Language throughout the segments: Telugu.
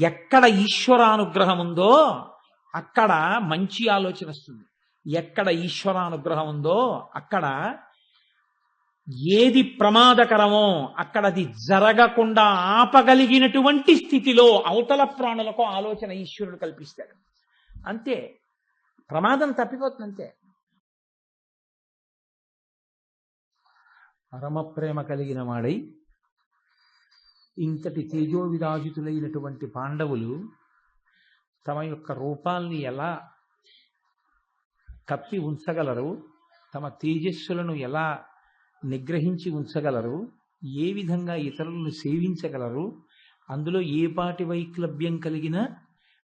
ఎక్కడ ఈశ్వరానుగ్రహం ఉందో అక్కడ మంచి ఆలోచన వస్తుంది. ఎక్కడ ఈశ్వరానుగ్రహం ఉందో అక్కడ ఏది ప్రమాదకరమో అక్కడ అది జరగకుండా ఆపగలిగినటువంటి స్థితిలో అవతల ప్రాణులకు ఆలోచన ఈశ్వరుడు కల్పిస్తాడు. అంతే, ప్రమాదం తప్పిపోతుంది అంతే. పరమ ప్రేమ కలిగిన వాడై ఇంతటి తేజోవిరాజితులైనటువంటి పాండవులు తమ యొక్క రూపాల్ని ఎలా కప్పి ఉంచగలరు, తమ తేజస్సులను ఎలా నిగ్రహించి ఉంచగలరు, ఏ విధంగా ఇతరులను సేవించగలరు, అందులో ఏ పాటి వైక్లభ్యం కలిగిన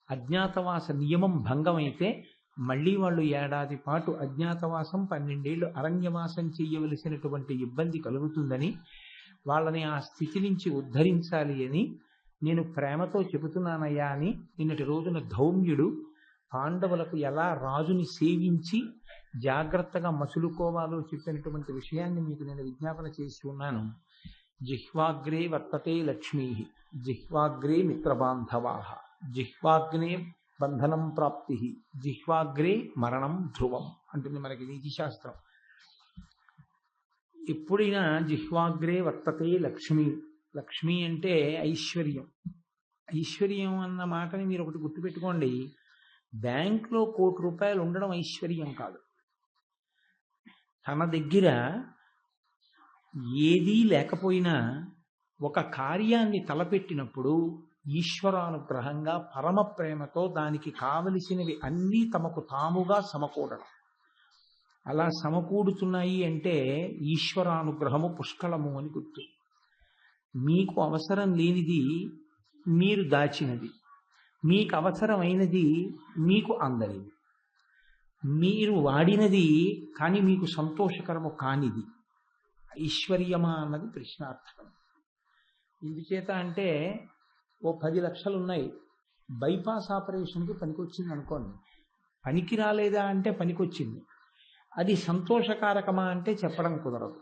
అజ్ఞాతవాస నియమం భంగమైతే మళ్ళీ వాళ్ళు ఏడాది పాటు అజ్ఞాతవాసం 12 ఏళ్ళు అరణ్యవాసం చెయ్యవలసినటువంటి ఇబ్బంది కలుగుతుందని, వాళ్ళని ఆ స్థితి నుంచి ఉద్ధరించాలి అని నేను ప్రేమతో చెబుతున్నానయ్యా అని నిన్నటి రోజున ధౌమ్యుడు పాండవులకు ఎలా రాజుని సేవించి జాగ్రత్తగా మసులుకోవాలో చెప్పినటువంటి విషయాన్ని మీకు నేను విజ్ఞాపన చేసి ఉన్నాను. జిహ్వాగ్రే వర్తతే లక్ష్మీ, జిహ్వాగ్రే మిత్రబాంధవా, జిహ్వాగ్నే బంధనం ప్రాప్తి, జిహ్వాగ్రే మరణం ధ్రువం అంటుంది మనకి నీతిశాస్త్రం. ఎప్పుడైనా జిహ్వాగ్రే వర్తతే లక్ష్మి, లక్ష్మి అంటే ఐశ్వర్యం. ఐశ్వర్యం అన్న మాటని మీరు ఒకటి గుర్తుపెట్టుకోండి, బ్యాంకులో ₹1,00,00,000 ఉండడం ఐశ్వర్యం కాదు. తన దగ్గర ఏదీ లేకపోయినా ఒక కార్యాన్ని తలపెట్టినప్పుడు ఈశ్వరానుగ్రహంగా పరమ ప్రేమతో దానికి కావలసినవి అన్నీ తమకు తాముగా సమకూడడం. అలా సమకూడుతున్నాయి అంటే ఈశ్వరానుగ్రహము పుష్కళము అని గుర్తు. మీకు అవసరం లేనిది మీరు దాచినది, మీకు అవసరమైనది మీకు అందరిది, మీరు వాడినది కానీ మీకు సంతోషకరము కానిది ఐశ్వర్యమా అన్నది ప్రశ్నార్థకం. ఎందుచేత అంటే ఓ 10 లక్షలు ఉన్నాయి, బైపాస్ ఆపరేషన్కి పనికొచ్చింది అనుకోండి, పనికి రాలేదా అంటే పనికొచ్చింది, అది సంతోషకారకమా అంటే చెప్పడం కుదరదు.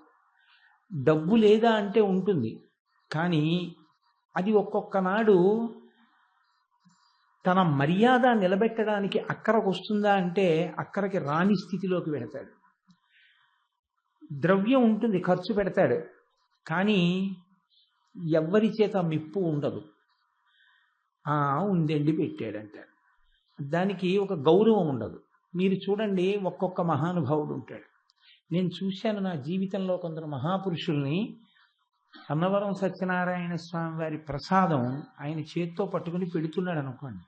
డబ్బు లేదా అంటే ఉంటుంది, కానీ అది ఒక్కొక్క నాడు తన మర్యాద నిలబెట్టడానికి అక్కరకు వస్తుందా అంటే అక్కడికి రాని స్థితిలోకి వెడతాడు. ద్రవ్యం ఉంటుంది, ఖర్చు పెడతాడు, కానీ ఎవ్వరి చేత మెప్పు ఉండదు. ఉందండి పెట్టాడంటాడు, దానికి ఒక గౌరవం ఉండదు. మీరు చూడండి, ఒక్కొక్క మహానుభావుడు ఉంటాడు. నేను చూశాను నా జీవితంలో కొందరు మహాపురుషుల్ని. అన్నవరం సత్యనారాయణ స్వామి వారి ప్రసాదం ఆయన చేత్తో పట్టుకుని పెడుతున్నాడు అనుకోండి,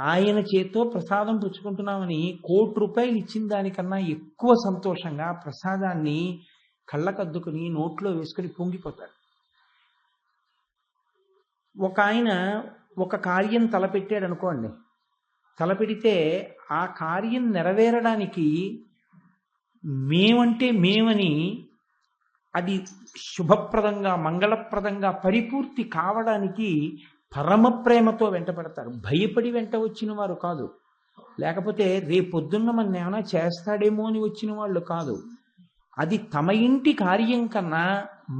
ఆయన చేత్తో ప్రసాదం పుచ్చుకుంటున్నామని ₹1,00,00,000 ఇచ్చిన దానికన్నా ఎక్కువ సంతోషంగా ప్రసాదాన్ని కళ్ళకద్దుకుని నోట్లో వేసుకుని పొంగిపోతాడు. ఒక ఆయన ఒక కార్యం తలపెట్టాడు అనుకోండి, తలపెడితే ఆ కార్యం నెరవేరడానికి మేమంటే మేమని అది శుభప్రదంగా మంగళప్రదంగా పరిపూర్తి కావడానికి పరమ ప్రేమతో వెంటపడతారు. భయపడి వెంట వచ్చిన వారు కాదు, లేకపోతే రేపొద్దున్న మన ఏమైనా చేస్తాడేమో అని వచ్చిన వాళ్ళు కాదు. అది తమ ఇంటి కార్యం కన్నా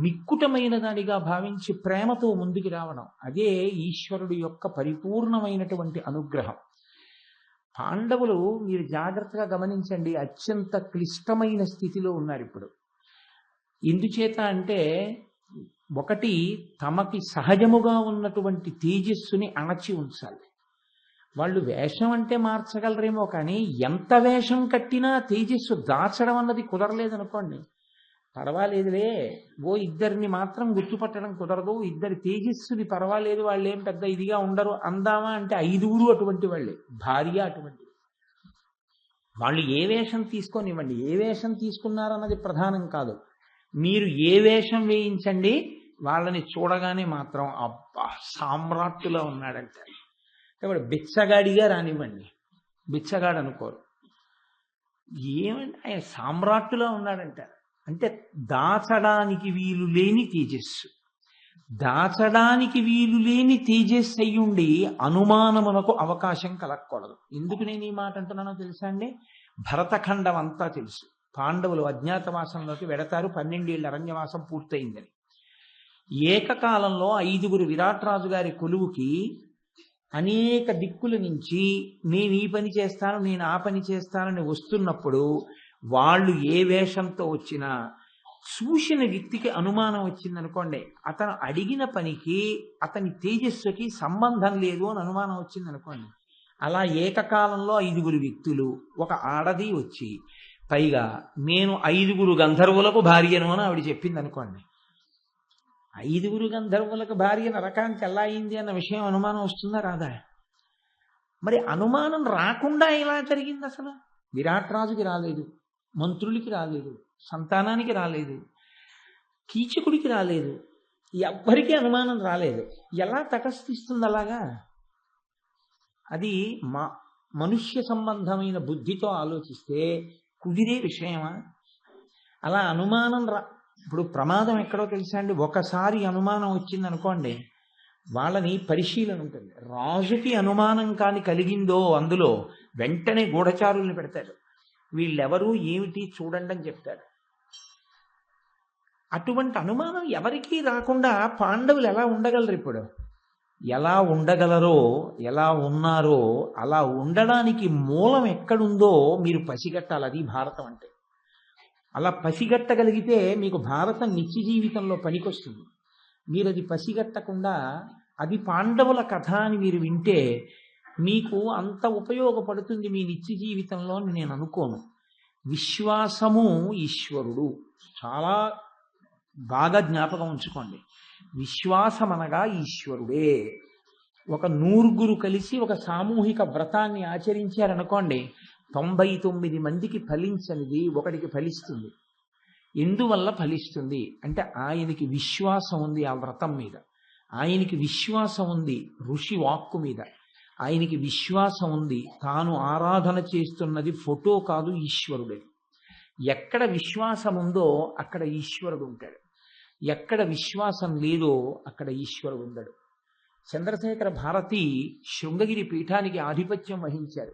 మిక్కుటమైన దానిగా భావించి ప్రేమతో ముందుకు రావడం, అదే ఈశ్వరుడు యొక్క పరిపూర్ణమైనటువంటి అనుగ్రహం. పాండవులు మీరు జాగ్రత్తగా గమనించండి, అత్యంత క్లిష్టమైన స్థితిలో ఉన్నారు ఇప్పుడు. ఎందుచేత అంటే ఒకటి, తమకి సహజముగా ఉన్నటువంటి తేజస్సుని అణచి ఉంచాలి. వాళ్ళు వేషం అంటే మార్చగలరేమో కానీ ఎంత వేషం కట్టినా తేజస్సు దాచడం అన్నది కుదరలేదనుకోండి, పర్వాలేదులే, ఇద్దరిని మాత్రం గుర్తుపట్టడం కుదరదు, ఇద్దరి తేజస్సుని పర్వాలేదు, వాళ్ళు ఏం పెద్ద ఇదిగా ఉండరు అందామా అంటే 5 అటువంటి వాళ్ళే, భార్య అటువంటి. వాళ్ళు ఏ వేషం తీసుకోనివ్వండి, ఏ వేషం తీసుకున్నారన్నది ప్రధానం కాదు, మీరు ఏ వేషం వేయించండి, వాళ్ళని చూడగానే మాత్రం అబ్బా సామ్రాట్టులా ఉన్నాడంటే, వాడు బిచ్చగాడిగా రానివ్వండి, బిచ్చగాడు అనుకోరు, ఏమంటే ఆయన సామ్రాట్టులా ఉన్నాడంటారు. అంటే దాచడానికి వీలు లేని తేజస్సు, దాచడానికి వీలు లేని తేజస్సు అయ్యుండి అనుమానమునకు అవకాశం కలగకూడదు. ఎందుకు నేను ఈ మాట అంటున్నానో తెలుసా అండి? భరతఖండం అంతా తెలుసు. పాండవులు అజ్ఞాతవాసంలోకి వెడతారు, 12 ఏళ్ళ అరణ్యవాసం పూర్తయిందని. ఏకకాలంలో 5 విరాట్ రాజు గారి కొలువుకి అనేక దిక్కుల నుంచి నేను ఈ పని చేస్తాను, నేను ఆ పని చేస్తానని వస్తున్నప్పుడు వాళ్ళు ఏ వేషంతో వచ్చినా చూసిన వ్యక్తికి అనుమానం వచ్చిందనుకోండి, అతను అడిగిన పనికి అతని తేజస్సుకి సంబంధం లేదు అని అనుమానం వచ్చిందనుకోండి, అలా ఏకకాలంలో 5 వ్యక్తులు ఒక ఆడది వచ్చి పైగా నేను 5 గంధర్వులకు భార్యను అని ఆవిడ చెప్పింది అనుకోండి, 5 గంధర్వులకు భార్య నరకానికి ఎలా అయింది అన్న విషయం అనుమానం వస్తుందా రాదా? మరి అనుమానం రాకుండా ఎలా జరిగింది అసలు? విరాట్ రాజుకి రాలేదు, మంత్రులకి రాలేదు, సంతానానికి రాలేదు, కీచకుడికి రాలేదు, ఎవ్వరికీ అనుమానం రాలేదు. ఎలా తటస్థిస్తుంది అలాగా? అది మనుష్య సంబంధమైన బుద్ధితో ఆలోచిస్తే కుదిరే విషయమా? అలా అనుమానం ఇప్పుడు ప్రమాదం ఎక్కడో తెలుసా అండి? ఒకసారి అనుమానం వచ్చింది అనుకోండి, వాళ్ళని పరిశీలన ఉంటుంది. రాజుకి అనుమానం కాని కలిగిందో అందులో వెంటనే గూఢచారుల్ని పెడతాడు. వీళ్ళెవరు ఏమిటి చూడండి అని చెప్తాడు. అటువంటి అనుమానం ఎవరికీ రాకుండా పాండవులు ఎలా ఉండగలరు? ఇప్పుడు ఎలా ఉండగలరో, ఎలా ఉన్నారో అలా ఉండడానికి మూలం ఎక్కడుందో మీరు పసిగట్టాలి. అది భారతం అంటే. అలా పసిగట్టగలిగితే మీకు భారతం నిత్య జీవితంలో పనికొస్తుంది. మీరు అది పసిగట్టకుండా అది పాండవుల కథ అని మీరు వింటే మీకు అంత ఉపయోగపడుతుంది మీ నిత్య జీవితంలో అని నేను అనుకోను. విశ్వాసము ఈశ్వరుడు. చాలా బాగా జ్ఞాపకం ఉంచుకోండి. విశ్వాసం అనగా ఈశ్వరుడే. ఒక 100 కలిసి ఒక సామూహిక వ్రతాన్ని ఆచరించారనుకోండి, 99 మందికి ఫలించనిది ఒకడికి ఫలిస్తుంది. ఎందువల్ల ఫలిస్తుంది అంటే ఆయనకి విశ్వాసం ఉంది ఆ వ్రతం మీద, ఆయనకి విశ్వాసం ఉంది ఋషి వాక్కు మీద, ఆయనకి విశ్వాసం ఉంది తాను ఆరాధన చేస్తున్నది ఫోటో కాదు ఈశ్వరుడని. ఎక్కడ విశ్వాసం ఉందో అక్కడ ఈశ్వరుడు ఉంటాడు, ఎక్కడ విశ్వాసం లేదో అక్కడ ఈశ్వరుడు ఉండడు. చంద్రశేఖర భారతి శృంగగిరి పీఠానికి ఆధిపత్యం వహించారు.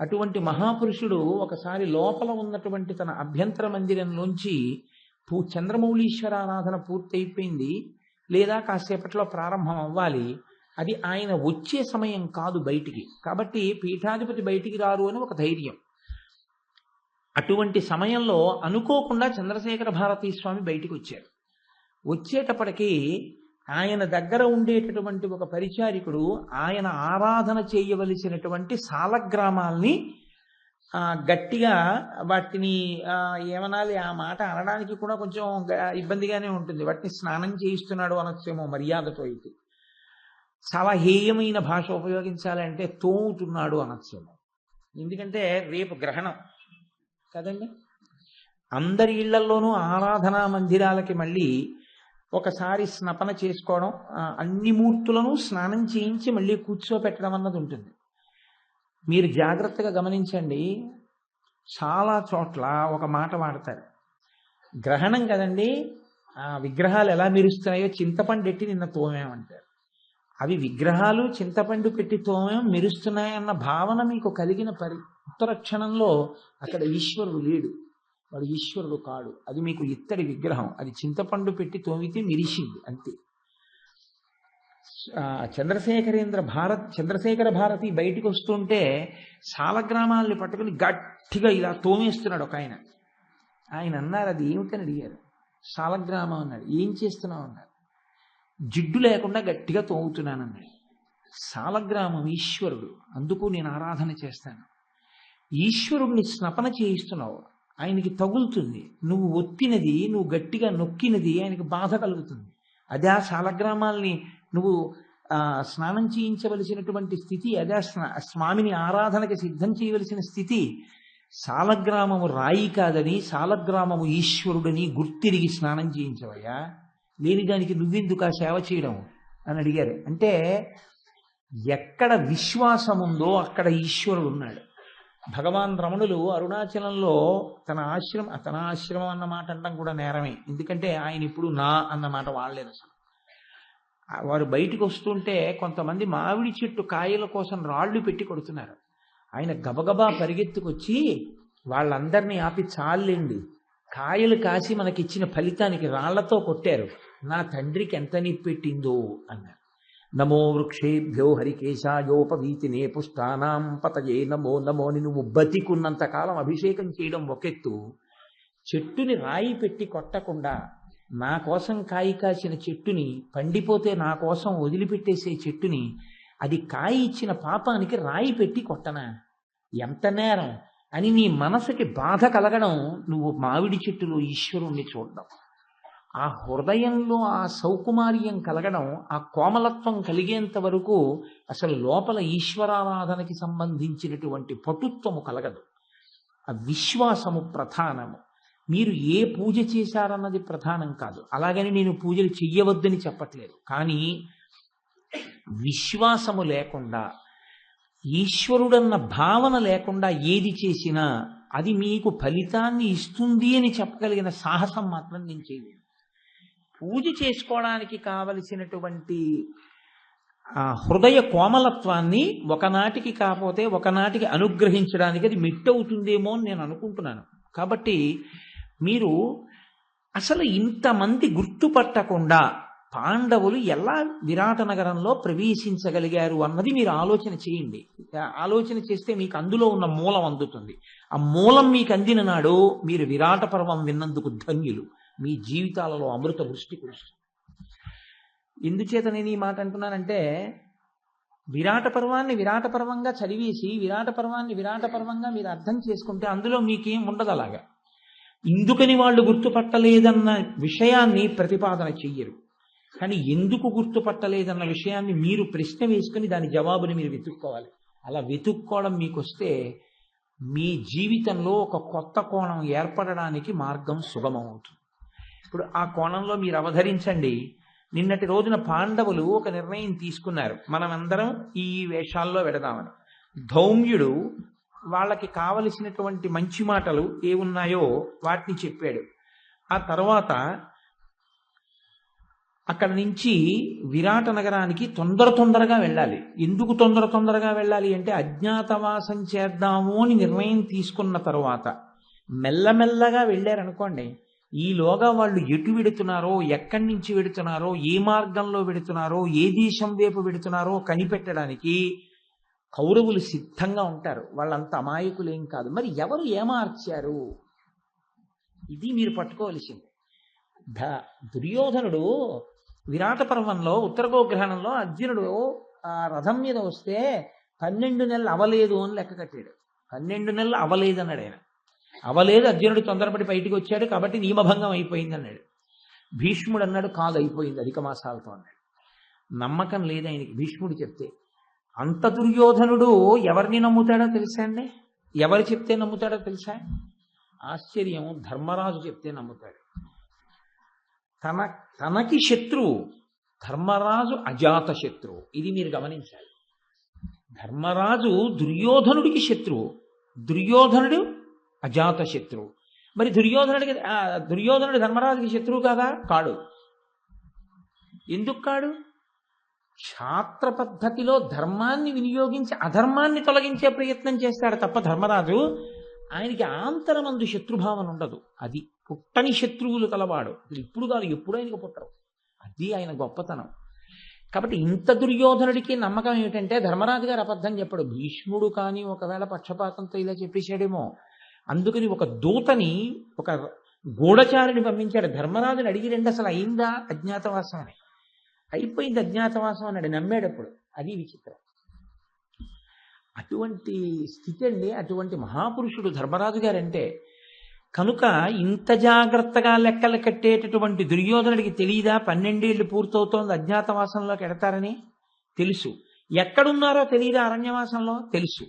అటువంటి మహాపురుషుడు ఒకసారి లోపల ఉన్నటువంటి తన అభ్యంతర మందిరంలోంచి చంద్రమౌళీశ్వరారాధన పూర్తయిపోయింది, లేదా కాసేపట్లో ప్రారంభం అవ్వాలి, అది ఆయన వచ్చే సమయం కాదు బయటికి, కాబట్టి పీఠాధిపతి బయటికి రారు అని ఒక ధైర్యం. అటువంటి సమయంలో అనుకోకుండా చంద్రశేఖర భారతీ స్వామి బయటికి వచ్చారు. వచ్చేటప్పటికీ ఆయన దగ్గర ఉండేటటువంటి ఒక పరిచారికుడు ఆయన ఆరాధన చేయవలసినటువంటి సాలగ్రామాల్ని గట్టిగా వాటిని ఏమనాలి, ఆ మాట అనడానికి కూడా కొంచెం ఇబ్బందిగానే ఉంటుంది, వాటిని స్నానం చేయిస్తున్నాడు అనొచ్చేమో మర్యాదతో. అయితే చాలా హేయమైన భాష ఉపయోగించాలంటే తోముతున్నాడు అనొచ్చేమో, ఎందుకంటే రేపు గ్రహణం కదండి. అందరి ఇళ్లలోనూ ఆరాధనా మందిరాలకి మళ్ళీ ఒకసారి స్నపన చేసుకోవడం, అన్ని మూర్తులను స్నానం చేయించి మళ్ళీ కూర్చోపెట్టడం అన్నది ఉంటుంది. మీరు జాగ్రత్తగా గమనించండి, చాలా చోట్ల ఒక మాట వాడతారు, గ్రహణం కదండి ఆ విగ్రహాలు ఎలా మెరుస్తున్నాయో చింతపండు ఎట్టి నిన్న తోమేమంటారు. అవి విగ్రహాలు చింతపండు పెట్టి తోమేం మెరుస్తున్నాయన్న భావన మీకు కలిగిన ఉత్తర క్షణంలో అక్కడ ఈశ్వరుడు లేడు, వాడు ఈశ్వరుడు కాడు, అది మీకు ఇత్తడి విగ్రహం, అది చింతపండు పెట్టి తోమితే మెరిసింది అంతే. చంద్రశేఖర భారతి బయటికి వస్తుంటే సాలగ్రామాల్ని పట్టుకుని గట్టిగా ఇలా తోమేస్తున్నాడు ఒక ఆయన. ఆయన అన్నారు, అది ఏమిటని అడిగారు. సాలగ్రామం అన్నాడు. ఏం చేస్తున్నావు అన్నారు. జిడ్డు లేకుండా గట్టిగా తోముతున్నానన్నాడు. సాలగ్రామం ఈశ్వరుడు, అందుకు నేను ఆరాధన చేస్తాను. ఈశ్వరుడిని స్నపన చేయిస్తున్నావు, ఆయనకి తగులుతుంది, నువ్వు ఒత్తినది, నువ్వు గట్టిగా నొక్కినది ఆయనకి బాధ కలుగుతుంది. అదే ఆ సాలగ్రామాల్ని నువ్వు స్నానం చేయించవలసినటువంటి స్థితి, అదే స్వామిని ఆరాధనకి సిద్ధం చేయవలసిన స్థితి. సాలగ్రామము రాయి కాదని, సాలగ్రామము ఈశ్వరుడని గుర్తిరిగి స్నానం చేయించవయ్యా, లేని దానికి నువ్వెందుకు ఆ సేవ చేయడం అని అడిగారు. అంటే ఎక్కడ విశ్వాసం ఉందో అక్కడ ఈశ్వరుడు ఉన్నాడు. భగవాన్ రమణులు అరుణాచలంలో తన ఆశ్రమం అన్న మాట అనడం కూడా నేరమే, ఎందుకంటే ఆయన ఇప్పుడు నా అన్న మాట వాడలేదు అసలు. వారు బయటికి వస్తుంటే కొంతమంది మామిడి చెట్టు కాయల కోసం రాళ్లు పెట్టి కొడుతున్నారు. ఆయన గబగబా పరిగెత్తుకొచ్చి వాళ్ళందరినీ ఆపి, చాలండి, కాయలు కాసి మనకిచ్చిన ఫలితానికి రాళ్లతో కొట్టారు, నా తండ్రికి ఎంత నిప్పెట్టిందో అన్నారు. నమో వృక్షేభ్యో హరికేశాయోపవీతినే పుష్టానాం పతయే నమో నమో అని నువ్వు బతికున్నంత కాలం అభిషేకం చేయడం ఒకెత్తు, చెట్టుని రాయి పెట్టి కొట్టకుండా నా కోసం కాయి కాసిన చెట్టుని, పండిపోతే నా కోసం వదిలిపెట్టేసే చెట్టుని, అది కాయి ఇచ్చిన పాపానికి రాయి పెట్టి కొట్టనా, ఎంత నేరం అని నీ మనసుకి బాధ కలగడం నువ్వు మామిడి చెట్టులో ఈశ్వరుణ్ణి చూడడం. ఆ హృదయంలో ఆ సౌకుమార్యం కలగడం, ఆ కోమలత్వం కలిగేంత వరకు అసలు లోపల ఈశ్వరారాధనకి సంబంధించినటువంటి పటుత్వము కలగదు. ఆ విశ్వాసము ప్రధానము. మీరు ఏ పూజ చేశారన్నది ప్రధానం కాదు. అలాగని నేను పూజలు చెయ్యవద్దని చెప్పట్లేదు. కానీ విశ్వాసము లేకుండా, ఈశ్వరుడన్న భావన లేకుండా ఏది చేసినా అది మీకు ఫలితాన్ని ఇస్తుంది అని చెప్పగలిగిన సాహసం మాత్రం నేను చేయలేను. పూజ చేసుకోవడానికి కావలసినటువంటి హృదయ కోమలత్వాన్ని ఒకనాటికి కాకపోతే ఒకనాటికి అనుగ్రహించడానికి అది మిట్టవుతుందేమో అని నేను అనుకుంటున్నాను. కాబట్టి మీరు అసలు ఇంతమంది గుర్తుపట్టకుండా పాండవులు ఎలా విరాట నగరంలో ప్రవేశించగలిగారు అన్నది మీరు ఆలోచన చేయండి. ఆలోచన చేస్తే మీకు అందులో ఉన్న మూలం అందుతుంది. ఆ మూలం మీకు అందిన నాడు మీరు విరాట పర్వం విన్నందుకు ధన్యులు. మీ జీవితాలలో అమృత వృష్టి కురుస్తుంది. ఎందుచేత నేను ఈ మాట అంటున్నానంటే, విరాట పర్వాన్ని విరాట పర్వంగా చదివేసి విరాట పర్వాన్ని విరాట పర్వంగా మీరు అర్థం చేసుకుంటే అందులో మీకేం ఉండదు. అలాగా ఎందుకని వాళ్ళు గుర్తుపట్టలేదన్న విషయాన్ని ప్రతిపాదన చెయ్యరు. కానీ ఎందుకు గుర్తుపట్టలేదన్న విషయాన్ని మీరు ప్రశ్న వేసుకుని దాని జవాబుని మీరు వెతుక్కోవాలి. అలా వెతుక్కోవడం మీకు వస్తే మీ జీవితంలో ఒక కొత్త కోణం ఏర్పడడానికి మార్గం సుగమమవుతుంది. ఇప్పుడు ఆ కోణంలో మీరు అవధరించండి. నిన్నటి రోజున పాండవులు ఒక నిర్ణయం తీసుకున్నారు, మనమందరం ఈ వేషాల్లో వెడదామని. ధౌమ్యుడు వాళ్ళకి కావలసినటువంటి మంచి మాటలు ఏమున్నాయో వాటిని చెప్పాడు. ఆ తర్వాత అక్కడ నుంచి విరాట నగరానికి తొందరగా వెళ్ళాలి. ఎందుకు తొందరగా వెళ్ళాలి అంటే, అజ్ఞాతవాసం చేద్దాము అని నిర్ణయం తీసుకున్న తర్వాత మెల్లమెల్లగా వెళ్ళారనుకోండి, ఈలోగా వాళ్ళు ఎటు వెడుతున్నారో, ఎక్కడి నుంచి వెడుతున్నారో, ఏ మార్గంలో వెడుతున్నారో, ఏ దేశం వైపు వెడుతున్నారో కనిపెట్టడానికి కౌరవులు సిద్ధంగా ఉంటారు. వాళ్ళంత అమాయకులేం కాదు. మరి ఎవరు ఏమార్చారు? ఇది మీరు పట్టుకోవలసింది. దుర్యోధనుడు విరాట పర్వంలో ఉత్తర గోగ్రహణంలో అర్జునుడు ఆ రథం మీద వస్తే 12 నెలలు అవలేదు అని లెక్క కట్టాడు. 12 నెలలు అవలేదు అన్నాడు ఆయన. అవలేదు, అర్జునుడు తొందరపడి బయటికి వచ్చాడు కాబట్టి నియమభంగం అయిపోయింది అన్నాడు. భీష్ముడు అన్నాడు కాదు, అయిపోయింది అధిక మాసాలతో అన్నాడు. నమ్మకం లేదు ఆయనకి భీష్ముడు చెప్తే. అంత దుర్యోధనుడు ఎవరిని నమ్ముతాడో తెలుసా అండి? ఎవరు చెప్తే నమ్ముతాడో తెలుసా? ఆశ్చర్యం, ధర్మరాజు చెప్తే నమ్ముతాడు. తనకి శత్రువు ధర్మరాజు, అజాత శత్రువు. ఇది మీరు గమనించాలి. ధర్మరాజు దుర్యోధనుడికి శత్రువు, దుర్యోధనుడు అజాత శత్రువు. మరి దుర్యోధనుడు ధర్మరాజుకి శత్రువు కాదా? కాడు. ఎందుకు కాడు? క్షాత్ర పద్ధతిలో ధర్మాన్ని వినియోగించి అధర్మాన్ని తొలగించే ప్రయత్నం చేస్తాడు తప్ప ధర్మరాజు ఆయనకి ఆంతరమందు శత్రుభావన ఉండదు. అది పుట్టని శత్రువులు కలవాడు. ఇప్పుడు కాదు, ఎప్పుడు ఆయనకు పుట్టరు. అది ఆయన గొప్పతనం. కాబట్టి ఇంత దుర్యోధనుడికి నమ్మకం ఏమిటంటే, ధర్మరాజు గారు అబద్ధం చెప్పడు. భీష్ముడు కానీ ఒకవేళ పక్షపాతంతో ఇలా చెప్పేశాడేమో. అందుకని ఒక దూతని, ఒక గూఢచారిని పంపించాడు. ధర్మరాజుని అడిగి రండి, అసలు అయిందా అజ్ఞాతవాసం అని. అయిపోయింది అజ్ఞాతవాసం అన్నాడు. నమ్మాడప్పుడు. అది విచిత్రం. అటువంటి స్థితి అండి, అటువంటి మహాపురుషుడు ధర్మరాజు గారంటే. కనుక ఇంత జాగ్రత్తగా లెక్కలు కట్టేటటువంటి దుర్యోధనుడికి తెలియదా 12 ఏళ్ళు పూర్తవుతోంది అజ్ఞాతవాసంలోకి ఎడతారని? తెలుసు. ఎక్కడున్నారో తెలియదా అరణ్యవాసంలో? తెలుసు.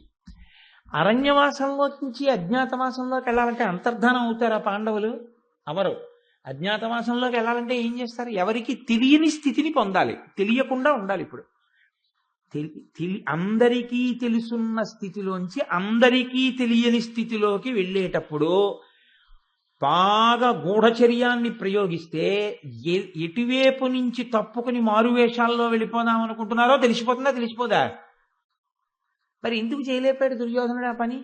అరణ్యవాసంలో నుంచి అజ్ఞాతవాసంలోకి వెళ్ళాలంటే అంతర్ధానం అవుతారా పాండవులు? అవరు. అజ్ఞాతవాసంలోకి వెళ్ళాలంటే ఏం చేస్తారు? ఎవరికి తెలియని స్థితిని పొందాలి, తెలియకుండా ఉండాలి. ఇప్పుడు అందరికీ తెలుసున్న స్థితిలోంచి అందరికీ తెలియని స్థితిలోకి వెళ్ళేటప్పుడు బాగా గూఢచర్యాన్ని ప్రయోగిస్తే ఎటువైపు నుంచి తప్పుకుని మారువేషాల్లో వెళ్ళిపోదాం అనుకుంటున్నారో తెలిసిపోతుందా? తెలిసిపోదా? మరి ఎందుకు చేయలేపాడు దుర్యోధనుడు ఆ పని?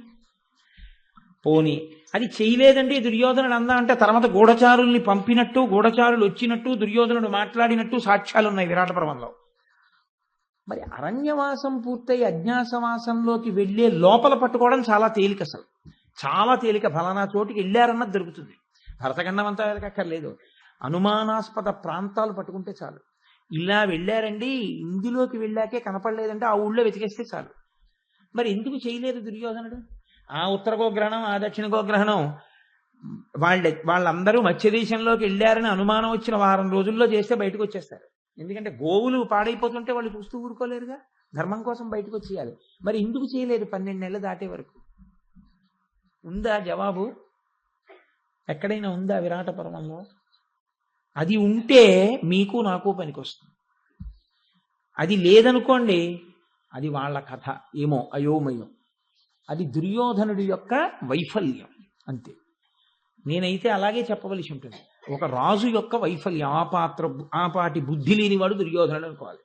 పోని అది చేయలేదండి దుర్యోధనుడు అందా అంటే తర్వాత గూఢచారుల్ని పంపినట్టు, గూఢచారులు వచ్చినట్టు, దుర్యోధనుడు మాట్లాడినట్టు సాక్ష్యాలు ఉన్నాయి విరాట పర్వంలో. మరి అరణ్యవాసం పూర్తయి అజ్ఞాసవాసంలోకి వెళ్ళే లోపల పట్టుకోవడం చాలా తేలిక, అసలు చాలా తేలిక. ఫలానా చోటికి వెళ్ళారన్నది దొరుకుతుంది. భరతఖండం అంతా వెళ్ళకక్కర్లేదు, అనుమానాస్పద ప్రాంతాలు పట్టుకుంటే చాలు. ఇలా వెళ్ళారండి, ఇందులోకి వెళ్ళాకే కనపడలేదంటే ఆ ఊళ్ళో వెతికేస్తే చాలు. మరి ఎందుకు చేయలేదు దుర్యోధనుడు? ఆ ఉత్తర గోగ్రహణం, ఆ దక్షిణ గోగ్రహణం వాళ్ళందరూ మత్స్యదేశంలోకి వెళ్ళారని అనుమానం వచ్చిన వారం రోజుల్లో చేస్తే బయటకు వచ్చేస్తారు. ఎందుకంటే గోవులు పాడైపోతుంటే వాళ్ళు చూస్తూ ఊరుకోలేరుగా, ధర్మం కోసం బయటకు వచ్చేయాలి. మరి ఎందుకు చేయలేదు 12 నెలలు దాటే వరకు? ఉందా జవాబు? ఎక్కడైనా ఉందా విరాట పర్వంలో? అది ఉంటే మీకు నాకు పనికొస్తుంది. అది లేదనుకోండి, అది వాళ్ళ కథ ఏమో అయోమయం. అది దుర్యోధనుడి యొక్క వైఫల్యం అంతే. నేనైతే అలాగే చెప్పవలసి ఉంటుంది. ఒక రాజు యొక్క వైఫల్యం, ఆపాటి బుద్ధి లేనివాడు దుర్యోధనుడు అనుకోవాలి.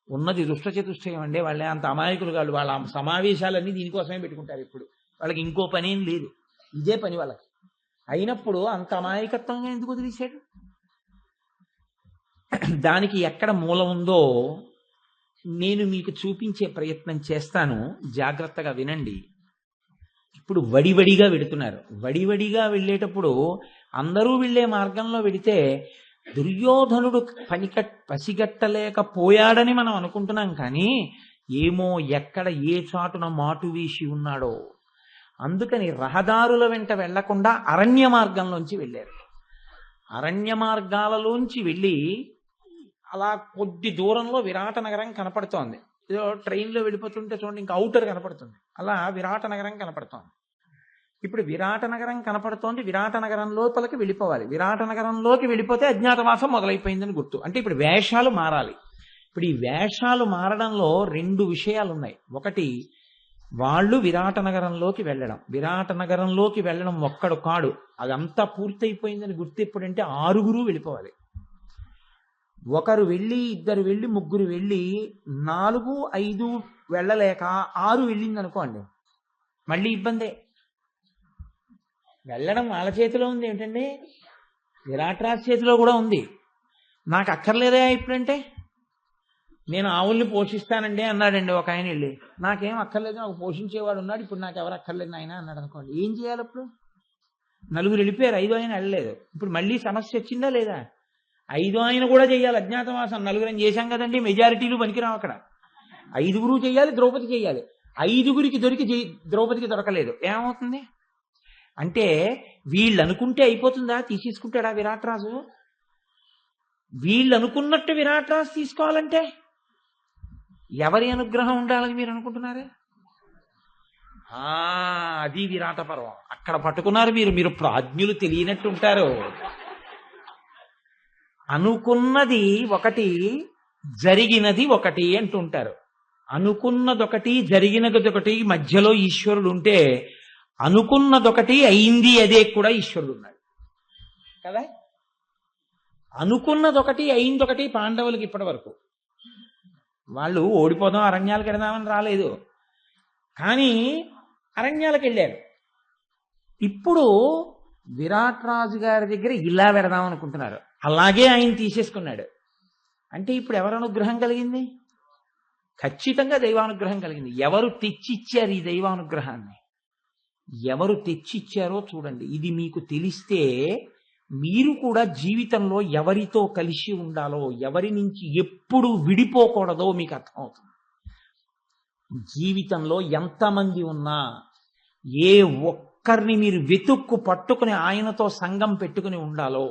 ఉన్నది దుష్ట చతుష్టయం అండి. వాళ్ళే అంత అమాయకులు కాదు. వాళ్ళ సమావేశాలన్నీ దీనికోసమే పెట్టుకుంటారు. ఇప్పుడు వాళ్ళకి ఇంకో పనేం లేదు, ఇదే పని వాళ్ళకి. అయినప్పుడు అంత అమాయకత్వంగా ఎందుకు వదిలేశాడు? దానికి ఎక్కడ మూలం ఉందో నేను మీకు చూపించే ప్రయత్నం చేస్తాను, జాగ్రత్తగా వినండి. ఇప్పుడు వడివడిగా వెడుతున్నారు. వడివడిగా వెళ్ళేటప్పుడు అందరూ వెళ్ళే మార్గంలో వెడితే దుర్యోధనుడు పసిగట్టలేకపోయాడని మనం అనుకుంటున్నాం. కానీ ఏమో ఎక్కడ ఏ చాటున మాటు వేసి ఉన్నాడో. అందుకని రహదారుల వెంట వెళ్లకుండా అరణ్య మార్గంలోంచి వెళ్ళారు. అరణ్య మార్గాలలోంచి వెళ్ళి అలా కొద్ది దూరంలో విరాట నగరం కనపడుతోంది. ఏదో ట్రైన్లో వెళ్ళిపోతుంటే చూడండి, ఇంకా ఔటర్ కనపడుతుంది. అలా విరాట నగరం కనపడుతోంది. ఇప్పుడు విరాట నగరం కనపడుతోంది. విరాట నగరం లోపలికి వెళ్ళిపోవాలి. విరాట నగరంలోకి వెళ్ళిపోతే అజ్ఞాతవాసం మొదలైపోయిందని గుర్తు. అంటే ఇప్పుడు వేషాలు మారాలి. ఇప్పుడు ఈ వేషాలు మారడంలో 2 విషయాలు ఉన్నాయి. ఒకటి, వాళ్ళు విరాట నగరంలోకి వెళ్ళడం. విరాట నగరంలోకి వెళ్ళడం ఒక్కడు కాడు, అదంతా పూర్తయిపోయిందని గుర్తు. ఎప్పుడంటే 6 వెళ్ళిపోవాలి. ఒకరు వెళ్ళి, 2 వెళ్ళి, 3 వెళ్ళి, 4, 5 వెళ్ళలేక 6 వెళ్ళింది అనుకోండి, మళ్ళీ ఇబ్బందే. వెళ్ళడం వాళ్ళ చేతిలో ఉంది. ఏమిటండి, విరాట్రాజు చేతిలో కూడా ఉంది. నాకు అక్కర్లేదా ఇప్పుడంటే? నేను ఆవుల్ని పోషిస్తానండి అన్నాడండి ఒక ఆయన వెళ్ళి. నాకేం అక్కర్లేదు, నాకు పోషించేవాడు ఉన్నాడు, ఇప్పుడు నాకు ఎవరు అక్కర్లేదు ఆయన అన్నాడు అనుకోండి. ఏం చేయాలి అప్పుడు? 4 వెళ్ళిపోయారు, 5 ఆయన వెళ్ళలేదు. ఇప్పుడు మళ్ళీ సమస్య వచ్చిందా లేదా? 5 ఆయన కూడా చేయాలి అజ్ఞాతవాసం. 4 చేశాం కదండి, మెజారిటీలు పనికిరావు అక్కడ. 5 చేయాలి, ద్రౌపది చేయాలి. 5 దొరికి ద్రౌపదికి దొరకలేదు, ఏమవుతుంది? అంటే వీళ్ళు అనుకుంటే అయిపోతుందా? తీసేసుకుంటాడా విరాట్రాజు? వీళ్ళు అనుకున్నట్టు విరాట్రాజు తీసుకోవాలంటే ఎవరి అనుగ్రహం ఉండాలని మీరు అనుకుంటున్నారే? అది విరాట పర్వం. అక్కడ పట్టుకున్నారు మీరు. మీరు ప్రాజ్ఞులు తెలియనట్టు ఉంటారు. అనుకున్నది ఒకటి, జరిగినది ఒకటి అంటుంటారు. అనుకున్నదొకటి, జరిగినదొకటి, మధ్యలో ఈశ్వరుడు ఉంటే అనుకున్నదొకటి, అయింది అదే కూడా ఈశ్వరుడు ఉన్నాడు కదా. అనుకున్నదొకటి, అయిందొకటి. పాండవులకి ఇప్పటి వరకు వాళ్ళు ఓడిపోదాం, అరణ్యాలకు వెళదామని రాలేదు, కానీ అరణ్యాలకు వెళ్ళారు. ఇప్పుడు విరాట్ రాజు గారి దగ్గర ఇలా వెడదాం అనుకుంటున్నారు, అలాగే ఆయన తీసేసుకున్నాడు. అంటే ఇప్పుడు ఎవరు అనుగ్రహం కలిగింది? ఖచ్చితంగా దైవానుగ్రహం కలిగింది. ఎవరు తెచ్చిచ్చారు ఈ దైవానుగ్రహాన్ని? ఎవరు తెచ్చిచ్చారో చూడండి. ఇది మీకు తెలిస్తే మీరు కూడా జీవితంలో ఎవరితో కలిసి ఉండాలో, ఎవరి నుంచి ఎప్పుడు విడిపోకూడదో మీకు అర్థమవుతుంది. జీవితంలో ఎంతమంది ఉన్నా ఏ ఒక్కరిని మీరు వెతుక్కు పట్టుకుని ఆయనతో సంగం పెట్టుకుని ఉండాలో,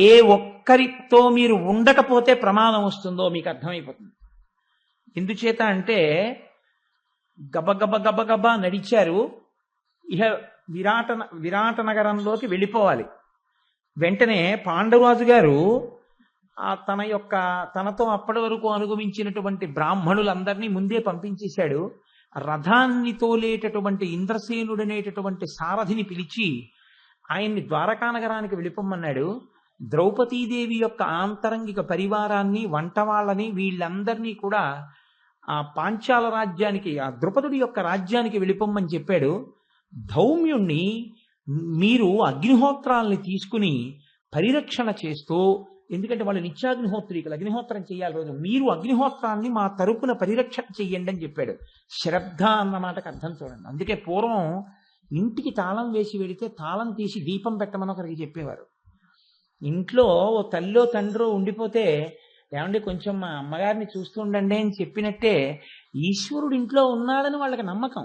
ఏ ఒక్కరితో మీరు ఉండకపోతే ప్రమాదం వస్తుందో మీకు అర్థమైపోతుంది. ఎందుచేత అంటే గబగబా నడిచారు. ఇహ విరాట నగరంలోకి వెళ్ళిపోవాలి. వెంటనే పాండవరాజు గారు తనతో అప్పటి వరకు అనుగమించినటువంటి బ్రాహ్మణులందరినీ ముందే పంపించేశాడు. రథాన్ని తోలేటటువంటి ఇంద్రసేనుడనేటటువంటి సారథిని పిలిచి ఆయన్ని ద్వారకా నగరానికి వెళ్ళిపోమన్నాడు. ద్రౌపదీదేవి యొక్క ఆంతరంగిక పరివారాన్ని, వంట వాళ్ళని, వీళ్ళందరినీ కూడా ఆ పాంచాల రాజ్యానికి, ఆ ద్రుపదుడి యొక్క రాజ్యానికి వెళ్ళిపోమ్మని చెప్పాడు. ధౌమ్యుణ్ణి మీరు అగ్నిహోత్రాల్ని తీసుకుని పరిరక్షణ చేస్తూ ఎందుకంటే వాళ్ళు నిత్యాగ్నిహోత్రికులు, అగ్నిహోత్రం చేయాలి రోజు. మీరు అగ్నిహోత్రాన్ని మా తరపున పరిరక్షణ చెయ్యండి అని చెప్పాడు. శ్రద్ధ అన్న మాటకు అర్థం చూడండి. అందుకే పూర్వం ఇంటికి తాళం వేసి వెడితే తాళం తీసి దీపం పెట్టమని ఒకరికి చెప్పేవారు. ఇంట్లో ఓ తల్లో తండ్రో ఉండిపోతే, ఏమంటే కొంచెం మా అమ్మగారిని చూస్తూ ఉండండి అని చెప్పినట్టే ఈశ్వరుడు ఇంట్లో ఉన్నాడని వాళ్ళకి నమ్మకం.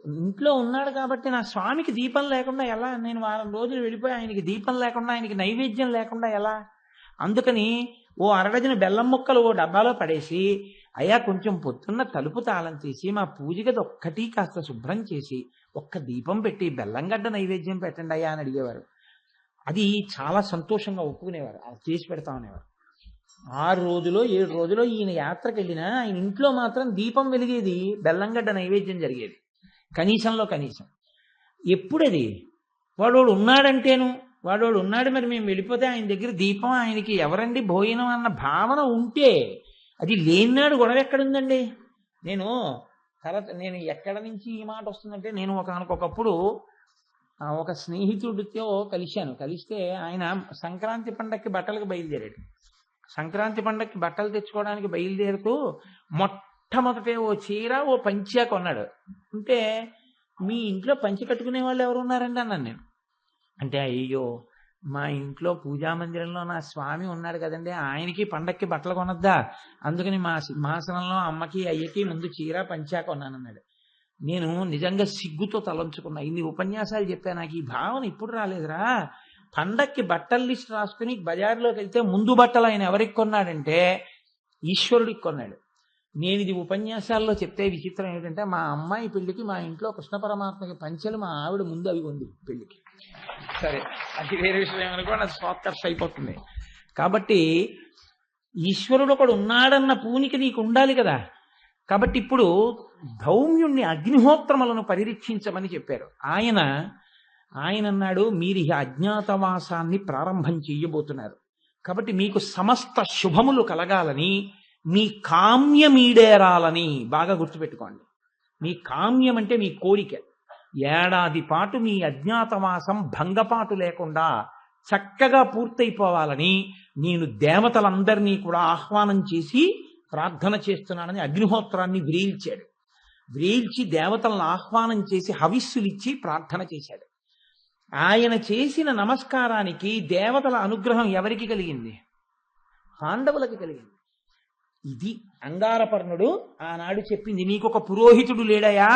ఇంట్లో ఉన్నాడు కాబట్టి నా స్వామికి దీపం లేకుండా ఎలా, నేను వారం రోజులు వెళ్ళిపోయి ఆయనకి దీపం లేకుండా, ఆయనకి నైవేద్యం లేకుండా ఎలా? అందుకని ఓ అరడజన బెల్లం ముక్కలు ఓ డబ్బాలో పడేసి, అయ్యా కొంచెం పొద్దున్న తలుపు తాళం తీసి మా పూజ గది ఒక్కటి కాస్త శుభ్రం చేసి ఒక్క దీపం పెట్టి బెల్లంగడ్డ నైవేద్యం పెట్టండి అయ్యా అని అడిగేవారు. అది చాలా సంతోషంగా ఒప్పుకునేవారు. అది చేసి పెడతామనేవారు. 6 రోజులో 7 రోజులో ఈయన యాత్రకు వెళ్ళినా ఆయన ఇంట్లో మాత్రం దీపం వెలిగేది, బెల్లంగడ్డ నైవేద్యం జరిగేది కనీసంలో కనీసం. ఎప్పుడది? వాడోడు ఉన్నాడంటేను, వాడోడు ఉన్నాడు మరి మేము వెళ్ళిపోతే ఆయన దగ్గర దీపం, ఆయనకి ఎవరండి భోజనం అన్న భావన ఉంటే, అది లేనినాడు గొడవ ఎక్కడుందండి? నేను ఎక్కడ నుంచి ఈ మాట వస్తుందంటే, నేను ఒకనకొకప్పుడు ఒక స్నేహితుడితో కలిస్తే ఆయన సంక్రాంతి పండగకి బట్టలకు బయలుదేరాడు. సంక్రాంతి పండగకి బట్టలు తెచ్చుకోవడానికి బయలుదేరుతూ మొట్టమొదటే ఓ చీర ఓ పంచా కొన్నాడు. అంటే మీ ఇంట్లో పంచి కట్టుకునే వాళ్ళు ఎవరు ఉన్నారండి అన్నాను నేను. అంటే అయ్యో మా ఇంట్లో పూజా మందిరంలో నా స్వామి ఉన్నాడు కదండి, ఆయనకి పండక్కి బట్టలు కొనద్దా, అందుకని మా సింహాసనంలో అమ్మకి అయ్యకి ముందు చీర పంచా కొన్నానన్నాడు. నేను నిజంగా సిగ్గుతో తలంచుకున్నా. ఇన్ని ఉపన్యాసాలు చెప్పా, నాకు ఈ భావన ఇప్పుడు రాలేదురా. పండక్కి బట్టల లిస్ట్ రాసుకుని బజార్లోకి వెళ్తే ముందు బట్టలు ఆయన ఎవరికి కొన్నాడంటే ఈశ్వరుడికి కొన్నాడు. నేను ఇది ఉపన్యాసాల్లో చెప్తే విచిత్రం ఏమిటంటే, మా అమ్మాయి పెళ్లికి మా ఇంట్లో కృష్ణ పరమాత్మకి పంచెలు మా ఆవిడ ముందు అవి ఉంది పెళ్లికి. సరే, అది వేరే విషయం అనుకోండి, అది షార్ట్కట్స్ అయిపోతుంది. కాబట్టి ఈశ్వరుడు ఒకడు ఉన్నాడన్న పూనికి నీకు ఉండాలి కదా. కాబట్టి ఇప్పుడు ధౌమ్యుణ్ణి అగ్నిహోత్రములను పరిరక్షించమని చెప్పారు. ఆయన అన్నాడు, మీరు ఈ అజ్ఞాతవాసాన్ని ప్రారంభం చెయ్యబోతున్నారు కాబట్టి మీకు సమస్త శుభములు కలగాలని, మీ కామ్యమీడేరాలని బాగా గుర్తుపెట్టుకోండి. మీ కామ్యం అంటే మీ కోరిక. ఏడాది పాటు మీ అజ్ఞాతవాసం భంగపాటు లేకుండా చక్కగా పూర్తయిపోవాలని నేను దేవతలందరినీ కూడా ఆహ్వానం చేసి ప్రార్థన చేస్తున్నానని అగ్నిహోత్రాన్ని వ్రేల్చాడు. వ్రేల్చి దేవతలను ఆహ్వానం చేసి హవిస్సులిచ్చి ప్రార్థన చేశాడు. ఆయన చేసిన నమస్కారానికి దేవతల అనుగ్రహం ఎవరికి కలిగింది? పాండవులకి కలిగింది. ఇది అంగారపర్ణుడు ఆనాడు చెప్పింది. నీకొక పురోహితుడు లేడయా,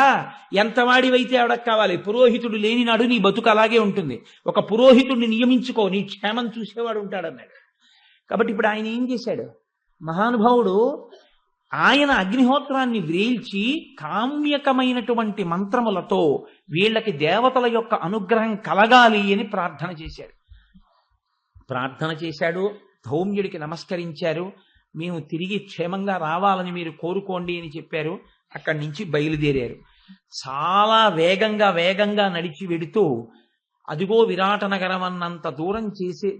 ఎంతవాడివైతే ఆవిడకు కావాలి, పురోహితుడు లేని నాడు నీ బతుకు అలాగే ఉంటుంది. ఒక పురోహితుడిని నియమించుకో, నీ క్షేమం చూసేవాడు ఉంటాడన్నాడు. కాబట్టి ఇప్పుడు ఆయన ఏం చేశాడు మహానుభావుడు? ఆయన అగ్నిహోత్రాన్ని వ్రేల్చి కామ్యకమైనటువంటి మంత్రములతో వీళ్ళకి దేవతల యొక్క అనుగ్రహం కలగాలి అని ప్రార్థన చేశాడు. ధౌమ్యుడికి నమస్కరించారు. మేము తిరిగి క్షేమంగా రావాలని మీరు కోరుకోండి అని చెప్పారు. అక్కడి నుంచి బయలుదేరారు. చాలా వేగంగా నడిచి వెడుతూ అదిగో విరాట నగరం అన్నంత దూరం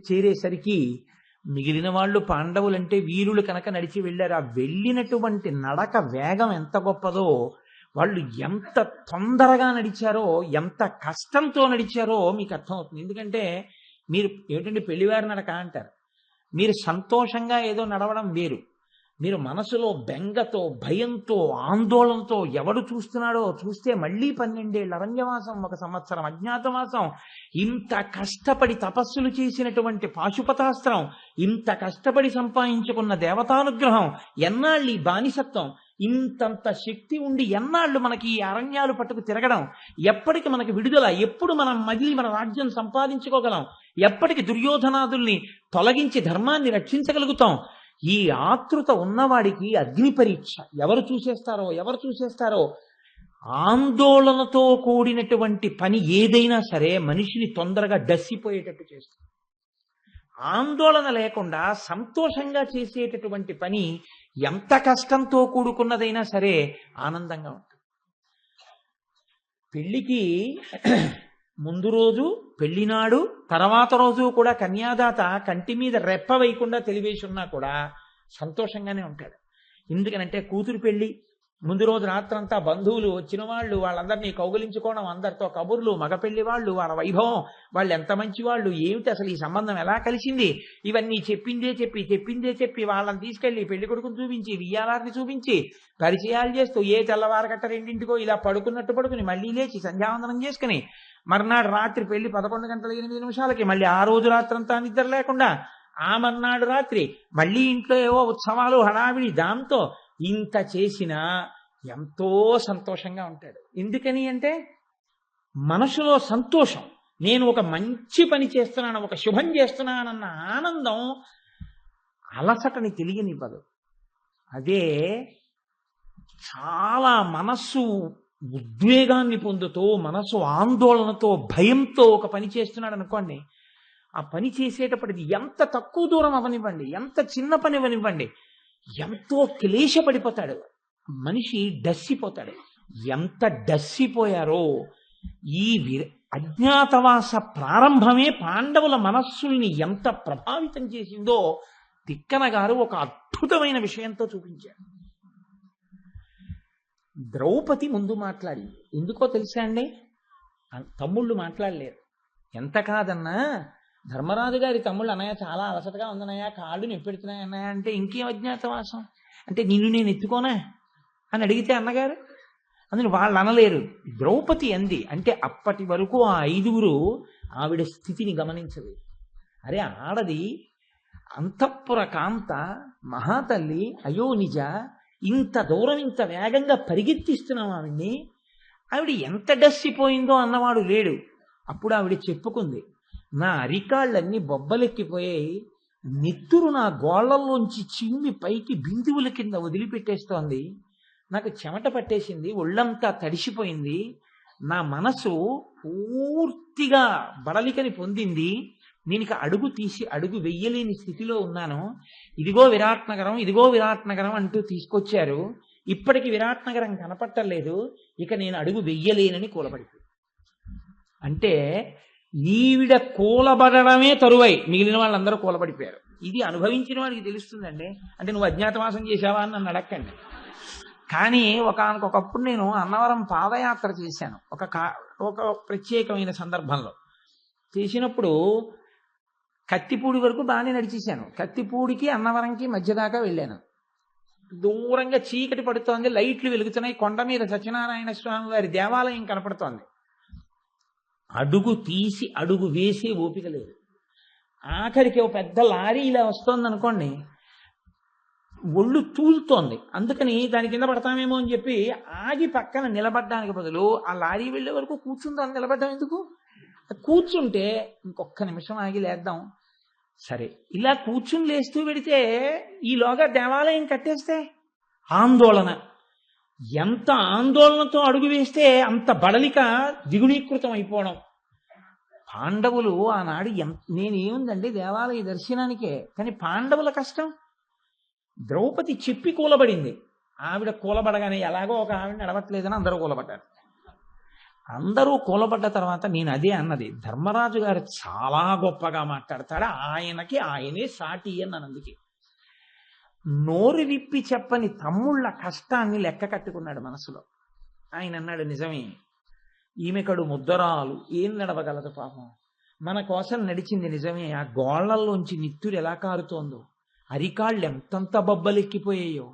చేరేసరికి మిగిలిన వాళ్ళు పాండవులంటే వీరులు కనుక నడిచి వెళ్ళారు. ఆ వెళ్ళినటువంటి నడక వేగం ఎంత గొప్పదో, వాళ్ళు ఎంత తొందరగా నడిచారో, ఎంత కష్టంతో నడిచారో మీకు అర్థమవుతుంది. ఎందుకంటే మీరు ఏమిటంటే పెళ్లివారి నడక అంటారు. మీరు సంతోషంగా ఏదో నడవడం వేరు. మీరు మనసులో బెంగతో, భయంతో, ఆందోళనతో ఎవడు చూస్తున్నాడో చూస్తే మళ్ళీ 12 ఏళ్ళ అరణ్యవాసం, 1 సంవత్సరం అజ్ఞాతవాసం, ఇంత కష్టపడి తపస్సులు చేసినటువంటి పాశుపతాస్త్రం, ఇంత కష్టపడి సంపాదించుకున్న దేవతానుగ్రహం, ఎన్నాళ్ళు ఈ బానిసత్వం, ఇంతంత శక్తి ఉండి ఎన్నాళ్ళు మనకి ఈ అరణ్యాలు పట్టుకు తిరగడం, ఎప్పటికి మనకి విడుదల, ఎప్పుడు మనం మళ్ళీ మన రాజ్యం సంపాదించుకోగలం, ఎప్పటికి దుర్యోధనాదుల్ని తొలగించి ధర్మాన్ని రక్షించగలుగుతాం, ఈ ఆతృత ఉన్నవాడికి అగ్ని పరీక్ష ఎవరు చూసేస్తారో. ఆందోళనతో కూడినటువంటి పని ఏదైనా సరే మనిషిని తొందరగా డస్సిపోయేటట్టు చేస్తుంది. ఆందోళన లేకుండా సంతోషంగా చేసేటటువంటి పని ఎంత కష్టంతో కూడుకున్నదైనా సరే ఆనందంగా ఉంటుంది. పెళ్లికి ముందు రోజు, పెళ్లినాడు, తర్వాత రోజు కూడా కన్యాదాత కంటి మీద రెప్ప వేయకుండా తెలివేసి ఉన్నా కూడా సంతోషంగానే ఉంటాడు. ఎందుకనంటే కూతురు పెళ్లి, ముందు రోజు రాత్రంతా బంధువులు వచ్చిన వాళ్ళు వాళ్ళందరినీ కౌగిలించుకోవడం, అందరితో కబుర్లు, మగపెళ్లి వాళ్ళు, వాళ్ళ వైభవం, వాళ్ళు ఎంత మంచి వాళ్ళు, ఏమిటి అసలు ఈ సంబంధం ఎలా కలిసింది, ఇవన్నీ చెప్పిందే చెప్పి వాళ్ళని తీసుకెళ్లి పెళ్లి కొడుకుని చూపించి, వియ్యాలారిని చూపించి, పరిచయాలు చేస్తూ ఏ తెల్లవారగట్ట రెండింటికో ఇలా పడుకున్నట్టు పడుకుని మళ్ళీ లేచి సంధ్యావందనం చేసుకుని మర్నాడు రాత్రి పెళ్లి 11:08 మళ్ళీ ఆ రోజు రాత్రంతా నిద్ర లేకుండా ఆ మర్నాడు రాత్రి మళ్ళీ ఇంట్లో ఏవో ఉత్సవాలు హడావిడి, దాంతో ఇంత చేసినా ఎంతో సంతోషంగా ఉంటాడు. ఎందుకని అంటే మనసులో సంతోషం, నేను ఒక మంచి పని చేస్తున్నాను, ఒక శుభం చేస్తున్నానన్న ఆనందం అలసటని తెలియనివ్వదు. అదే చాలా మనస్సు ఉద్వేగాన్ని పొందుతూ, మనసు ఆందోళనతో, భయంతో ఒక పని చేస్తున్నాడు అనుకోండి, ఆ పని చేసేటప్పటిది ఎంత తక్కువ దూరం అవనివ్వండి, ఎంత చిన్న పని అవనివ్వండి, ఎంతో క్లేశపడిపోతాడు, మనిషి డస్సిపోతాడు. ఎంత డస్సిపోయారో ఈ అజ్ఞాతవాస ప్రారంభమే పాండవుల మనస్సుల్ని ఎంత ప్రభావితం చేసిందో తిక్కన గారు ఒక అద్భుతమైన విషయంతో చూపించారు. ద్రౌపది ముందు మాట్లాడింది. ఎందుకో తెలుసా అండి? తమ్ముళ్ళు మాట్లాడలేరు. ఎంత కాదన్నా ధర్మరాజు గారి తమ్ముళ్ళు, అన్నయ్య చాలా అలసటగా ఉందన్నయ్య, కాళ్ళు నొప్పెడుతున్నాయి అన్నయ్య అంటే, ఇంకేం అజ్ఞాతవాసం అంటే, నిన్ను నేను ఎత్తుకోనా అని అడిగితే అన్నగారు అందుని వాళ్ళు అనలేరు. ద్రౌపది అంది. అంటే అప్పటి వరకు ఆ 5గురు ఆవిడ స్థితిని గమనించలేదు. అరే ఆడది అంతఃపుర కాంత మహాతల్లి, అయ్యో నిజ, ఇంత దూరం ఇంత వేగంగా పరిగెత్తిస్తున్నాం ఆవిడ్ని, ఆవిడ ఎంత డస్సిపోయిందో అన్నవాడు లేడు. అప్పుడు ఆవిడ చెప్పుకుంది, నా అరికాళ్ళన్నీ బొబ్బలెక్కిపోయాయి, నెత్తురు నా గోళ్లల్లోంచి చిమ్మి పైకి బిందువుల కింద వదిలిపెట్టేస్తోంది, నాకు చెమట పట్టేసింది, ఒళ్ళంతా తడిసిపోయింది, నా మనసు పూర్తిగా బడలికని పొందింది, నేను ఇక అడుగు తీసి అడుగు వెయ్యలేని స్థితిలో ఉన్నాను, ఇదిగో విరాట్ నగరం అంటూ తీసుకొచ్చారు, ఇప్పటికి విరాట్ నగరం కనపట్టలేదు, ఇక నేను అడుగు వెయ్యలేనని కూలబడిపోయింది. అంటే ఈవిడ కూలబడమే తరువై మిగిలిన వాళ్ళందరూ కూలబడిపోయారు. ఇది అనుభవించిన వాడికి తెలుస్తుందండి. అంటే నువ్వు అజ్ఞాతవాసం చేశావా అని నన్ను అడక్కండి. కానీ ఒకనకొకప్పుడు నేను అన్నవరం పాదయాత్ర చేశాను. ఒక ప్రత్యేకమైన సందర్భంలో చేసినప్పుడు కత్తిపూడి వరకు బాగానే నడిచేశాను. కత్తిపూడికి అన్నవరంకి మధ్య దాకా వెళ్ళాను. దూరంగా చీకటి పడుతోంది, లైట్లు వెలుగుతున్నాయి, కొండ మీద సత్యనారాయణ స్వామి వారి దేవాలయం కనపడుతోంది. అడుగు తీసి అడుగు వేసే ఓపిక లేదు. ఆఖరికి ఒక పెద్ద లారీ ఇలా వస్తోంది అనుకోండి, ఒళ్ళు తూలుతోంది, అందుకని దాని కింద పడతామేమో అని చెప్పి ఆగి పక్కన నిలబడ్డానికి బదులు ఆ లారీ వెళ్ళే వరకు కూర్చుందాం, నిలబడ్డాం ఎందుకు, కూర్చుంటే ఇంకొక నిమిషం ఆగి లేద్దాం, సరే ఇలా కూర్చుని లేస్తూ పెడితే ఈలోగా దేవాలయం కట్టేస్తే ఆందోళన, ఎంత ఆందోళనతో అడుగు వేస్తే అంత బడలిక దిగుణీకృతం అయిపోవడం. పాండవులు ఆనాడు నేనేముందండి దేవాలయ దర్శనానికే, కానీ పాండవుల కష్టం. ద్రౌపది చెప్పి కూలబడింది, ఆవిడ కూలబడగానే ఎలాగో ఒక ఆవిడ నడవట్లేదని అందరూ కూలబడ్డారు. అందరూ కూలబడ్డ తర్వాత నేను అదే అన్నది, ధర్మరాజు గారు చాలా గొప్పగా మాట్లాడతాడు, ఆయనకి ఆయనే సాటి అని అందుకే నోరు విప్పి చెప్పని తమ్ముళ్ళ కష్టాన్ని లెక్క కట్టుకున్నాడు మనసులో. ఆయన అన్నాడు, నిజమే, ఈమె కడు ముద్దరాలు, ఏం నడవగలదు పాపం, మన కోసం నడిచింది నిజమే, ఆ గోళ్లల్లోంచి నిత్తురు ఎలా కారుతోందో, అరికాళ్ళు ఎంతంత బొబ్బలెక్కిపోయాయో,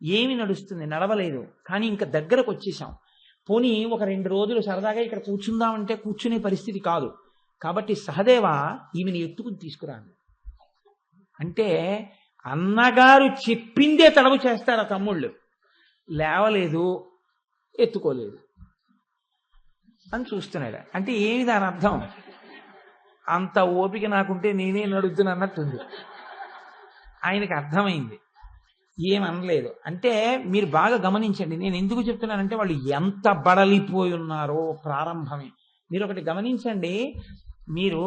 ఏమి నడుస్తుంది, నడవలేదు, కానీ ఇంకా దగ్గరకు వచ్చేసాం, పోనీ ఒక 2 రోజులు సరదాగా ఇక్కడ కూర్చుందామంటే కూర్చునే పరిస్థితి కాదు, కాబట్టి సహదేవ ఈమెను ఎత్తుకుని తీసుకురాను అంటే, అన్నగారు చెప్పిందే తడవు చేస్తారు ఆ తమ్ముళ్ళు, లేవలేదు, ఎత్తుకోలేదు అని చూస్తున్నాడు. అంటే ఏమి దాని అర్థం, అంత ఓపిక నాకుంటే నేనే నడుద్దును అన్నట్టుంది. ఆయనకి అర్థమైంది, ఏమనలేదు. అంటే మీరు బాగా గమనించండి, నేను ఎందుకు చెప్తున్నానంటే వాళ్ళు ఎంత బడలిపోయి ఉన్నారో ప్రారంభమే. మీరు ఒకటి గమనించండి, మీరు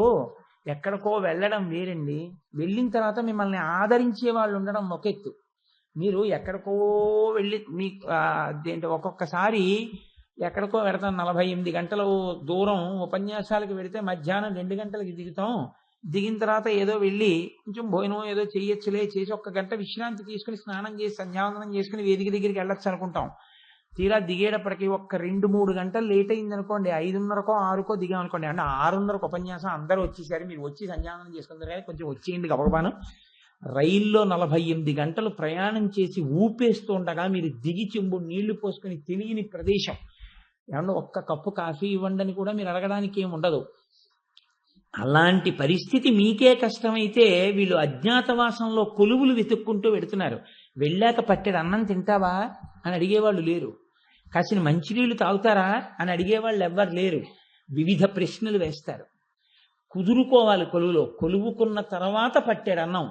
ఎక్కడికో వెళ్ళడం వేరండి, వెళ్ళిన తర్వాత మిమ్మల్ని ఆదరించే వాళ్ళు ఉండడం ఒక ఎత్తు. మీరు ఎక్కడికో వెళ్ళి ఒక్కొక్కసారి ఎక్కడికో వెడతాం, 48 గంటలు దూరం ఉపన్యాసాలకు వెళితే మధ్యాహ్నం 2 గంటలకి దిగుతాం, దిగిన తర్వాత ఏదో వెళ్ళి కొంచెం భోజనం ఏదో చేయొచ్చులే, చేసి 1 గంట విశ్రాంతి తీసుకుని స్నానం చేసి సంధ్యావందనం చేసుకుని వేదిక దగ్గరికి వెళ్ళొచ్చు అనుకుంటాం. తీరా దిగేటప్పటికి ఒక్క 2-3 గంటలు లేట్ అయింది అనుకోండి, 5:30కో 6కో దిగాం అనుకోండి, అంటే 6:30కు ఉపన్యాసం అందరూ వచ్చేసారు, మీరు వచ్చి సంధ్యావనం చేసుకుంటారు కానీ కొంచెం వచ్చేయండి గబగబాను. రైల్లో 48 గంటలు ప్రయాణం చేసి ఊపేస్తూ ఉండగా మీరు దిగి చెంబు నీళ్లు పోసుకొని తెలియని ప్రదేశం, ఏమన్నా ఒక్క కప్పు కాఫీ ఇవ్వండి అని కూడా మీరు అడగడానికి ఏమి ఉండదు. అలాంటి పరిస్థితి మీకే కష్టమైతే వీళ్ళు అజ్ఞాతవాసంలో కొలువులు వెతుక్కుంటూ వెడుతున్నారు. వెళ్ళాక పట్టెడు అన్నం తింటావా అని అడిగేవాళ్ళు లేరు, కాసిన మంచినీళ్ళు తాగుతారా అని అడిగేవాళ్ళు ఎవ్వరు లేరు. వివిధ ప్రశ్నలు వేస్తారు. కుదురుకోవాలి కొలువులో, కొలువుకున్న తర్వాత పట్టెడు అన్నం,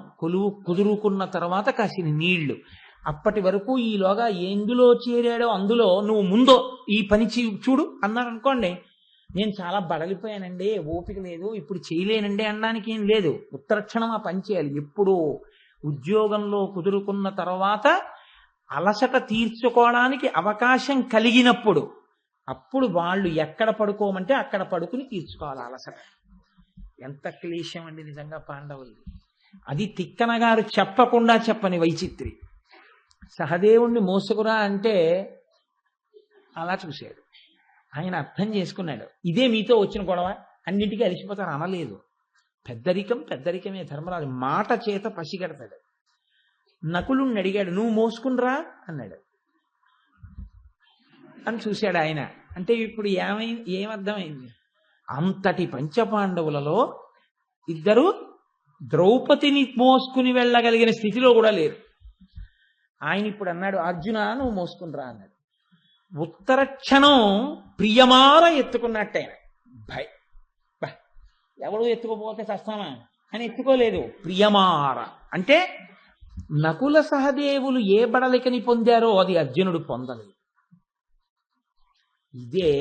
కుదురుకున్న తర్వాత కాసిన నీళ్లు. అప్పటి వరకు ఈలోగా ఎందులో చేరాడో అందులో నువ్వు ముందో ఈ పని చూడు అన్నారనుకోండి, నేను చాలా బడలిపోయానండి, ఓపిక లేదు, ఇప్పుడు చేయలేనండి అనడానికి ఏం లేదు. ఉత్తరక్షణం ఆ పని చేయాలి. ఎప్పుడు ఉద్యోగంలో కుదురుకున్న తర్వాత అలసట తీర్చుకోవడానికి అవకాశం కలిగినప్పుడు, అప్పుడు వాళ్ళు ఎక్కడ పడుకోమంటే అక్కడ పడుకుని తీర్చుకోవాలి అలసట. ఎంత క్లేశం అండి నిజంగా పాండవులు. అది తిక్కన గారు చెప్పకుండా చెప్పని వైచిత్రి. సహదేవుణ్ణి మోసుకురా అంటే అలా చూశాడు. ఆయన అర్థం చేసుకున్నాడు, ఇదే మీతో వచ్చిన గొడవ, అన్నింటికీ అలిసిపోతారు అనలేదు. పెద్దరికమే. ధర్మరాజు మాట చేత పసిగడతాడు. నకులుణ్ణి అడిగాడు, నువ్వు మోసుకునిరా అన్నాడు. అని చూశాడు ఆయన. అంటే ఇప్పుడు ఏమర్థమైంది? అంతటి పంచపాండవులలో ఇద్దరు ద్రౌపదిని మోసుకుని వెళ్ళగలిగిన స్థితిలో కూడా లేరు. ఆయన ఇప్పుడు అన్నాడు, అర్జున నువ్వు మోసుకునిరా అన్నాడు. ఉత్తర క్షణం ప్రియమార ఎత్తుకున్నట్టు ఆయన. ఎవరు ఎత్తుకోపోతే చస్తామా అని ఎత్తుకోలేదు. ప్రియమార అంటే నకుల సహదేవులు ఏ బడలికని పొందారో అది అర్జునుడు పొందలేదు. ఇదే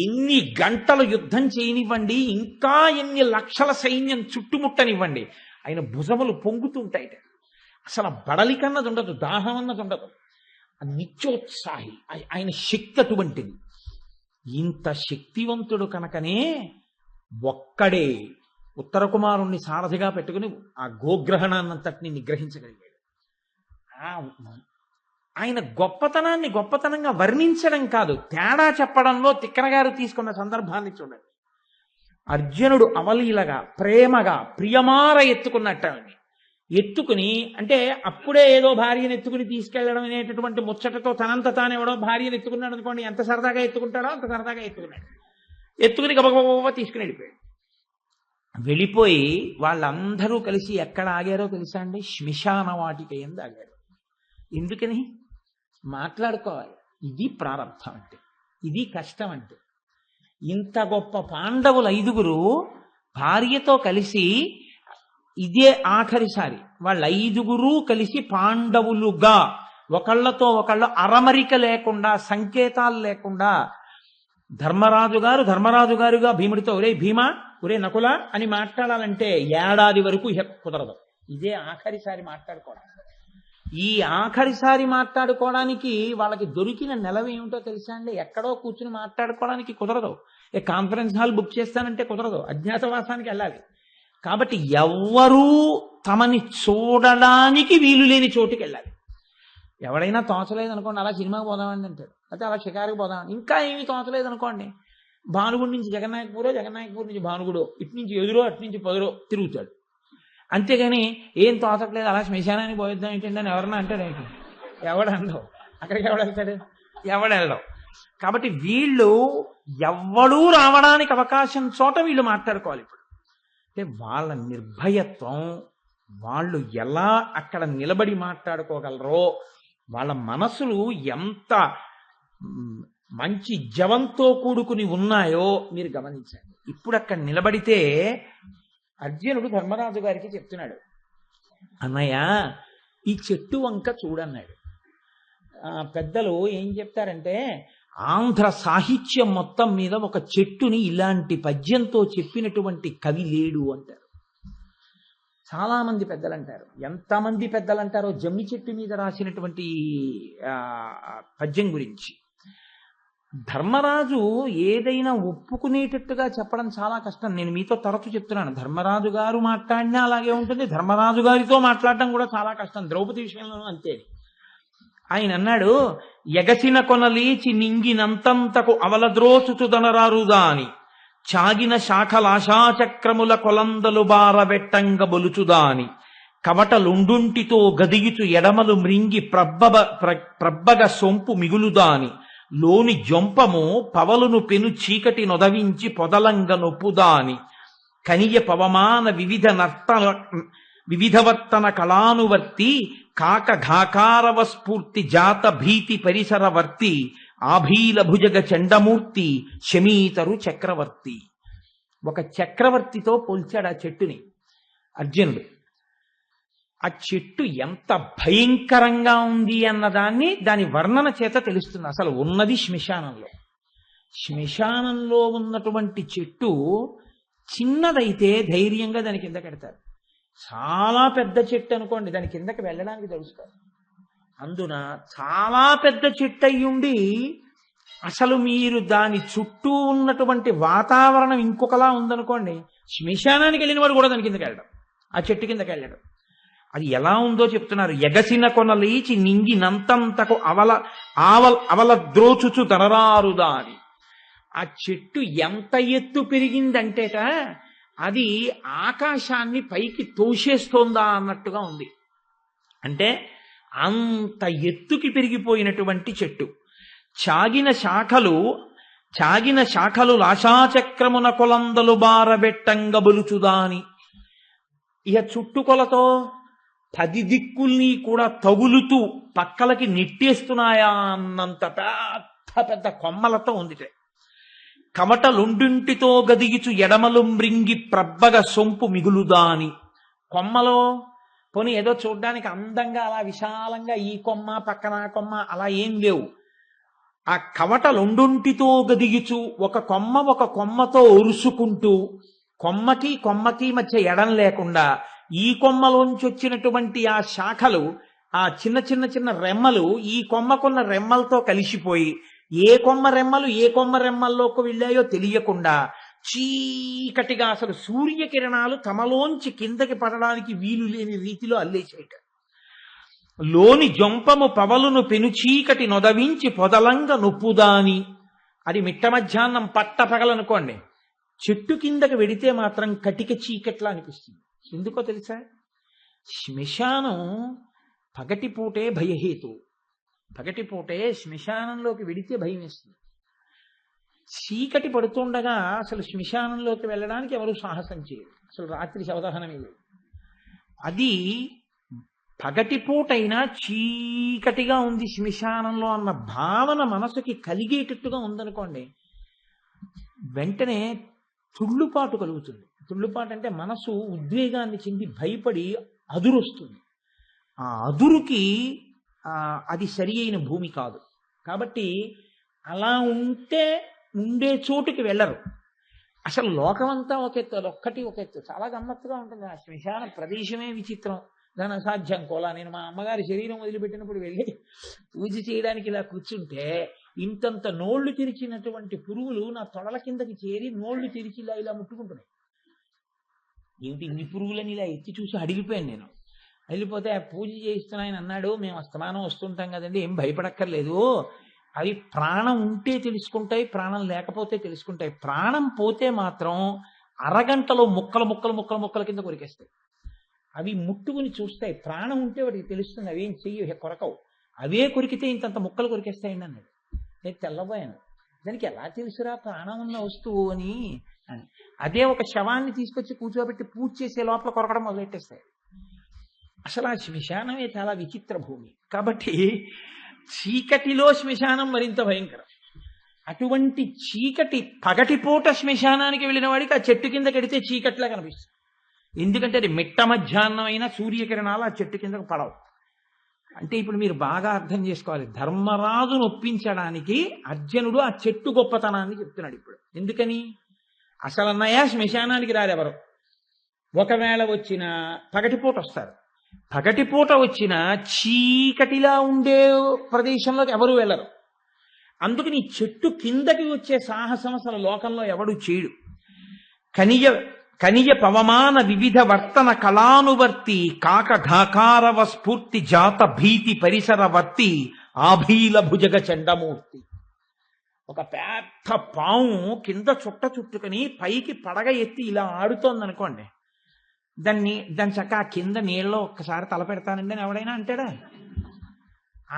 ఎన్ని గంటలు యుద్ధం చేయనివ్వండి, ఇంకా ఎన్ని లక్షల సైన్యం చుట్టుముట్టనివ్వండి, ఆయన భుజములు పొంగుతుంటాయి. అసలు బడలికన్నది ఉండదు, దాహం అన్నది ఉండదు. నిత్యోత్సాహి. ఆయన శక్తి అటువంటిది. ఇంత శక్తివంతుడు కనుకనే ఒక్కడే ఉత్తర కుమారుణ్ణి సారథిగా పెట్టుకుని ఆ గోగ్రహణాన్నంతటిని నిగ్రహించగలిగాడు. ఆయన గొప్పతనంగా వర్ణించడం కాదు, తేడా చెప్పడంలో తిక్కన గారు తీసుకున్న సందర్భాన్ని చూడండి. అర్జునుడు అవలీలగా ప్రేమగా ప్రియమార ఎత్తుకున్నట్టు ఎత్తుకుని, అంటే అప్పుడే ఏదో భార్యను ఎత్తుకుని తీసుకెళ్లడం అనేటటువంటి ముచ్చటతో తనంత తానెవడో భార్యను ఎత్తుకున్నాడు అనుకోండి, ఎంత సరదాగా ఎత్తుకుంటాడో అంత సరదాగా ఎత్తుకున్నాడు. ఎత్తుకుని గబగబా తీసుకుని వెళ్ళిపోయి వాళ్ళందరూ కలిసి ఎక్కడ ఆగారో తెలుసా అండి? శ్మశాన వాటిక ఎందు ఆగారు. ఎందుకని? మాట్లాడుకోవాలి. ఇది ప్రారంభం అంటే, ఇది కష్టం అంటే. ఇంత గొప్ప పాండవులు 5గురు భార్యతో కలిసి ఇదే ఆఖరిసారి వాళ్ళ 5గురు కలిసి పాండవులుగా ఒకళ్ళతో ఒకళ్ళు అరమరిక లేకుండా, సంకేతాలు లేకుండా ధర్మరాజు గారుగా భీముడితో ఒరే భీమా, ఒరే నకుల అని మాట్లాడాలంటే ఏడాది వరకు కుదరదు. ఇదే ఆఖరిసారి మాట్లాడుకోవడం. ఈ ఆఖరిసారి మాట్లాడుకోవడానికి వాళ్ళకి దొరికిన నెలవేమిటో తెలుసా అండి? ఎక్కడో కూర్చుని మాట్లాడుకోవడానికి కుదరదు. కాన్ఫరెన్స్ హాల్ బుక్ చేస్తానంటే కుదరదు, అజ్ఞాతవాసానికి వెళ్ళాలి. కాబట్టి ఎవ్వరూ తమని చూడడానికి వీలు లేని చోటుకి వెళ్ళాలి. ఎవడైనా తోచలేదు అనుకోండి, అలా సినిమాకి పోదామండి అంటాడు, అయితే అలా షికారుకి పోదామని. ఇంకా ఏమీ తోచలేదు అనుకోండి, భానుగుడి నుంచి జగన్నాయకపూర్ నుంచి భానుగుడో, ఇటు నుంచి ఎదురో అటు నుంచి పొదరో తిరుగుతాడు. అంతేగాని ఏం తోచట్లేదు అలా శ్మశానానికి పోయిద్దాం ఏంటండి అని ఎవరన్నా అంటాడు ఏంటి? ఎవడనడం. అక్కడికి ఎవడెళ్తాడు? ఎవడెళ్ళడం. కాబట్టి వీళ్ళు ఎవ్వడూ రావడానికి అవకాశం చోట వీళ్ళు మాట్లాడుకోవాలి. ఇప్పుడు అంటే వాళ్ళ నిర్భయత్వం, వాళ్ళు ఎలా అక్కడ నిలబడి మాట్లాడుకోగలరో, వాళ్ళ మనసులు ఎంత మంచి జవంతో కూడుకుని ఉన్నాయో మీరు గమనించండి. ఇప్పుడు అక్కడ నిలబడితే అర్జునుడు ధర్మరాజు గారికి చెప్తున్నాడు, అన్నయ్య ఈ చెట్టు వంక చూడన్నాడు. పెద్దలు ఏం చెప్తారంటే, ఆంధ్ర సాహిత్యం మొత్తం మీద ఒక చెట్టుని ఇలాంటి పద్యంతో చెప్పినటువంటి కవి లేడు అంటారు. చాలా మంది పెద్దలు అంటారు. ఎంతమంది పెద్దలు అంటారో జమ్మి చెట్టు మీద రాసినటువంటి పద్యం గురించి. ధర్మరాజు ఏదైనా ఒప్పుకునేటట్టుగా చెప్పడం చాలా కష్టం. నేను మీతో తరచు చెప్తున్నాను, ధర్మరాజు గారు మాట్లాడినా అలాగే ఉంటుంది, ధర్మరాజు గారితో మాట్లాడటం కూడా చాలా కష్టం. ద్రౌపది విషయంలోనూ అంతే. ఆయన అన్నాడు, ఎగసిన కొనలేచి నింగినంతంతకు అవలద్రోచుచుదనరారుదా అని చాగిన శాఖలాశాచక్రముల కొలందలు బారబెట్టంగ బొలుచుదాని కవటలుండుంటితో గదిగిచు ఎడమలు మ్రింగి ప్రబ్బగ సొంపు మిగులుదాని లోని జొంపము పవలును పెను చీకటి నొదవించి పొదలంగ నొప్పుదాని కనియ పవమాన వివిధవర్తన కళానువర్తి కాక ఘాకారవ స్ఫూర్తి జాత భీతి పరిసరవర్తి ఆభీల భుజగ చండమూర్తి శమీతరు చక్రవర్తి. ఒక చక్రవర్తితో పోల్చాడు ఆ చెట్టుని అర్జునుడు. ఆ చెట్టు ఎంత భయంకరంగా ఉంది అన్నదాన్ని దాని వర్ణన చేత తెలుస్తుంది. అసలు ఉన్నది శ్మశానంలో. శ్మశానంలో ఉన్నటువంటి చెట్టు చిన్నదైతే ధైర్యంగా దాని కింద కడతారు. చాలా పెద్ద చెట్టు అనుకోండి, దాని కిందకి వెళ్ళడానికి తెలుస్తారు. అందున చాలా పెద్ద చెట్టు అయ్యుండి అసలు మీరు దాని చుట్టూ ఉన్నటువంటి వాతావరణం ఇంకొకలా ఉందనుకోండి, శ్మశానానికి వెళ్ళిన వాడు కూడా దాని కిందకి వెళ్ళడం, ఆ చెట్టు కిందకి వెళ్ళడం. అది ఎలా ఉందో చెప్తున్నారు. ఎగసిన కొనలేచి నింగినంతంతకు అవల ద్రోచుచు తనరారుదా అని. ఆ చెట్టు ఎంత ఎత్తు పెరిగిందంటేట అది ఆకాశాన్ని పైకి తోసేస్తోందా అన్నట్టుగా ఉంది. అంటే అంత ఎత్తుకి పెరిగిపోయినటువంటి చెట్టు. చాగిన శాఖలు లాశాచక్రమున కొలందలు బారబెట్టంగ బొలుచుదాని. ఇక చుట్టుకొలతో 10 దిక్కుల్ని కూడా తగులుతూ పక్కలకి నెట్టేస్తున్నాయా అన్నంత పెద్ద పెద్ద కొమ్మలతో ఉంది. కవటలుండింటితో గదిగిచు ఎడమలు మ్రింగి ప్రబ్బగ సొంపు మిగులుదాని. కొమ్మలో పోనీ ఏదో చూడ్డానికి అందంగా అలా విశాలంగా ఈ కొమ్మ పక్కన కొమ్మ అలా ఏం లేవు. ఆ కవటలుండుంటితో గదిగిచు ఒక కొమ్మతో ఒరుసుకుంటూ కొమ్మకి మధ్య ఎడం లేకుండా ఈ కొమ్మలోంచి వచ్చినటువంటి ఆ శాఖలు, ఆ చిన్న చిన్న చిన్న రెమ్మలు ఈ కొమ్మకున్న రెమ్మలతో కలిసిపోయి ఏ కొమ్మ రెమ్మల్లోకి వెళ్ళాయో తెలియకుండా చీకటిగా అసలు సూర్యకిరణాలు తమలోంచి కిందకి పడడానికి వీలు లేని రీతిలో అల్లేసేట. లోని జొంపము పవలును పెనుచీకటి నొదవించి పొదలంగ నొప్పుదాని. అది మిట్ట మధ్యాహ్నం పగలనుకోండి, చెట్టు కిందకి వెడితే మాత్రం కటిక చీకట్లా అనిపిస్తుంది. ఎందుకో తెలుసా? శ్మశానం పగటిపూటే భయహేతు. పగటిపూటే శ్మశానంలోకి వెడితే భయం వేస్తుంది. చీకటి పడుతుండగా అసలు శ్మశానంలోకి వెళ్ళడానికి ఎవరు సాహసం చేయరు. అసలు రాత్రి శవదహనమే లేదు. అది పగటిపూటైనా చీకటిగా ఉంది శ్మశానంలో అన్న భావన మనసుకి కలిగేటట్టుగా ఉందనుకోండి, వెంటనే తుళ్ళుపాటు కలుగుతుంది. తుళ్ళుపాటు అంటే మనసు ఉద్వేగాన్ని చెంది భయపడి అదురొస్తుంది. ఆ అదురుకి అది సరి అయిన భూమి కాదు. కాబట్టి అలా ఉండే చోటుకి వెళ్ళరు. అసలు లోకమంతా ఒక ఎత్తు, అదొక్కటి ఒక ఎత్తు. చాలా గమ్మత్తుగా ఉంటుంది. ఆ శ్మశాన ప్రదేశమే విచిత్రం, దాని అసాధ్యం కోలా. నేను మా అమ్మగారి శరీరం వదిలిపెట్టినప్పుడు వెళ్ళి పూజ చేయడానికి ఇలా కూర్చుంటే ఇంతంత నోళ్లు తెరిచినటువంటి పురుగులు నా తొడల కిందకి చేరి నోళ్లు తెరిచి ఇలా ముట్టుకుంటున్నాయి. ఏమిటి ఇన్ని పురుగులని ఇలా ఎత్తి చూసి అడిగిపోయాను నేను. వెళ్ళిపోతే పూజ చేయిస్తున్నాయని అన్నాడు. మేము అస్తమానం వస్తుంటాం కదండి, ఏం భయపడక్కర్లేదు, అవి ప్రాణం ఉంటే తెలుసుకుంటాయి, ప్రాణం లేకపోతే తెలుసుకుంటాయి. ప్రాణం పోతే మాత్రం అరగంటలో ముక్కల కింద కొరికేస్తాయి. అవి ముట్టుకుని చూస్తాయి. ప్రాణం ఉంటే వాటికి తెలుస్తుంది, అవేం చెయ్యి కొరకవు. అవే కొరికితే ఇంతంత ముక్కలు కొరికేస్తాయండి అన్నాడు. నేను తెల్లబోయాను, దానికి ఎలా తెలుసురా ప్రాణం ఉన్న వస్తువు అని. అదే ఒక శవాన్ని తీసుకొచ్చి కూర్చోబెట్టి పూజ చేసే లోపల కొరకడం మొదలెట్టేస్తాయి. అసలు ఆ శ్మశానమే చాలా విచిత్ర భూమి. కాబట్టి చీకటిలో శ్మశానం మరింత భయంకరం. అటువంటి చీకటి పగటిపూట శ్మశానానికి వెళ్ళిన వాడికి ఆ చెట్టు కింద కడితే చీకట్లా కనిపిస్తుంది. ఎందుకంటే అది మిట్ట మధ్యాహ్నం అయినా సూర్యకిరణాలు ఆ చెట్టు కిందకు పడవు. అంటే ఇప్పుడు మీరు బాగా అర్థం చేసుకోవాలి, ధర్మరాజును ఒప్పించడానికి అర్జునుడు ఆ చెట్టు గొప్పతనాన్ని చెప్తున్నాడు ఇప్పుడు. ఎందుకని? అసలు అన్నయ్య శ్మశానానికి రారెవరు, ఒకవేళ వచ్చిన పగటిపూట వస్తారు. పగటిపూట వచ్చిన చీకటిలా ఉండే ప్రదేశంలోకి ఎవరు వెళ్ళరు. అందుకని ఈ చెట్టు కిందకి వచ్చే సాహసం అసలు లోకంలో ఎవడు చేయడు. కనియ పవమాన వివిధ వర్తన కళానువర్తి కాక ఘాకారవ స్ఫూర్తి జాత భీతి పరిసరవర్తి ఆభీల భుజగ చండమూర్తి. ఒక పెద్ద పాము కింద చుట్టుకుని పైకి పడగ ఎత్తి ఇలా ఆడుతోంది అనుకోండి, దాని చక్క ఆ కింద నీళ్ళలో ఒక్కసారి తల పెడతానండి అని ఎవడైనా అంటాడా?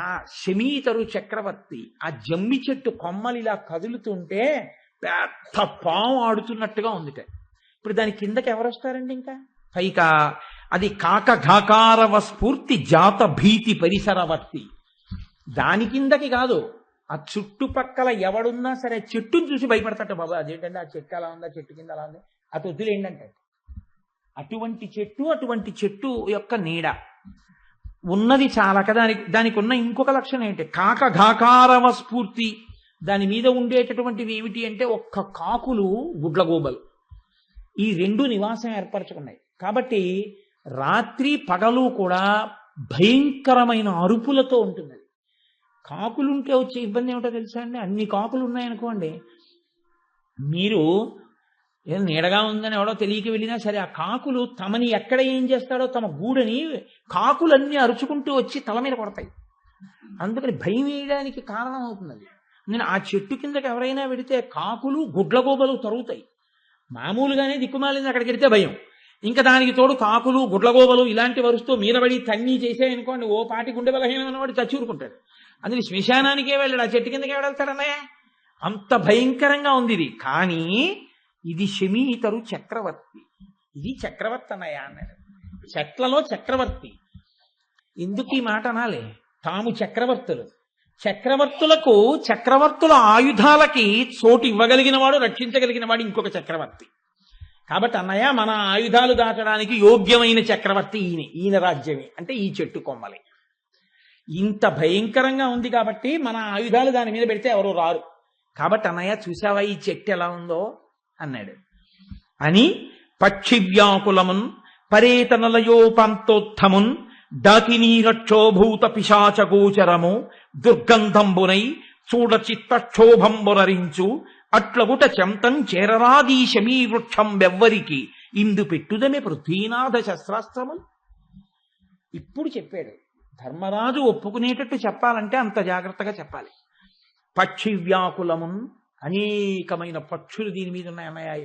ఆ శమీతరు చక్రవర్తి ఆ జమ్మి చెట్టు కొమ్మలు ఇలా కదులుతుంటే పెద్ద పాము ఆడుతున్నట్టుగా ఉంది. ఇప్పుడు దాని కిందకి ఎవరు వస్తారండి? ఇంకా పైగా అది కాక ఘాకారవ స్ఫూర్తి జాత భీతి పరిసరవర్తి. దాని కిందకి కాదు, ఆ చుట్టుపక్కల ఎవడున్నా సరే చెట్టును చూసి భయపడతాట. బాబా అదేంటంటే ఆ చెట్టు అలా ఉందా, చెట్టు కింద అలా ఉంది, అది వద్దులేంటంటే. అటువంటి చెట్టు యొక్క నీడ ఉన్నది చాలక దానికి ఉన్న ఇంకొక లక్షణం ఏంటి? కాక ఘాకారవ స్ఫూర్తి. దాని మీద ఉండేటటువంటివి ఏమిటి అంటే ఒక్క కాకులు, గుడ్లగూబలు, ఈ రెండు నివాసం ఏర్పరచుకున్నాయి. కాబట్టి రాత్రి పగలు కూడా భయంకరమైన అరుపులతో ఉంటుంది. కాకులుంటే వచ్చే ఇబ్బంది ఏమిటో తెలుసా అండి? అన్ని కాకులు ఉన్నాయనుకోండి, మీరు ఏం నీడగా ఉందని ఎవడో తెలియక వెళ్ళినా సరే ఆ కాకులు తమని ఎక్కడ ఏం చేస్తాడో తమ గూడని కాకులన్నీ అరుచుకుంటూ వచ్చి తల మీద కొడతాయి. అందుకని భయం వేయడానికి కారణం అవుతుంది అది. నేను ఆ చెట్టు కిందకి ఎవరైనా వెడితే కాకులు, గుడ్లగూబలు తరుగుతాయి. మామూలుగానే దిక్కుమాలింది అక్కడికి వెడితే భయం, ఇంకా దానికి తోడు కాకులు, గుడ్లగోబలు ఇలాంటి వరుస్తూ మీరబడి తన్ని చేసాయనుకోండి, ఓ పాటి గుండె బలహీనమైన వాడు చచ్చూరుకుంటాడు. అందుకని శ్మశానానికే వెళ్ళాడు, ఆ చెట్టు కిందకి వెళ్తాడన్నయ్య. అంత భయంకరంగా ఉంది ఇది. కానీ ఇది శమీతరు చక్రవర్తి, ఇది చక్రవర్తి అన్నయ్య అన్నాడు. చెట్లలో చక్రవర్తి. ఎందుకు ఈ మాట అనాలి? తాము చక్రవర్తులు. చక్రవర్తుల ఆయుధాలకి చోటు ఇవ్వగలిగిన వాడు, రక్షించగలిగిన వాడు ఇంకొక చక్రవర్తి. కాబట్టి అన్నయ్య మన ఆయుధాలు దాచడానికి యోగ్యమైన చక్రవర్తి ఈయన రాజ్యమే అంటే ఈ చెట్టు కొమ్మలే. ఇంత భయంకరంగా ఉంది కాబట్టి మన ఆయుధాలు దాని మీద పెడితే ఎవరు రారు. కాబట్టి అన్నయ్య చూసావా ఈ చెట్టు ఎలా ఉందో అన్నాడు. అని పక్షి వ్యాకులమున్ పరేతనలయోపాంతోత్తమున్ డాకినీరక్షోభూత పిశాచగోచరము దుర్గంధంబునై చూడ చిత్తక్షోభంబునరించు అట్లగుట చెంతం చేరరాదీశమీ వృక్షం వెవ్వరికి ఇందు పెట్టుదమే పృథ్వీనాథ శస్త్రాస్త్రము. ఇప్పుడు చెప్పాడు. ధర్మరాజు ఒప్పుకునేటట్టు చెప్పాలంటే అంత జాగ్రత్తగా చెప్పాలి. పక్షి వ్యాకులమున్, అనేకమైన పక్షులు దీని మీద ఉన్నాయన్నయ్య,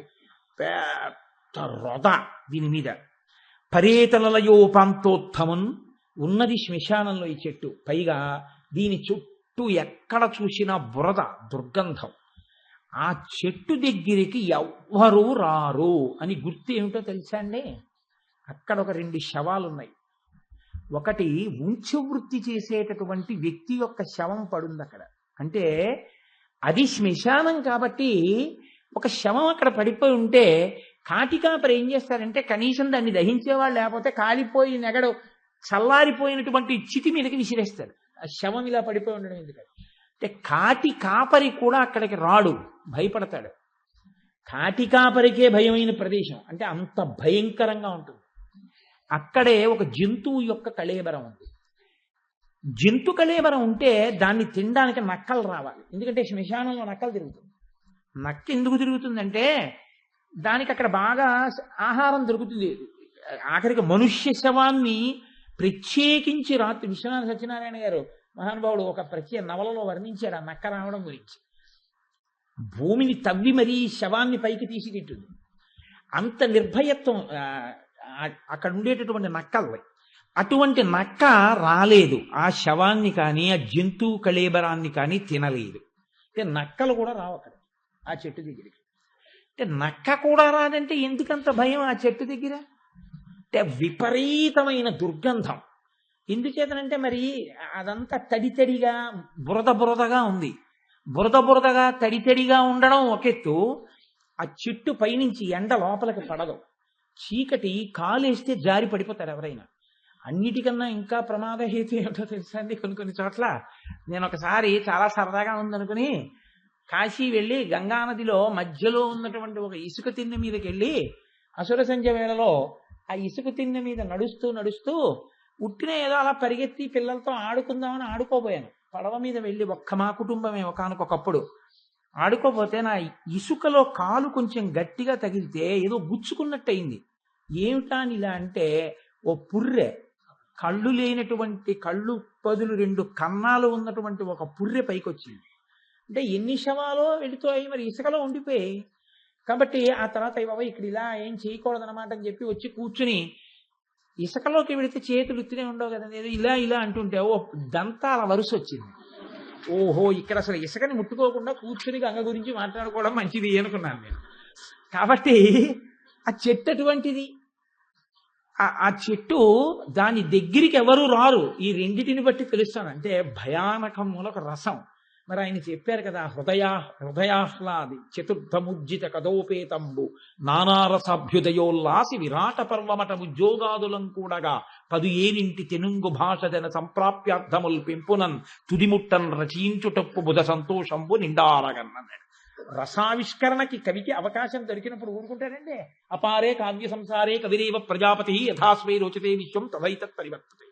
పెద్ద రొద దీని మీద. పరేతలయోపాంతోత్తమున్, ఉన్నది శ్మశానంలో ఈ చెట్టు. పైగా దీని చుట్టూ ఎక్కడ చూసినా బురద, దుర్గంధం. ఆ చెట్టు దగ్గరికి ఎవ్వరూ రారు అని గుర్తు ఏమిటో తెలుసా అండి? అక్కడ ఒక 2 శవాలు ఉన్నాయి. ఒకటి ఉంచవృత్తి చేసేటటువంటి వ్యక్తి యొక్క శవం పడుంది అక్కడ. అంటే అది శ్మశానం కాబట్టి ఒక శవం అక్కడ పడిపోయి ఉంటే కాటికాపరి ఏం చేస్తారంటే కనీసం దాన్ని దహించేవాళ్ళు లేకపోతే కాలిపోయి నెగడు చల్లారిపోయినటువంటి చితి మీదకి విసిరేస్తాడు. ఆ శవం ఇలా పడిపోయి ఉండడం ఎందుకంటే అంటే కాటి కాపరి కూడా అక్కడికి రాడు, భయపడతాడు. కాటి కాపరికే భయమైన ప్రదేశం అంటే అంత భయంకరంగా ఉంటుంది. అక్కడే ఒక జంతువు యొక్క కళేబరం ఉంది. జంతు కళేబరం ఉంటే దాన్ని తినడానికి నక్కలు రావాలి. ఎందుకంటే శ్మశానంలో నక్కలు తిరుగుతుంది. నక్క ఎందుకు తిరుగుతుందంటే దానికి అక్కడ బాగా ఆహారం దొరుకుతుంది. ఆఖరికి మనుష్య శవాన్ని ప్రత్యేకించి రాత్రి విశ్వనాథ సత్యనారాయణ గారు మహానుభావుడు ఒక ప్రత్యేక నవలలో వర్ణించాడు ఆ నక్క రావడం గురించి. భూమిని తవ్వి మరీ శవాన్ని పైకి తీసి తింటుంది. అంత నిర్భయత్వం అక్కడ ఉండేటటువంటి నక్కలు. అటువంటి నక్క రాలేదు, ఆ శవాన్ని కానీ ఆ జంతువు కళేబరాన్ని కానీ తినలేదు. అంటే నక్కలు కూడా రావు అక్కడ ఆ చెట్టు దగ్గరికి. అంటే నక్క కూడా రాదంటే ఎందుకంత భయం ఆ చెట్టు దగ్గర? అంటే విపరీతమైన దుర్గంధం. ఎందుచేతనంటే మరి అదంతా తడితడిగా బురదగా ఉంది. బురదగా తడితడిగా ఉండడం ఒకెత్తు, ఆ చెట్టు పైనుంచి ఎండ లోపలికి పడదు. చీకటి కాలేస్తే జారి పడిపోతారు ఎవరైనా. అన్నిటికన్నా ఇంకా ప్రమాదహేతు ఏమిటో తెలుసా అండి? కొన్ని చోట్ల నేను ఒకసారి చాలా సరదాగా ఉందనుకుని కాశీ వెళ్ళి గంగానదిలో మధ్యలో ఉన్నటువంటి ఒక ఇసుక తిన్నె మీదకి వెళ్ళి అసుర సంధ్య వేళలో ఆ ఇసుక తిన్నె మీద నడుస్తూ ఉట్టిన ఏదో అలా పరిగెత్తి పిల్లలతో ఆడుకుందామని ఆడుకోబోయాను. పడవ మీద వెళ్ళి మా కుటుంబమే ఒకనకొకప్పుడు ఆడుకోపోతే నా ఇసుకలో కాలు కొంచెం గట్టిగా తగిలితే ఏదో గుచ్చుకున్నట్టు అయింది. ఏమిటా అని ఇలా అంటే ఓ పుర్రె, కళ్ళు లేనటువంటి, కళ్ళు పదులు 2 కన్నాలు ఉన్నటువంటి ఒక పుర్రె పైకి వచ్చింది. అంటే ఎన్ని శవాలో వెళుతాయి, మరి ఇసుకలో ఉండిపోయాయి. కాబట్టి ఆ తర్వాత బాబా ఇక్కడ ఇలా ఏం చేయకూడదనమాట అని చెప్పి వచ్చి కూర్చుని, ఇసుకలోకి వెళితే చేతులు ఇత్తనే ఉండవు కదండి, ఏదో ఇలా ఇలా అంటుంటే ఓ దంతాల వరుస వచ్చింది. ఓహో, ఇక్కడ అసలు ఇసుకని ముట్టుకోకుండా కూర్చుని గంగ గురించి మాట్లాడుకోవడం మంచిది అనుకున్నాను నేను. కాబట్టి ఆ చెట్టు అటువంటిది. ఆ చెట్టు, దాని దగ్గరికి ఎవరు రారు. ఈ రెండిటిని బట్టి తెలుస్తాను. అంటే భయానకములకు రసం. మరి ఆయన చెప్పారు కదా, హృదయాహ్లాది చతుర్థముజ్జిత కదోపేతంబు నానారసాభ్యుదయోల్లాసి విరాట పర్వమట ఉద్యోగాదులం కూడగా 10 తెనుంగు భాషదన సంప్రాప్యార్థముల్ పెంపునన్ తుదిముట్టన్ రచయించుటప్పు బుధ సంతోషంబు నిండారగన్నన్నాడు. రసావిష్కరణకి కవికి అవకాశం దొరికినప్పుడు ఊరుకుంటాడండి. అపారే కావ్య సంసారే కవిరేవ ప్రజాపతి యథాస్వై రోచతే విశ్వం తదైతత్ పరివర్తతే.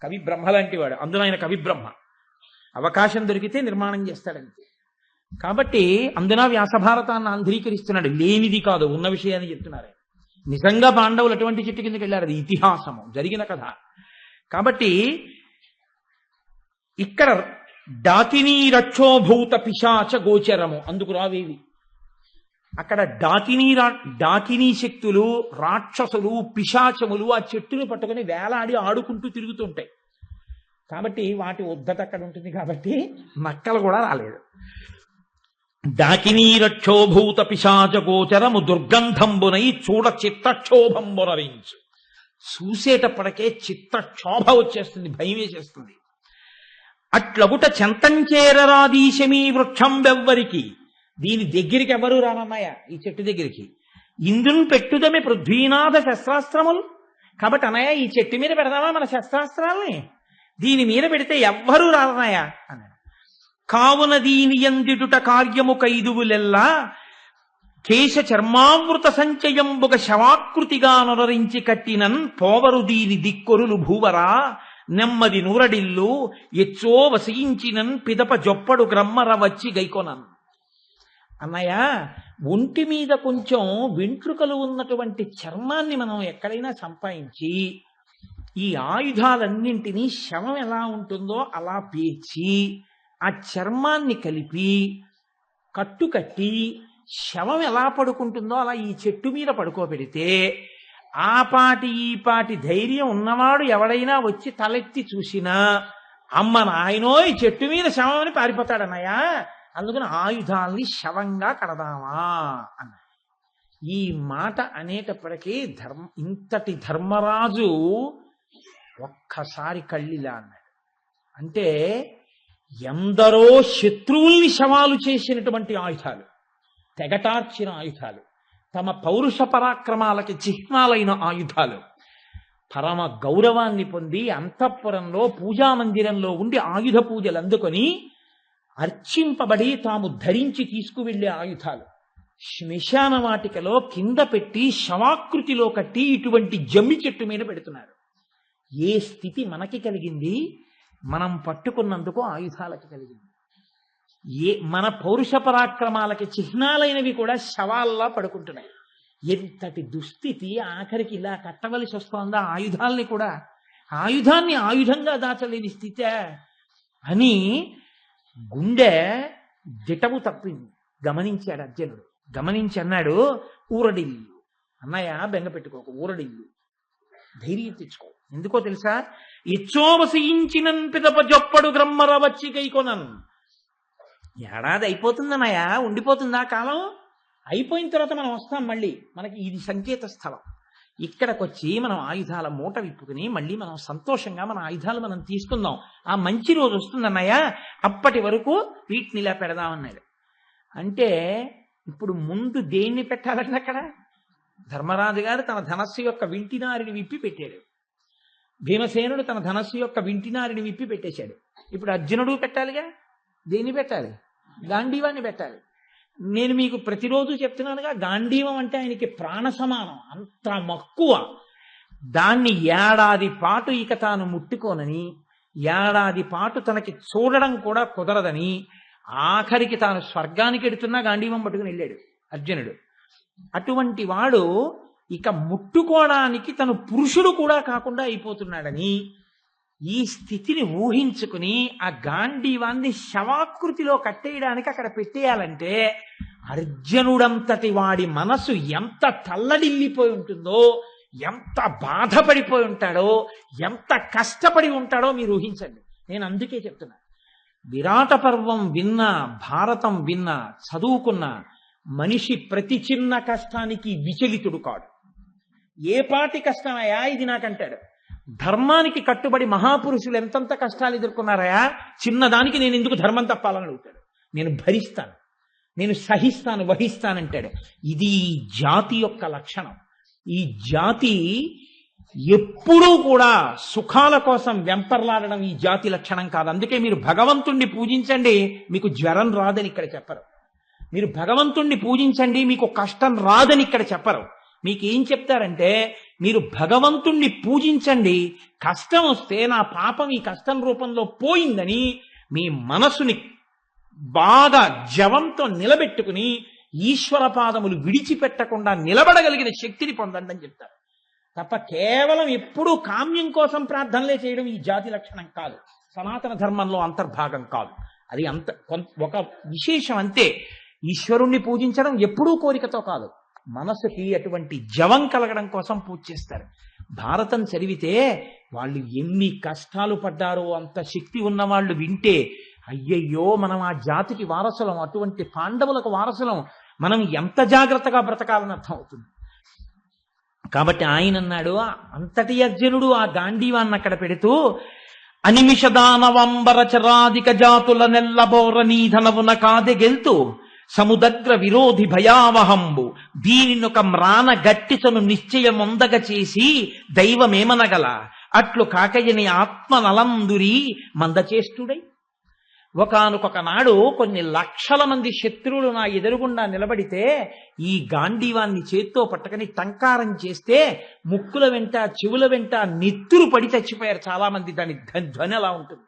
కవి బ్రహ్మ లాంటి వాడు, అందులో ఆయన కవి బ్రహ్మ. అవకాశం దొరికితే నిర్మాణం చేస్తాడంతే. కాబట్టి అందున వ్యాసభారతాన్ని ఆంధ్రీకరిస్తున్నాడు. లేనిది కాదు, ఉన్న విషయాన్ని చెప్తున్నారు. నిజంగా పాండవులు అటువంటి చెట్టు కిందకి వెళ్ళారు. అది ఇతిహాసము, జరిగిన కథ. కాబట్టి ఇక్కడ డాకినీ రక్షోభూత పిశాచ గోచరము, అందుకు రావేవి. అక్కడ డాకినీ శక్తులు, రాక్షసులు, పిశాచములు ఆ చెట్టును పట్టుకుని వేలాడి ఆడుకుంటూ తిరుగుతుంటాయి. కాబట్టి వాటి ఉద్ధత అక్కడ ఉంటుంది. కాబట్టి నక్కలు కూడా రాలేదు. డాకినీ రక్షోభూత పిశాచ గోచరము దుర్గంధంబునై చూడ చిత్తక్షోభంబునరించు. చూసేటప్పటికే చిత్తక్షోభ వచ్చేస్తుంది, భయం వేసేస్తుంది. అట్లగుట చెంతంచేరరాదీశమీ వృక్షం వెవ్వరికి, దీని దగ్గరికి ఎవరు రానన్నాయ, ఈ చెట్టు దగ్గరికి. ఇందున్ పెట్టుదమి పృథ్వీనాథ శస్త్రాస్త్రములు. కాబట్టి అన్నయ్య ఈ చెట్టు మీద పెడదామా మన శస్త్రాస్త్రాల్ని, దీని మీద పెడితే ఎవ్వరూ రానన్నాయ అన్నాడు. కావున దీని యందిటుట కార్యము కైదువులెల్లా కేశ చర్మావృత సంచయంబుగ శవాకృతిగా నొరరించి కట్టినన్ పోవరు దీని దిక్కొరులు భూవరా నెమ్మది నూరడిల్లు ఎచ్చో వసించినన్ పిదప జొప్పడు గ్రమ్మర వచ్చి గైకొనన్. అన్నయ్య, ఒంటి మీద కొంచెం వెంట్రుకలు ఉన్నటువంటి చర్మాన్ని మనం ఎక్కడైనా సంపాదించి ఈ ఆయుధాలన్నింటినీ శవం ఎలా ఉంటుందో అలా పేర్చి ఆ చర్మాన్ని కలిపి కట్టుకట్టి శవం ఎలా పడుకుంటుందో అలా ఈ చెట్టు మీద పడుకోబెడితే ఆ పాటి ఈ పాటి ధైర్యం ఉన్నవాడు ఎవడైనా వచ్చి తలెత్తి చూసినా అమ్మ నాయనో ఈ చెట్టు మీద శవం అని పారిపోతాడన్నయ్య, అందుకని ఆయుధాల్ని శవంగా కడదామా అన్న. ఈ మాట అనేటప్పటికీ ఇంతటి ధర్మరాజు ఒక్కసారి కళ్ళిలా అన్నాడు. అంటే ఎందరో శత్రువుల్ని శవాలు చేసినటువంటి ఆయుధాలు, తెగటార్చిన ఆయుధాలు, తమ పౌరుష పరాక్రమాలకి చిహ్నాలైన ఆయుధాలు, పరమ గౌరవాన్ని పొంది అంతఃపురంలో పూజామందిరంలో ఉండి ఆయుధ పూజలు అందుకొని అర్చింపబడి తాము ధరించి తీసుకువెళ్లే ఆయుధాలు శ్మశాన వాటికలో కింద పెట్టి శవాకృతిలో కట్టి ఇటువంటి జమ్మి చెట్టు మీద పెడుతున్నారు. ఏ స్థితి మనకి కలిగింది? మనం పట్టుకున్నందుకు ఆయుధాలకి కలిగింది. మన పౌరుష పరాక్రమాలకి చిహ్నాలైనవి కూడా శవాల్లా పడుకుంటున్నాయి. ఎంతటి దుస్థితి! ఆఖరికి ఇలా కట్టవలసి వస్తోందా ఆయుధాలని కూడా? ఆయుధాన్ని ఆయుధంగా దాచలేని స్థితి అని గుండె దిటవు తప్పింది. గమనించాడు అర్జునుడు. గమనించి అన్నాడు, ఊరడిల్లు అన్నయ్య, బెంగ పెట్టుకోకు, ఊరడిల్లు, ధైర్యం తెచ్చుకో. ఎందుకో తెలుసా? ఇచ్చోవసించినన్ పిదప జొప్పడు గ్రమ్మర వచ్చి గైకొనన్. ఏడాది అయిపోతుందన్నయ్య, ఉండిపోతుందా కాలం? అయిపోయిన తర్వాత మనం వస్తాం మళ్ళీ. మనకి ఇది సంకేత స్థలం. ఇక్కడికి వచ్చి మనం ఆయుధాల మూట విప్పుకుని మళ్ళీ మనం సంతోషంగా మన ఆయుధాలు మనం తీసుకుందాం. ఆ మంచి రోజు వస్తుందన్నయ్య, అప్పటి వరకు వీటిని ఇలా పెడదామన్నాడు. అంటే ఇప్పుడు ముందు దేన్ని పెట్టాలంటే అక్కడ ధర్మరాజు గారు తన ధనస్సు యొక్క వింటినారిని విప్పి పెట్టాడు. భీమసేనుడు తన ధనస్సు యొక్క వింటినారిని విప్పి పెట్టేశాడు. ఇప్పుడు అర్జునుడు పెట్టాలిగా. దేన్ని పెట్టాలి? గాంధీవాన్ని పెట్టాలి. నేను మీకు ప్రతిరోజు చెప్తున్నానుగా, గాంధీవం అంటే ఆయనకి ప్రాణ సమానం, అంత మక్కువ. దాన్ని ఏడాది పాటు ఇక తాను ముట్టుకోనని, ఏడాది పాటు తనకి చూడడం కూడా కుదరదని ఆఖరికి తాను స్వర్గానికి ఎడుతున్నా గాంధీవం పట్టుకుని వెళ్ళాడు అర్జునుడు. అటువంటి వాడు ఇక ముట్టుకోవడానికి తను పురుషుడు కూడా కాకుండా అయిపోతున్నాడని ఈ స్థితిని ఊహించుకుని ఆ గాంధీవాన్ని శవాకృతిలో కట్టేయడానికి అక్కడ పెట్టేయాలంటే అర్జునుడంతటి వాడి మనసు ఎంత తల్లడిల్లిపోయి ఉంటుందో, ఎంత బాధపడిపోయి ఉంటాడో, ఎంత కష్టపడి ఉంటాడో మీరు ఊహించండి. నేను అందుకే చెప్తున్నా, విరాట పర్వం విన్నా, భారతం విన్నా, చదువుకున్నా మనిషి ప్రతి చిన్న కష్టానికి విచలితుడు కాడు. ఏ పాటి కష్టమయ్యా ఇది నాకంటాడు. ధర్మానికి కట్టుబడి మహాపురుషులు ఎంతంత కష్టాలు ఎదుర్కొన్నారయా, చిన్నదానికి నేను ఎందుకు ధర్మం తప్పాలని అడుగుతాడు. నేను భరిస్తాను, నేను సహిస్తాను, వహిస్తానంటాడు. ఇది ఈ జాతి యొక్క లక్షణం. ఈ జాతి ఎప్పుడూ కూడా సుఖాల కోసం వెంపర్లాడడం ఈ జాతి లక్షణం కాదు. అందుకే మీరు భగవంతుణ్ణి పూజించండి, మీకు జ్వరం రాదని ఇక్కడ చెప్పరు. మీరు భగవంతుణ్ణి పూజించండి, మీకు కష్టం రాదని ఇక్కడ చెప్పరు. మీకు ఏం చెప్తారంటే, మీరు భగవంతుణ్ణి పూజించండి, కష్టం వస్తే నా పాపం ఈ కష్టం రూపంలో పోయిందని మీ మనసుని బాగా జవంతో నిలబెట్టుకుని ఈశ్వర పాదములు విడిచిపెట్టకుండా నిలబడగలిగిన శక్తిని పొందండి అని చెప్తారు. తప్ప కేవలం ఎప్పుడూ కామ్యం కోసం ప్రార్థనలే చేయడం ఈ జాతి లక్షణం కాదు, సనాతన ధర్మంలో అంతర్భాగం కాదు. అది ఒక విశేషం అంతే. ఈశ్వరుణ్ణి పూజించడం ఎప్పుడూ కోరికతో కాదు, మనసుకి అటువంటి జవం కలగడం కోసం పూజ చేస్తారు. భారతం చదివితే వాళ్ళు ఎన్ని కష్టాలు పడ్డారో అంత శక్తి ఉన్న వాళ్ళు వింటే, అయ్యయ్యో మనం ఆ జాతికి వారసులం, అటువంటి పాండవులకు వారసులం, మనం ఎంత జాగ్రత్తగా బ్రతకాలని అర్థం అవుతుంది. కాబట్టి ఆయన అన్నాడు, అంతటి అర్జునుడు ఆ గాంధీవాన్ని అక్కడ పెడుతూ, అనిమిషదానవంబర చరాధిక జాతుల నెల్లబోర నీధనవున కాదె గెల్తూ సముదగ్ర విరోధి భయావహంబు దీనినొక మ్రాన గట్టిచను నిశ్చయమొందగ చేసి దైవమేమనగల అట్లు కాకయని ఆత్మనలందురి మందచేష్టుడై. ఒకానొక నాడు కొన్ని లక్షల మంది శత్రువులు నా ఎదురుగుండా నిలబడితే ఈ గాంధీవాన్ని చేత్తో పట్టుకుని టంకారం చేస్తే ముక్కుల వెంట చెవుల వెంట నెత్తురు పడి చచ్చిపోయారు చాలా మంది. దాని ధ్వని అలా ఉంటుంది.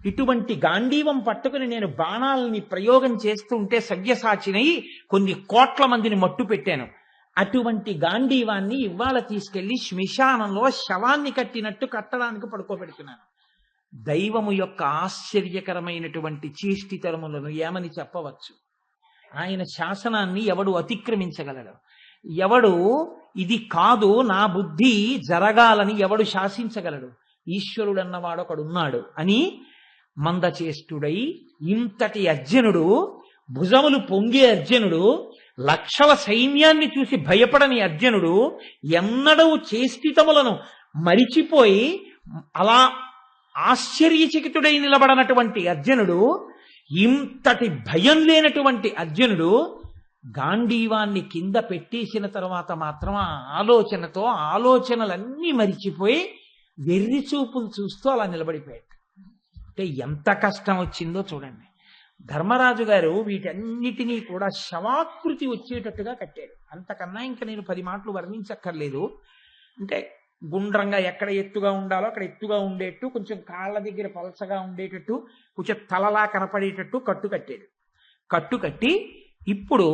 ఇటువంటి గాంధీవం పట్టుకుని నేను బాణాలని ప్రయోగం చేస్తుంటే సవ్యసాచినై కొన్ని కోట్ల మందిని మట్టు పెట్టాను. అటువంటి గాంధీవాన్ని ఇవాళ తీసుకెళ్లి శ్మశానంలో శవాన్ని కట్టినట్టు కట్టడానికి పడుకోబెడుతున్నాను. దైవము యొక్క ఆశ్చర్యకరమైనటువంటి చేష్టితరములను ఏమని చెప్పవచ్చు? ఆయన శాసనాన్ని ఎవడు అతిక్రమించగలడు? ఎవడు ఇది కాదు నా బుద్ధి జరగాలని ఎవడు శాసించగలడు? ఈశ్వరుడు అన్నవాడు ఒకడున్నాడు అని మందచేష్టుడై, ఇంతటి అర్జునుడు, భుజములు పొంగే అర్జునుడు, లక్షల సైన్యాన్ని చూసి భయపడని అర్జునుడు, ఎన్నడూ చేష్టితములను మరిచిపోయి అలా ఆశ్చర్యచకితుడై నిలబడనటువంటి అర్జునుడు, ఇంతటి భయం లేనటువంటి అర్జునుడు గాంధీవాన్ని కింద పెట్టేసిన తర్వాత మాత్రం ఆ ఆలోచనతో ఆలోచనలన్నీ మరిచిపోయి వెర్రి చూపులు చూస్తూ అలా నిలబడిపోయాడు. అంటే ఎంత కష్టం వచ్చిందో చూడండి. ధర్మరాజు గారు వీటన్నిటినీ కూడా శవాకృతి వచ్చేటట్టుగా కట్టాడు. అంతకన్నా ఇంకా నేను 10 మాటలు వర్ణించక్కర్లేదు. అంటే గుండ్రంగా ఎక్కడ ఎత్తుగా ఉండాలో అక్కడ ఎత్తుగా ఉండేట్టు, కొంచెం కాళ్ళ దగ్గర పలసగా ఉండేటట్టు, కొంచెం తలలా కనపడేటట్టు కట్టాడు. కట్టి ఇప్పుడు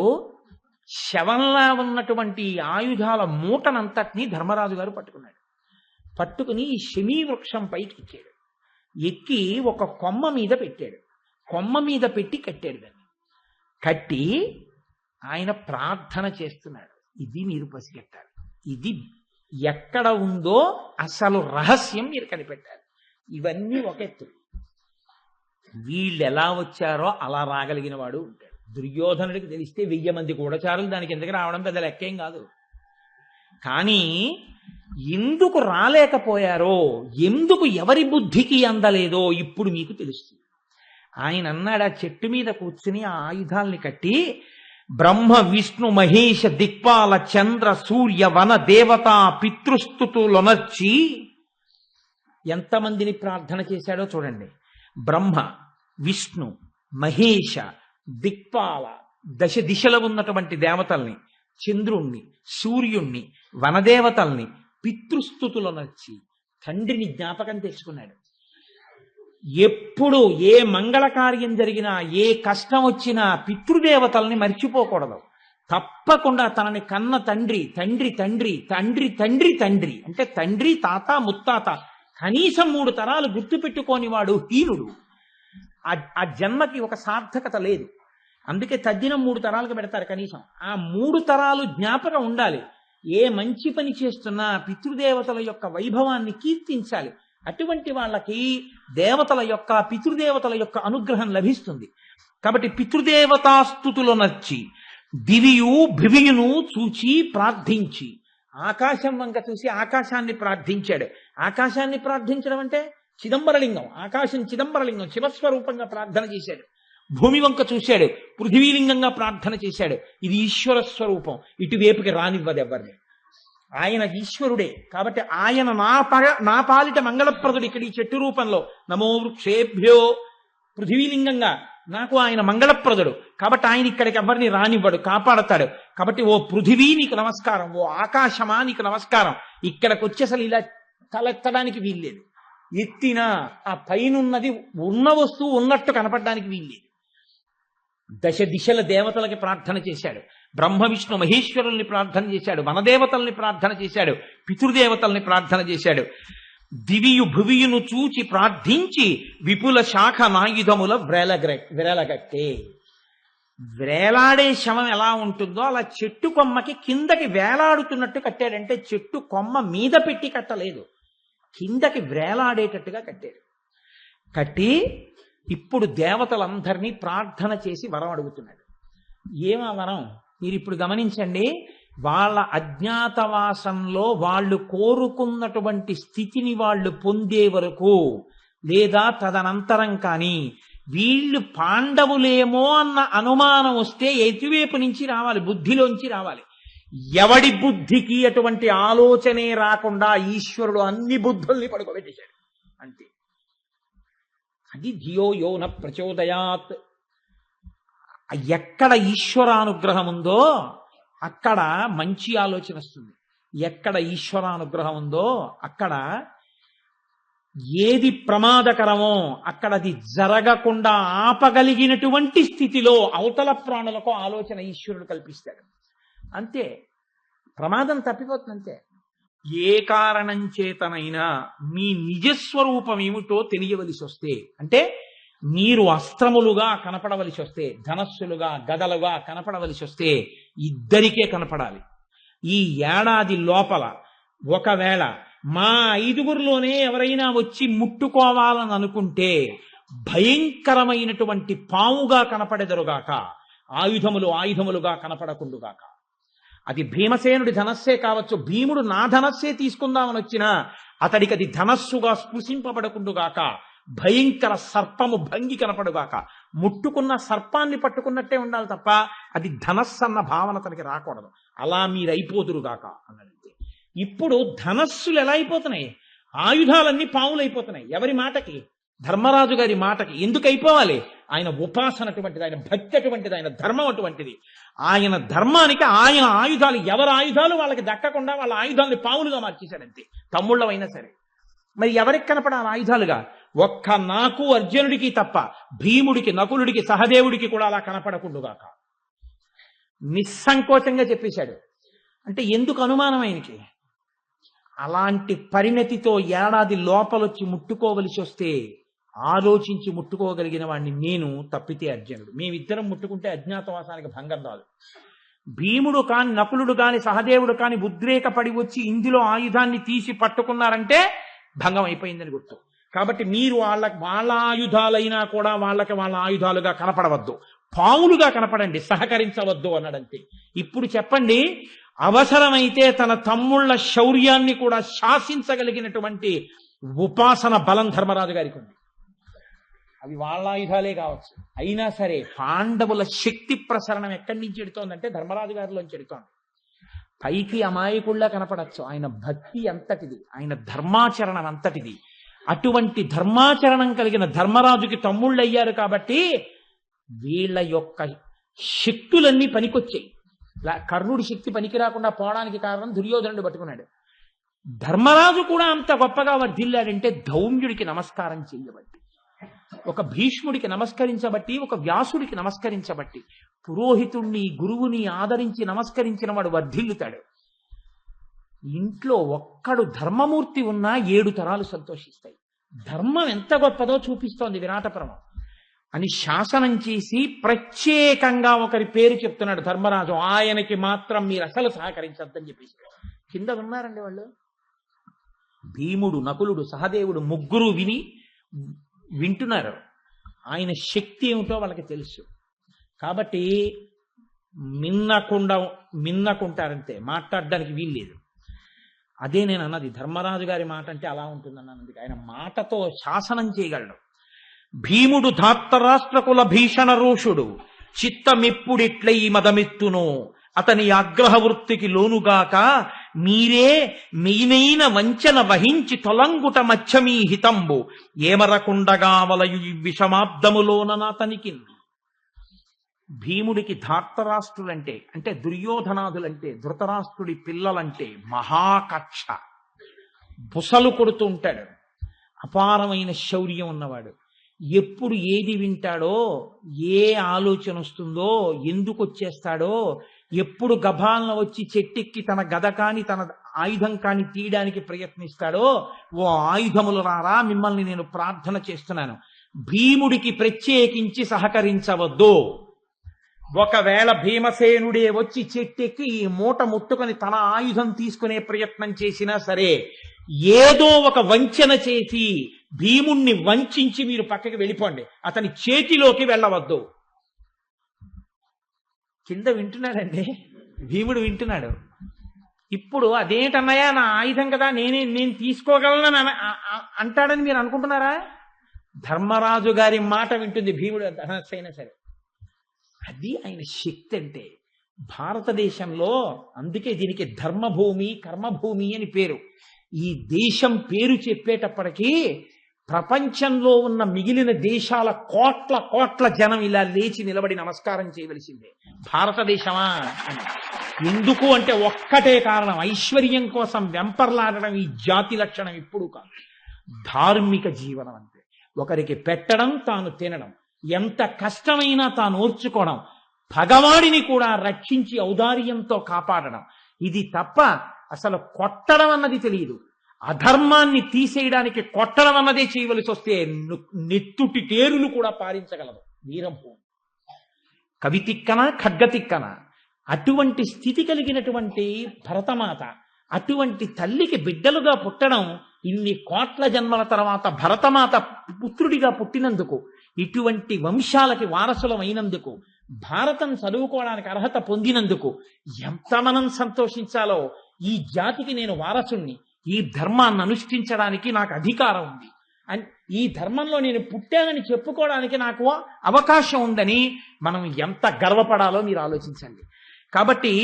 శవంలా ఉన్నటువంటి ఆయుధాల మూటనంతటినీ ధర్మరాజు గారు పట్టుకున్నాడు. పట్టుకుని శమీ వృక్షం పైకి ఎక్కాడు. ఎక్కి ఒక కొమ్మ మీద పెట్టాడు. కొమ్మ మీద పెట్టి కట్టాడు. దాన్ని కట్టి ఆయన ప్రార్థన చేస్తున్నాడు. ఇది మీరు పసిగట్టాలి. ఇది ఎక్కడ ఉందో అసలు రహస్యం మీరు కనిపెట్టాలి. ఇవన్నీ ఒక ఎత్తు. వీళ్ళు ఎలా వచ్చారో అలా రాగలిగిన వాడు ఉంటాడు. దుర్యోధనుడికి తెలిస్తే 1000 మంది గూఢచారులు దానికి ఎందుకు రావడం పెద్ద లెక్కేం కాదు. కానీ ఎందుకు రాలేకపోయారో, ఎందుకు ఎవరి బుద్ధికి అందలేదో ఇప్పుడు మీకు తెలుస్తుంది. ఆయన అన్నాడు, ఆ చెట్టు మీద కూర్చుని ఆ ఆయుధాల్ని కట్టి బ్రహ్మ విష్ణు మహేష దిక్పాల చంద్ర సూర్య వన దేవతా పితృస్థుతులొనర్చి ఎంతమందిని ప్రార్థన చేశాడో చూడండి. బ్రహ్మ, విష్ణు, మహేష, దిక్పాల, దశ దిశలో ఉన్నటువంటి దేవతల్ని, చంద్రుణ్ణి, సూర్యుణ్ణి, వనదేవతల్ని పితృస్థుతులొనర్చి తండ్రిని జ్ఞాపకం తెచ్చుకున్నాడు. ఎప్పుడు ఏ మంగళ కార్యం జరిగినా, ఏ కష్టం వచ్చినా పితృదేవతల్ని మర్చిపోకూడదు. తప్పకుండా తనని కన్న తండ్రి, తండ్రి తండ్రి, తండ్రి తండ్రి తండ్రి అంటే తండ్రి, తాత, ముత్తాత, కనీసం 3 తరాలు గుర్తుపెట్టుకోని వాడు హీనుడు. ఆ జన్మకి ఒక సార్థకత లేదు. అందుకే తద్దినం 3 తరాలకు పెడతారు కనీసం. ఆ 3 తరాలు జ్ఞాపకం ఉండాలి. ఏ మంచి పని చేస్తున్నా పితృదేవతల యొక్క వైభవాన్ని కీర్తించాలి. అటువంటి వాళ్ళకి దేవతల యొక్క, పితృదేవతల యొక్క అనుగ్రహం లభిస్తుంది. కాబట్టి పితృదేవతాస్తుతులు నచ్చి దివియు భివియును చూచి ప్రార్థించి, ఆకాశం వంక చూసి ఆకాశాన్ని ప్రార్థించాడు. ఆకాశాన్ని ప్రార్థించడం అంటే చిదంబరలింగం, ఆకాశం చిదంబరలింగం శివస్వరూపంగా ప్రార్థన చేశాడు. భూమి వంక చూశాడు, పృథివీలింగంగా ప్రార్థన చేశాడు. ఇది ఈశ్వర స్వరూపం, ఇటువైపుకి రానివ్వదు ఎవరిని. ఆయన ఈశ్వరుడే కాబట్టి ఆయన నా పాలిట మంగళప్రదుడు. ఇక్కడ ఈ చెట్టు రూపంలో నమో వృక్షేభ్యో, పృథివీలింగంగా నాకు ఆయన మంగళప్రదుడు కాబట్టి ఆయన ఇక్కడికి ఎవరిని రానివ్వడు, కాపాడతాడు. కాబట్టి ఓ పృథివీ నీకు నమస్కారం, ఓ ఆకాశమా నీకు నమస్కారం. ఇక్కడికి వచ్చి అసలు ఇలా తలెత్తడానికి వీల్లేదు. ఎత్తినా ఆ పైనున్నది ఉన్న వస్తువు ఉన్నట్టు కనపడడానికి వీల్లేదు. దశ దిశల దేవతలకి ప్రార్థన చేశాడు. బ్రహ్మ విష్ణు మహేశ్వరుల్ని ప్రార్థన చేశాడు, వనదేవతల్ని ప్రార్థన చేశాడు, పితృదేవతల్ని ప్రార్థన చేశాడు. దివియు భువియును చూచి ప్రార్థించి విపుల శాఖ నాయుధముల వ్రేలగట్టే. వ్రేలాడే శవం ఎలా ఉంటుందో అలా చెట్టు కొమ్మకి కిందకి వేలాడుతున్నట్టు కట్టాడంటే చెట్టు కొమ్మ మీద పెట్టి కట్టలేదు, కిందకి వ్రేలాడేటట్టుగా కట్టాడు. కట్టి ఇప్పుడు దేవతలందరినీ ప్రార్థన చేసి వరం అడుగుతున్నాడు. ఏమా వరం? మీరు ఇప్పుడు గమనించండి. వాళ్ళ అజ్ఞాతవాసంలో వాళ్ళు కోరుకున్నటువంటి స్థితిని వాళ్ళు పొందే వరకు, లేదా తదనంతరం కానీ వీళ్ళు పాండవులేమో అన్న అనుమానం వస్తే ఎటువైపు నుంచి రావాలి? బుద్ధిలోంచి రావాలి. ఎవడి బుద్ధికి అటువంటి ఆలోచనే రాకుండా ఈశ్వరుడు అన్ని బుద్ధుల్ని పడుకోబెట్టేశాడు. అంతే. అది ధియో యో న ప్రచోదయాత్. ఎక్కడ ఈశ్వరానుగ్రహం ఉందో అక్కడ మంచి ఆలోచన వస్తుంది. ఎక్కడ ఈశ్వరానుగ్రహం ఉందో అక్కడ ఏది ప్రమాదకరమో అక్కడ అది జరగకుండా ఆపగలిగినటువంటి స్థితిలో అవతల ప్రాణులకు ఆలోచన ఈశ్వరుడు కల్పిస్తాడు. అంతే, ప్రమాదం తప్పిపోతుంది. అంతే. ఏ కారణం చేతనైనా మీ నిజస్వరూపం ఏమిటో తెలియవలసి వస్తే, అంటే మీరు అస్త్రములుగా కనపడవలసి వస్తే, ధనస్సులుగా గదలుగా కనపడవలసి వస్తే ఇద్దరికే కనపడాలి. ఈ ఏడాది లోపల ఒకవేళ మా 5గురిలోనే ఎవరైనా వచ్చి ముట్టుకోవాలని అనుకుంటే భయంకరమైనటువంటి పాముగా కనపడెదరుగాక, ఆయుధములుగా కనపడకుండుగాక. అది భీమసేనుడి ధనస్సే కావచ్చు. భీముడు నా ధనస్సే తీసుకుందామని వచ్చినా అతడికి అది ధనస్సుగా స్పృశింపబడకుండుగాక. భయంకర సర్పము భంగి కనపడుగాక. ముట్టుకున్న సర్పాన్ని పట్టుకున్నట్టే ఉండాలి తప్ప అది ధనస్సు అన్న భావన తనకి రాకూడదు. అలా మీరైపోదురుగాక అన్నది. ఇప్పుడు ధనస్సులు ఎలా అయిపోతున్నాయి? ఆయుధాలన్నీ పాములైపోతున్నాయి. ఎవరి మాటకి? ధర్మరాజు గారి మాటకి. ఎందుకు అయిపోవాలి? ఆయన ఉపాసన అటువంటిది, ఆయన భక్తి అటువంటిది, ఆయన ధర్మం అటువంటిది. ఆయన ధర్మానికి ఆయన ఆయుధాలు, ఎవరి ఆయుధాలు వాళ్ళకి దక్కకుండా వాళ్ళ ఆయుధాలని పాములుగా మార్చేశాడంతే, తమ్ముళ్ళవైనా సరే. మరి ఎవరికి కనపడాలి ఆయుధాలుగా? ఒక్క నాకు అర్జునుడికి తప్ప భీముడికి, నకులుడికి, సహదేవుడికి కూడా అలా కనపడకుండుగాక. నిస్సంకోచంగా చెప్పేశాడు. అంటే ఎందుకు అనుమానం ఆయనకి? అలాంటి పరిణతితో ఏడాది లోపలొచ్చి ముట్టుకోవలసి వస్తే ఆలోచించి ముట్టుకోగలిగిన వాడిని నేను, తప్పితే అర్జునుడు. మేమిద్దరం ముట్టుకుంటే అజ్ఞాతవాసానికి భంగం రాదు. భీముడు కాని, నకులుడు కాని, సహదేవుడు కాని ఉద్రేకపడి వచ్చి ఇందులో ఆయుధాన్ని తీసి పట్టుకున్నారంటే భంగం అయిపోయిందని గుర్తు. కాబట్టి మీరు వాళ్ళ ఆయుధాలైనా కూడా వాళ్ళకి వాళ్ళ ఆయుధాలుగా కనపడవద్దు, పాములుగా కనపడండి, సహకరించవద్దు అన్నాడంతే. ఇప్పుడు చెప్పండి, అవసరమైతే తన తమ్ముళ్ల శౌర్యాన్ని కూడా శాసించగలిగినటువంటి ఉపాసన బలం ధర్మరాజు గారికి ఉంది. అవి వాళ్ళ ఆయుధాలే కావచ్చు. అయినా సరే పాండవుల శక్తి ప్రసరణం ఎక్కడి నుంచి ఎడుతోందంటే ధర్మరాజు గారిలోంచి ఎడుతోంది. పైకి అమాయకుల్లా కనపడచ్చు, ఆయన భక్తి అంతటిది, ఆయన ధర్మాచరణం అంతటిది. అటువంటి ధర్మాచరణం కలిగిన ధర్మరాజుకి తమ్ముళ్ళు అయ్యారు కాబట్టి వీళ్ళ యొక్క శక్తులన్నీ పనికొచ్చాయి. కర్ణుడి శక్తి పనికి రాకుండా పోవడానికి కారణం దుర్యోధనుడు పట్టుకున్నాడు. ధర్మరాజు కూడా అంత గొప్పగా వర్ధిల్లాడంటే ధౌమ్యుడికి నమస్కారం చెయ్యబట్టి. ఒక భీష్ముడికి నమస్కరించబట్టి, ఒక వ్యాసుడికి నమస్కరించబట్టి. పురోహితుణ్ణి గురువుని ఆదరించి నమస్కరించిన వాడు వర్ధిల్లుతాడు. ఇంట్లో ఒక్కడు ధర్మమూర్తి ఉన్నా 7 తరాలు సంతోషిస్తాయి. ధర్మం ఎంత గొప్పదో చూపిస్తోంది విరాటపర్వం అని శాసనం చేసి ప్రత్యేకంగా ఒకరి పేరు చెప్తున్నాడు ధర్మరాజు. ఆయనకి మాత్రం మీరు అసలు సహకరించద్దని చెప్పేసి. కింద ఉన్నారండి వాళ్ళు. భీముడు, నకులుడు, సహదేవుడు ముగ్గురు వింటున్నారు. ఆయన శక్తి ఏమిటో వాళ్ళకి తెలుసు. కాబట్టి మిన్నకుంటారంతే, మాట్లాడడానికి వీల్లేదు. అదే నేను అన్నది, ధర్మరాజు గారి మాట అంటే అలా ఉంటుందన్నది. ఆయన మాటతో శాసనం చేయగలడు. భీముడు ధార్తరాష్ట్రకుల భీషణ రోషుడు, చిత్తమిప్పుడిట్లై మదమెత్తును, అతని ఆగ్రహ వృత్తికి లోనుగాక మీరే మెయినైన వంచన వహించి తొలంగుట మచ్చమీ హితంబు, ఏమరకుండగా వలయు విషమాబ్దములోన అతనికి. భీముడికి ధార్తరాష్ట్రులంటే అంటే దుర్యోధనాదులంటే, ధృతరాష్ట్రుడి పిల్లలంటే మహాకక్ష. బుసలు కొడుతూ ఉంటాడు. అపారమైన శౌర్యం ఉన్నవాడు. ఎప్పుడు ఏది వింటాడో, ఏ ఆలోచన వస్తుందో, ఎందుకు వచ్చేస్తాడో, ఎప్పుడు గభాలను వచ్చి చెట్టెక్కి తన గద కాని తన ఆయుధం కాని తీయడానికి ప్రయత్నిస్తాడో, ఓ ఆయుధములు రారా, మిమ్మల్ని నేను ప్రార్థన చేస్తున్నాను, భీముడికి ప్రత్యేకించి సహకరించవద్దు. ఒకవేళ భీమసేనుడే వచ్చి చెట్టెక్కి ఈ మూట ముట్టుకొని తన ఆయుధం తీసుకునే ప్రయత్నం చేసినా సరే, ఏదో ఒక వంచన చేసి భీముణ్ణి వంచి మీరు పక్కకి వెళ్ళిపోండి, అతని చేతిలోకి వెళ్ళవద్దు. కింద వింటున్నాడండి, భీముడు వింటున్నాడు. ఇప్పుడు అదేంటన్నయ్యా, నా ఆయుధం కదా, నేను తీసుకోగలను అంటాడని మీరు అనుకుంటున్నారా? ధర్మరాజు గారి మాట వింటుంది భీముడు అయినా సరే. అది ఆయన శక్తి అంటే. భారతదేశంలో అందుకే దీనికి ధర్మభూమి, కర్మభూమి అని పేరు. ఈ దేశం పేరు చెప్పేటప్పటికీ ప్రపంచంలో ఉన్న మిగిలిన దేశాల కోట్ల జనం ఇలా లేచి నిలబడి నమస్కారం చేయవలసిందే. భారతదేశమా అని. ఎందుకు అంటే ఒక్కటే కారణం, ఐశ్వర్యం కోసం వెంపర్లాడడం ఈ జాతి లక్షణం ఎప్పుడూ కాదు. ధార్మిక జీవనం అంటే ఒకరికి పెట్టడం, తాను తినడం, ఎంత కష్టమైనా తాను ఓర్చుకోవడం, భగవాడిని కూడా రక్షించి ఔదార్యంతో కాపాడడం, ఇది తప్ప అసలు కొట్టడం అన్నది తెలియదు. అధర్మాన్ని తీసేయడానికి కొట్టడం అన్నదే చేయవలసి వస్తే నెత్తుటి టేరులు కూడా పారించగలదు వీరంపు. కవితిక్కన, ఖడ్గతిక్కన అటువంటి స్థితి కలిగినటువంటి భరతమాత, అటువంటి తల్లికి బిడ్డలుగా పుట్టడం, ఇన్ని కోట్ల జన్మల తర్వాత భరతమాత పుత్రుడిగా పుట్టినందుకు, ఇటువంటి వంశాలకి వారసులం అయినందుకు, భారతం చదువుకోవడానికి అర్హత పొందినందుకు ఎంత మనం సంతోషించాలో. ఈ జాతికి నేను వారసుణ్ణి, ఈ ధర్మాన్ని అనుష్ఠించడానికి నాకు అధికారం ఉంది, ఈ ధర్మంలో నేను పుట్టానని చెప్పుకోవడానికి నాకు అవకాశం ఉందని మనం ఎంత గర్వపడాలో మీరు ఆలోచించండి. కాబట్టి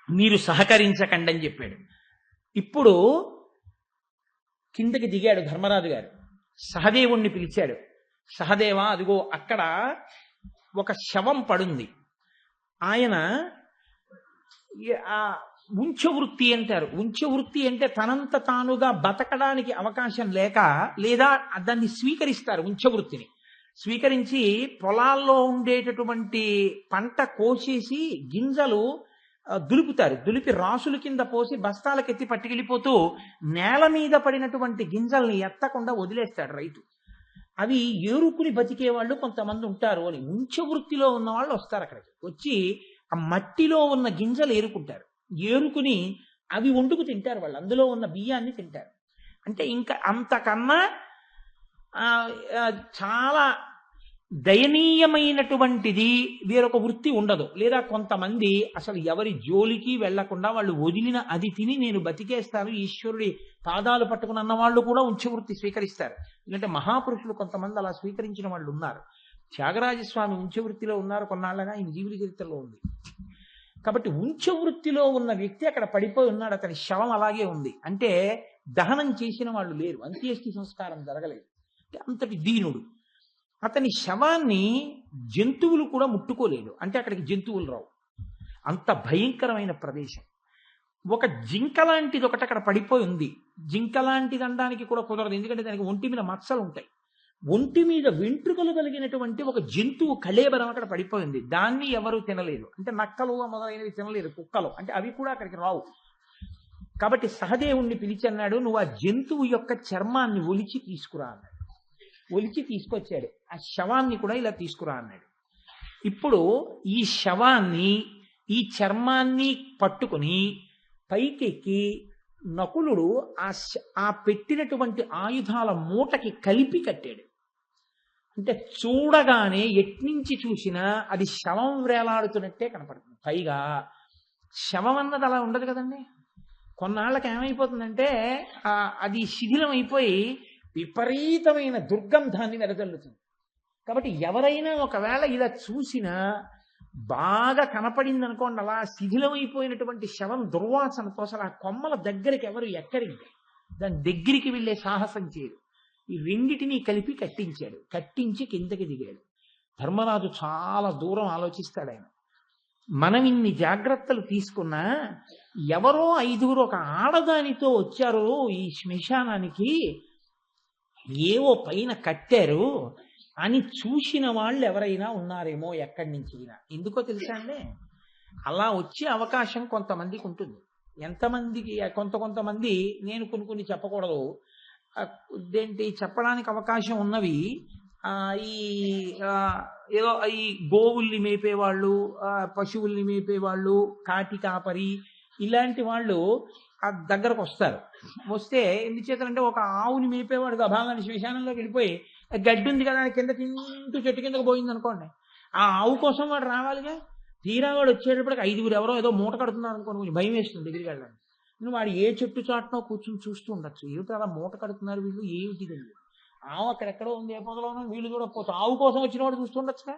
మీరు సహకరించకండి అని చెప్పాడు. ఇప్పుడు కిందకి దిగాడు ధర్మరాజు గారు, సహదేవుణ్ణి పిలిచాడు. సహదేవా, అదిగో అక్కడ ఒక శవం పడుంది. ఆయన ఉంచవృత్తి అంటారు. ఉంచవృత్తి అంటే తనంత తానుగా బతకడానికి అవకాశం లేక, లేదా దాన్ని స్వీకరిస్తారు. ఉంచవృత్తిని స్వీకరించి పొలాల్లో ఉండేటటువంటి పంట కోసేసి గింజలు దులుపుతారు. దులిపి రాసుల కింద పోసి బస్తాలకెత్తి పట్టుకెళ్ళిపోతూ నేల మీద పడినటువంటి గింజల్ని ఎత్తకుండా వదిలేస్తాడు రైతు. అవి ఏరుకుని బతికే వాళ్ళు కొంతమంది ఉంటారు అని. ఉంచవృత్తిలో ఉన్న వాళ్ళు వస్తారు అక్కడికి. వచ్చి ఆ మట్టిలో ఉన్న గింజలు ఏరుకుంటారు. ఏరుకుని అవి వండుకు తింటారు. వాళ్ళు అందులో ఉన్న బియ్యాన్ని తింటారు. అంటే ఇంకా అంతకన్నా చాలా దయనీయమైనటువంటిది వేరొక వృత్తి ఉండదు. లేదా కొంతమంది అసలు ఎవరి జోలికి వెళ్లకుండా వాళ్ళు వదిలిన అది తిని నేను బతికేస్తాను, ఈశ్వరుడి పాదాలు పట్టుకుని అన్న వాళ్ళు కూడా ఉంచవృత్తి స్వీకరిస్తారు. ఎందుకంటే మహాపురుషులు కొంతమంది అలా స్వీకరించిన వాళ్ళు ఉన్నారు. త్యాగరాజస్వామి ఉంచవృత్తిలో ఉన్నారు కొన్నాళ్ళగా, ఆయన జీవిత చరిత్రలో ఉంది. కాబట్టి ఉంచవృత్తిలో ఉన్న వ్యక్తి అక్కడ పడిపోయి ఉన్నాడు. అతని శవం అలాగే ఉంది. అంటే దహనం చేసిన వాళ్ళు లేరు, అంత్యేష్టి సంస్కారం జరగలేదు. అంటే అంతటి దీనుడు. అతని శవాన్ని జంతువులు కూడా ముట్టుకోలేదు. అంటే అక్కడికి జంతువులు రావు, అంత భయంకరమైన ప్రదేశం. ఒక జింక లాంటిది ఒకటి అక్కడ పడిపోయి ఉంది. జింక లాంటిది అనడానికి కూడా కుదరదు, ఎందుకంటే దానికి ఒంటి మీద మచ్చలు ఉంటాయి. ఒంటి మీద వెంట్రుకలు కలిగినటువంటి ఒక జంతువు కళేబరం అక్కడ పడిపోయింది. దాన్ని ఎవరు తినలేరు. అంటే నక్కలు మొదలైనవి తినలేరు, కుక్కలు అంటే అవి కూడా అక్కడికి రావు. కాబట్టి సహదేవుణ్ణి పిలిచి అన్నాడు, నువ్వు ఆ జంతువు యొక్క చర్మాన్ని ఒలిచి తీసుకురా అన్నాడు. ఒలిచి తీసుకొచ్చాడు. ఆ శవాన్ని కూడా ఇలా తీసుకురా అన్నాడు. ఇప్పుడు ఈ శవాన్ని, ఈ చర్మాన్ని పట్టుకుని పైకెక్కి నకులుడు ఆ పెట్టినటువంటి ఆయుధాల మూటకి కలిపి కట్టాడు. అంటే చూడగానే ఎట్నుంచి చూసినా అది శవం వేలాడుతున్నట్టే కనపడుతుంది. పైగా శవం అన్నది అలా ఉండదు కదండి. కొన్నాళ్ళకి ఏమైపోతుందంటే అది శిథిలం అయిపోయి విపరీతమైన దుర్గంధాన్ని వెదజల్లుతుంది. కాబట్టి ఎవరైనా ఒకవేళ ఇలా చూసినా బాగా కనపడింది అనుకోండి, అలా శిథిలమైపోయినటువంటి శవం దుర్వాసనతో అసలు ఆ కొమ్మల దగ్గరికి ఎవరు ఎక్కరింది, దాని దగ్గరికి వెళ్ళే సాహసం చేయరు. ఈ రెండిటిని కలిపి కట్టించాడు. కట్టించి కిందకి దిగాడు. ధర్మరాజు చాలా దూరం ఆలోచిస్తాడు. ఆయన మనం ఇన్ని జాగ్రత్తలు తీసుకున్నా ఎవరో 5గురు ఒక ఆడదానితో వచ్చారు ఈ శ్మశానానికి, ఏవో పైన కట్టారు అని చూసిన వాళ్ళు ఎవరైనా ఉన్నారేమో ఎక్కడి నుంచి. ఎందుకో తెలుసా అండి, అలా వచ్చే అవకాశం కొంతమందికి ఉంటుంది. ఎంతమందికి కొంతమంది, నేను కొన్ని చెప్పకూడదు, ఇదేంటి చెప్పడానికి అవకాశం ఉన్నవి. ఈ ఏదో ఈ గోవుల్ని మేపేవాళ్ళు, పశువుల్ని మేపేవాళ్ళు, కాటి కాపరి ఇలాంటి వాళ్ళు ఆ దగ్గరకు వస్తారు. వస్తే ఎందుచేతంటే ఒక ఆవుని మేపేవాడు గభాలని శ్మశానంలోకి వెళ్ళిపోయి గడ్డి ఉంది కదా కింద తింటూ చెట్టు కిందకు పోయింది అనుకోండి, ఆ ఆవు కోసం వాడు రావాలిగా. తీరా వాడు వచ్చేటప్పటికి 5గురు ఎవరో ఏదో మూట కడుతున్నారు అనుకోండి, కొంచెం భయం వేస్తుంది దగ్గరికి వెళ్ళడానికి. నువ్వు వాడు ఏ చెట్టు చాటునో కూర్చొని చూస్తూ ఉండొచ్చు. ఏమిటి అలా మూట కడుతున్నారు వీళ్ళు, ఏమిటి ఆవు అక్కడెక్కడో ఉంది, ఏ పొదలోనో, వీళ్ళు చూడకపోతే ఆవు కోసం వచ్చిన వాడు చూస్తుండొచ్చుగా.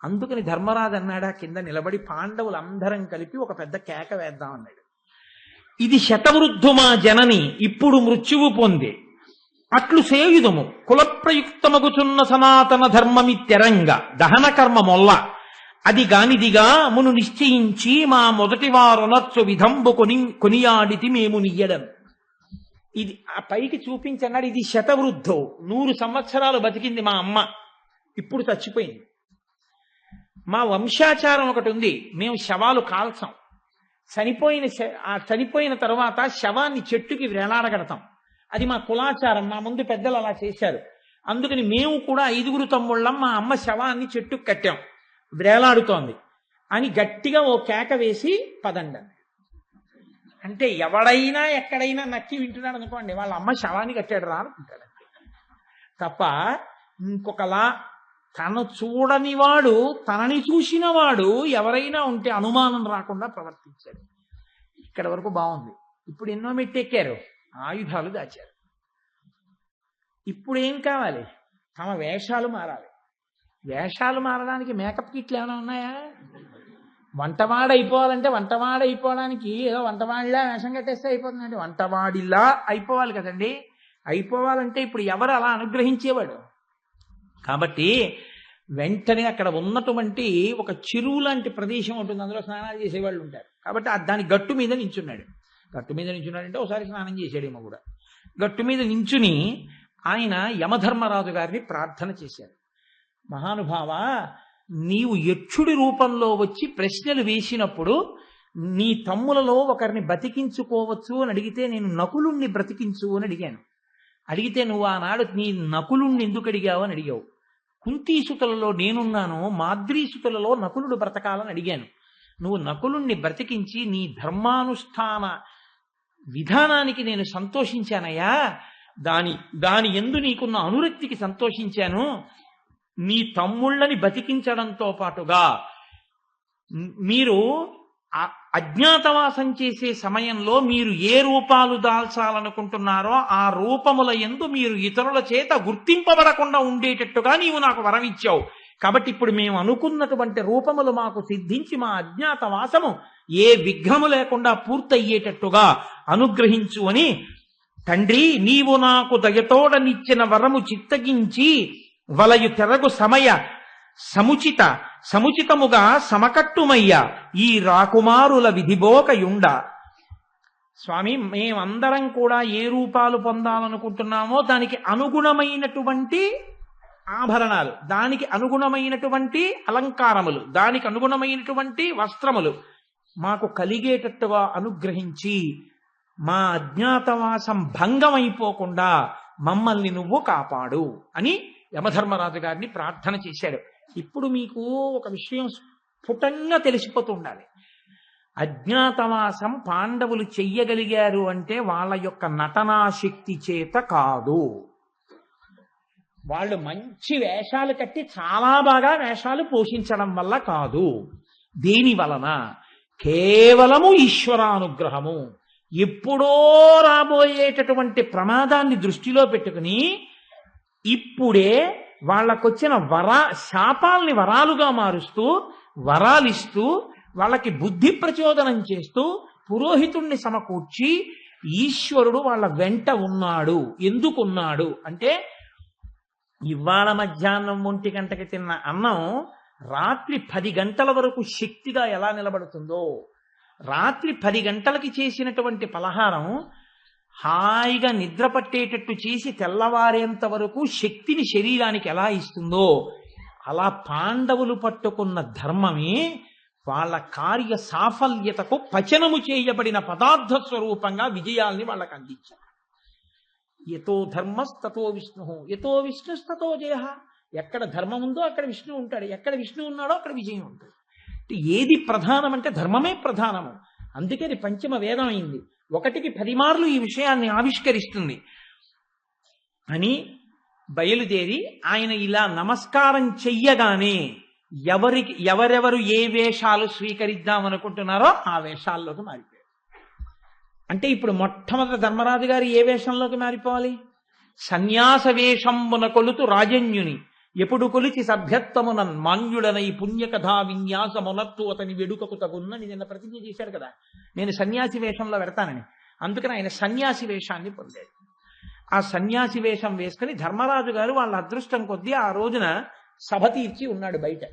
అందుకని ధర్మరాజు అన్నాడు, ఆ కింద నిలబడి పాండవులందరం కలిపి ఒక పెద్ద కేక వేద్దాం అన్నాడు. ఇది శతవృద్ధుమా జనని ఇప్పుడు మృత్యువు పొందే అట్లు సేయుదము కులప్రయుక్తమగుచున్న సనాతన ధర్మమిత్యరంగ దహన కర్మ మొల్ల అది గానిదిగా మును నిశ్చయించి మా మొదటి వారునచ్చు విధంబు కొనియాడితి మేము నియ్యడం. ఇది ఆ పైకి చూపించన్నాడు. ఇది శతవృద్ధో, 100 సంవత్సరాలు బతికింది మా అమ్మ, ఇప్పుడు చచ్చిపోయింది. మా వంశాచారం ఒకటి ఉంది, మేము శవాలు కాల్చాం. చనిపోయిన తర్వాత శవాన్ని చెట్టుకి వేలాడగడతాం. అది మా కులాచారం, మా ముందు పెద్దలు అలా చేశారు. అందుకని మేము కూడా 5గురు తమ్ముళ్ళం మా అమ్మ శవాన్ని చెట్టుకు కట్టాం, వేలాడుతోంది అని గట్టిగా ఓ కేక వేసి పదండి. అంటే ఎవడైనా ఎక్కడైనా నక్కి వింటున్నాడు అనుకోండి, వాళ్ళ అమ్మ శవాన్ని కట్టాడు రా అనుకుంటాడు తప్ప ఇంకొకలా. తను చూడని వాడు, తనని చూసిన వాడు ఎవరైనా ఉంటే అనుమానం రాకుండా ప్రవర్తించాడు. ఇక్కడ వరకు బాగుంది. ఇప్పుడు ఎన్నో మెట్టెక్కారు, ఆయుధాలు దాచారు. ఇప్పుడు ఏం కావాలి? తమ వేషాలు మారాలి. వేషాలు మారడానికి మేకప్ కిట్లు ఏమైనా ఉన్నాయా? వంటవాడు అయిపోవాలంటే వంటవాడు అయిపోవడానికి ఏదో వంటవాడిలా వేషం కట్టేస్తే అయిపోతుందండి. వంటవాడిలా అయిపోవాలి కదండి. అయిపోవాలంటే ఇప్పుడు ఎవరు అలా అనుగ్రహించేవాడు? కాబట్టి వెంటనే అక్కడ ఉన్నటువంటి ఒక చెరువు లాంటి ప్రదేశం ఉంటుంది, అందులో స్నానాలు చేసేవాళ్ళు ఉంటారు. కాబట్టి దాని గట్టు మీద నించున్నాడు. గట్టు మీద నించున్నాడంటే ఒకసారి స్నానం చేశాడేమో కూడా. గట్టు మీద నించుని ఆయన యమధర్మరాజు గారిని ప్రార్థన చేశారు. మహానుభావ, నీవు యక్షుడి రూపంలో వచ్చి ప్రశ్నలు వేసినప్పుడు నీ తమ్ములలో ఒకరిని బతికించుకోవచ్చు అని అడిగితే నేను నకులుణ్ణి బ్రతికించు అని అడిగాను. అడిగితే నువ్వు ఆనాడు నీ నకులుణ్ణి ఎందుకు అడిగావు అని అడిగావు. కుంతీసుతులలో నేనున్నాను, మాద్రీసుతులలో నకులుడు బ్రతకాలని అడిగాను. నువ్వు నకులుణ్ణి బ్రతికించి నీ ధర్మానుష్ఠాన విధానానికి నేను సంతోషించానయ్యా. దాని యందు నీకున్న అనురక్తికి సంతోషించాను. నీ తమ్ముళ్ళని బతికించడంతో పాటుగా మీరు అజ్ఞాతవాసం చేసే సమయంలో మీరు ఏ రూపాలు దాల్చాలనుకుంటున్నారో ఆ రూపముల యందు మీరు ఇతరుల చేత గుర్తింపబడకుండా ఉండేటట్టుగా నీవు నాకు వరం ఇచ్చావు. కాబట్టి ఇప్పుడు మేము అనుకున్నటువంటి రూపములు మాకు సిద్ధించి మా అజ్ఞాతవాసము ఏ విఘ్నము లేకుండా పూర్తయ్యేటట్టుగా అనుగ్రహించు అని, తండ్రి నీవు నాకు దయతోడనిచ్చిన వరము చిత్తగించి వలయు తెరగు సమయ సముచితముగా సమకట్టుమయ్య ఈ రాకుమారుల విధిబోకయుండ స్వామి మేమందరం కూడా ఏ రూపాలు పొందాలనుకుంటున్నామో దానికి అనుగుణమైనటువంటి ఆభరణాలు, దానికి అనుగుణమైనటువంటి అలంకారములు, దానికి అనుగుణమైనటువంటి వస్త్రములు మాకు కలిగేటట్టుగా అనుగ్రహించి మా అజ్ఞాతవాసం భంగం అయిపోకుండా మమ్మల్ని నువ్వు కాపాడు అని యమధర్మరాజు గారిని ప్రార్థన చేశాడు. ఇప్పుడు మీకు ఒక విషయం స్ఫుటంగా తెలిసిపోతూ ఉండాలి. అజ్ఞాతవాసం పాండవులు చెయ్యగలిగారు అంటే వాళ్ళ యొక్క నటనా శక్తి చేత కాదు. వాళ్ళు మంచి వేషాలు కట్టి చాలా బాగా వేషాలు పోషించడం వల్ల కాదు. దేని వలన? కేవలము ఈశ్వరానుగ్రహము. ఎప్పుడో రాబోయేటటువంటి ప్రమాదాన్ని దృష్టిలో పెట్టుకుని ఇప్పుడే వాళ్ళకొచ్చిన శాపాల్ని వరాలుగా మారుస్తూ, వరాలిస్తూ, వాళ్ళకి బుద్ధి ప్రచోదనం చేస్తూ, పురోహితుణ్ణి సమకూర్చి ఈశ్వరుడు వాళ్ళ వెంట ఉన్నాడు. ఎందుకున్నాడు అంటే, ఇవాళ మధ్యాహ్నం 1 గంటకి తిన్న అన్నం రాత్రి 10 గంటల వరకు శక్తిగా ఎలా నిలబడుతుందో, రాత్రి 10 గంటలకి చేసినటువంటి పలహారం హాయిగా నిద్ర పట్టేటట్టు చేసి తెల్లవారేంత వరకు శక్తిని శరీరానికి ఎలా ఇస్తుందో, అలా పాండవులు పట్టుకున్న ధర్మమే వాళ్ళ కార్య సాఫల్యతకు పచనము చేయబడిన పదార్థ స్వరూపంగా విజయాల్ని వాళ్ళకి అందించారు. యతో ధర్మస్తతో విష్ణు, యతో విష్ణుస్తతో జయ. ఎక్కడ ధర్మం ఉందో అక్కడ విష్ణు ఉంటాడు, ఎక్కడ విష్ణు ఉన్నాడో అక్కడ విజయం ఉంటుంది. ఏది ప్రధానం అంటే ధర్మమే ప్రధానము. అందుకని పంచమ వేదం అయింది. 1కి 10 మార్లు ఈ విషయాన్ని ఆవిష్కరిస్తుంది అని బయలుదేరి ఆయన ఇలా నమస్కారం చెయ్యగానే ఎవరెవరు ఏ వేషాలు స్వీకరిద్దామనుకుంటున్నారో ఆ వేషాల్లోకి మారిపోయారు. అంటే ఇప్పుడు మొట్టమొదటి ధర్మరాజు గారు ఏ వేషంలోకి మారిపోవాలి? సన్యాస వేషంబున కొలుతు రాజన్యుని ఎప్పుడు కొలిచి సభ్యత్వమునన్ మాన్యుడనై పుణ్యకథా విన్యాసమునత్తు అతని వెడుకకు తగున్నని నిన్న ప్రతిజ్ఞ చేశాడు కదా, నేను సన్యాసి వేషంలో పెడతానని. అందుకని ఆయన సన్యాసి వేషాన్ని పొందాడు. ఆ సన్యాసి వేషం వేసుకుని ధర్మరాజు గారు వాళ్ళ అదృష్టం కొద్దీ ఆ రోజున సభ తీర్చి ఉన్నాడు బయట.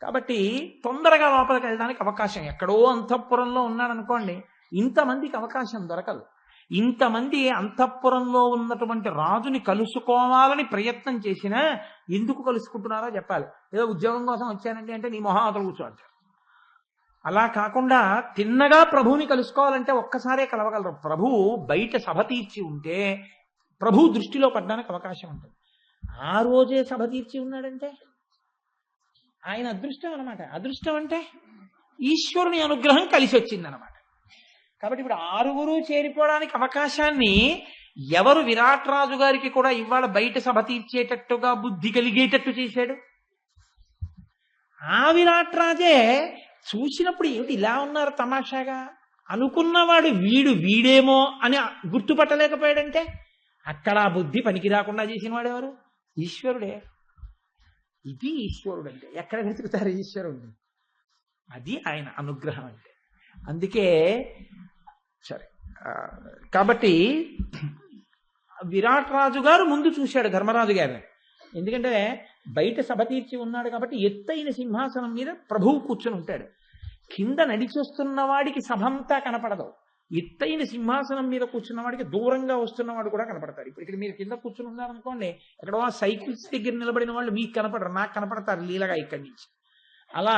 కాబట్టి తొందరగా లోపలికి వెళ్ళడానికి అవకాశం, ఎక్కడో అంతఃపురంలో ఉన్నాడనుకోండి, ఇంతమందికి అవకాశం దొరకదు. ఇంతమంది అంతఃపురంలో ఉన్నటువంటి రాజుని కలుసుకోవాలని ప్రయత్నం చేసినా ఎందుకు కలుసుకుంటున్నారో చెప్పాలి. ఏదో ఉద్యోగం కోసం వచ్చానండి అంటే నీ మొహం అతను కూర్చోండి. అలా కాకుండా తిన్నగా ప్రభువుని కలుసుకోవాలంటే ఒక్కసారే కలవగలరు. ప్రభువు బయట సభ తీర్చి ఉంటే ప్రభు దృష్టిలో పడడానికి అవకాశం ఉంటుంది. ఆ రోజే సభ తీర్చి ఉన్నాడంటే ఆయన అదృష్టం అనమాట. అదృష్టం అంటే ఈశ్వరుని అనుగ్రహం కలిసి వచ్చిందనమాట. కాబట్టి ఇప్పుడు 6గురు చేరిపోవడానికి అవకాశాన్ని ఎవరు విరాట్ రాజు గారికి కూడా ఇవాళ బయట సభ తీర్చేటట్టుగా బుద్ధి కలిగేటట్టు చేశాడు? ఆ విరాట్ రాజే చూసినప్పుడు ఏమిటి ఇలా ఉన్నారు తమాషాగా అనుకున్నవాడు వీడేమో అని గుర్తుపట్టలేకపోయాడంటే అక్కడ ఆ బుద్ధి పనికి రాకుండా చేసిన వాడు ఎవరు? ఈశ్వరుడే. ఇది ఈశ్వరుడు అంటే. ఎక్కడ వెతుకుతారు ఈశ్వరుడు? అది ఆయన అనుగ్రహం అంటే. అందుకే సరే, కాబట్టి విరాట్ రాజు గారు ముందు చూశాడు ధర్మరాజు గారిని. ఎందుకంటే బయట సభ తీర్చి ఉన్నాడు కాబట్టి ఎత్తైన సింహాసనం మీద ప్రభువు కూర్చొని ఉంటాడు. కింద నడిచొస్తున్న వాడికి సభంతా కనపడదు. ఎత్తైన సింహాసనం మీద కూర్చున్న వాడికి దూరంగా వస్తున్నవాడు కూడా కనపడతారు. ఇప్పుడు ఇక్కడ మీరు కింద కూర్చుని ఉన్నారనుకోండి, ఎక్కడో సైకిల్స్ దగ్గర నిలబడిన వాళ్ళు మీకు కనపడరు, నాకు కనపడతారు లీలగా ఇక్కడి నుంచి. అలా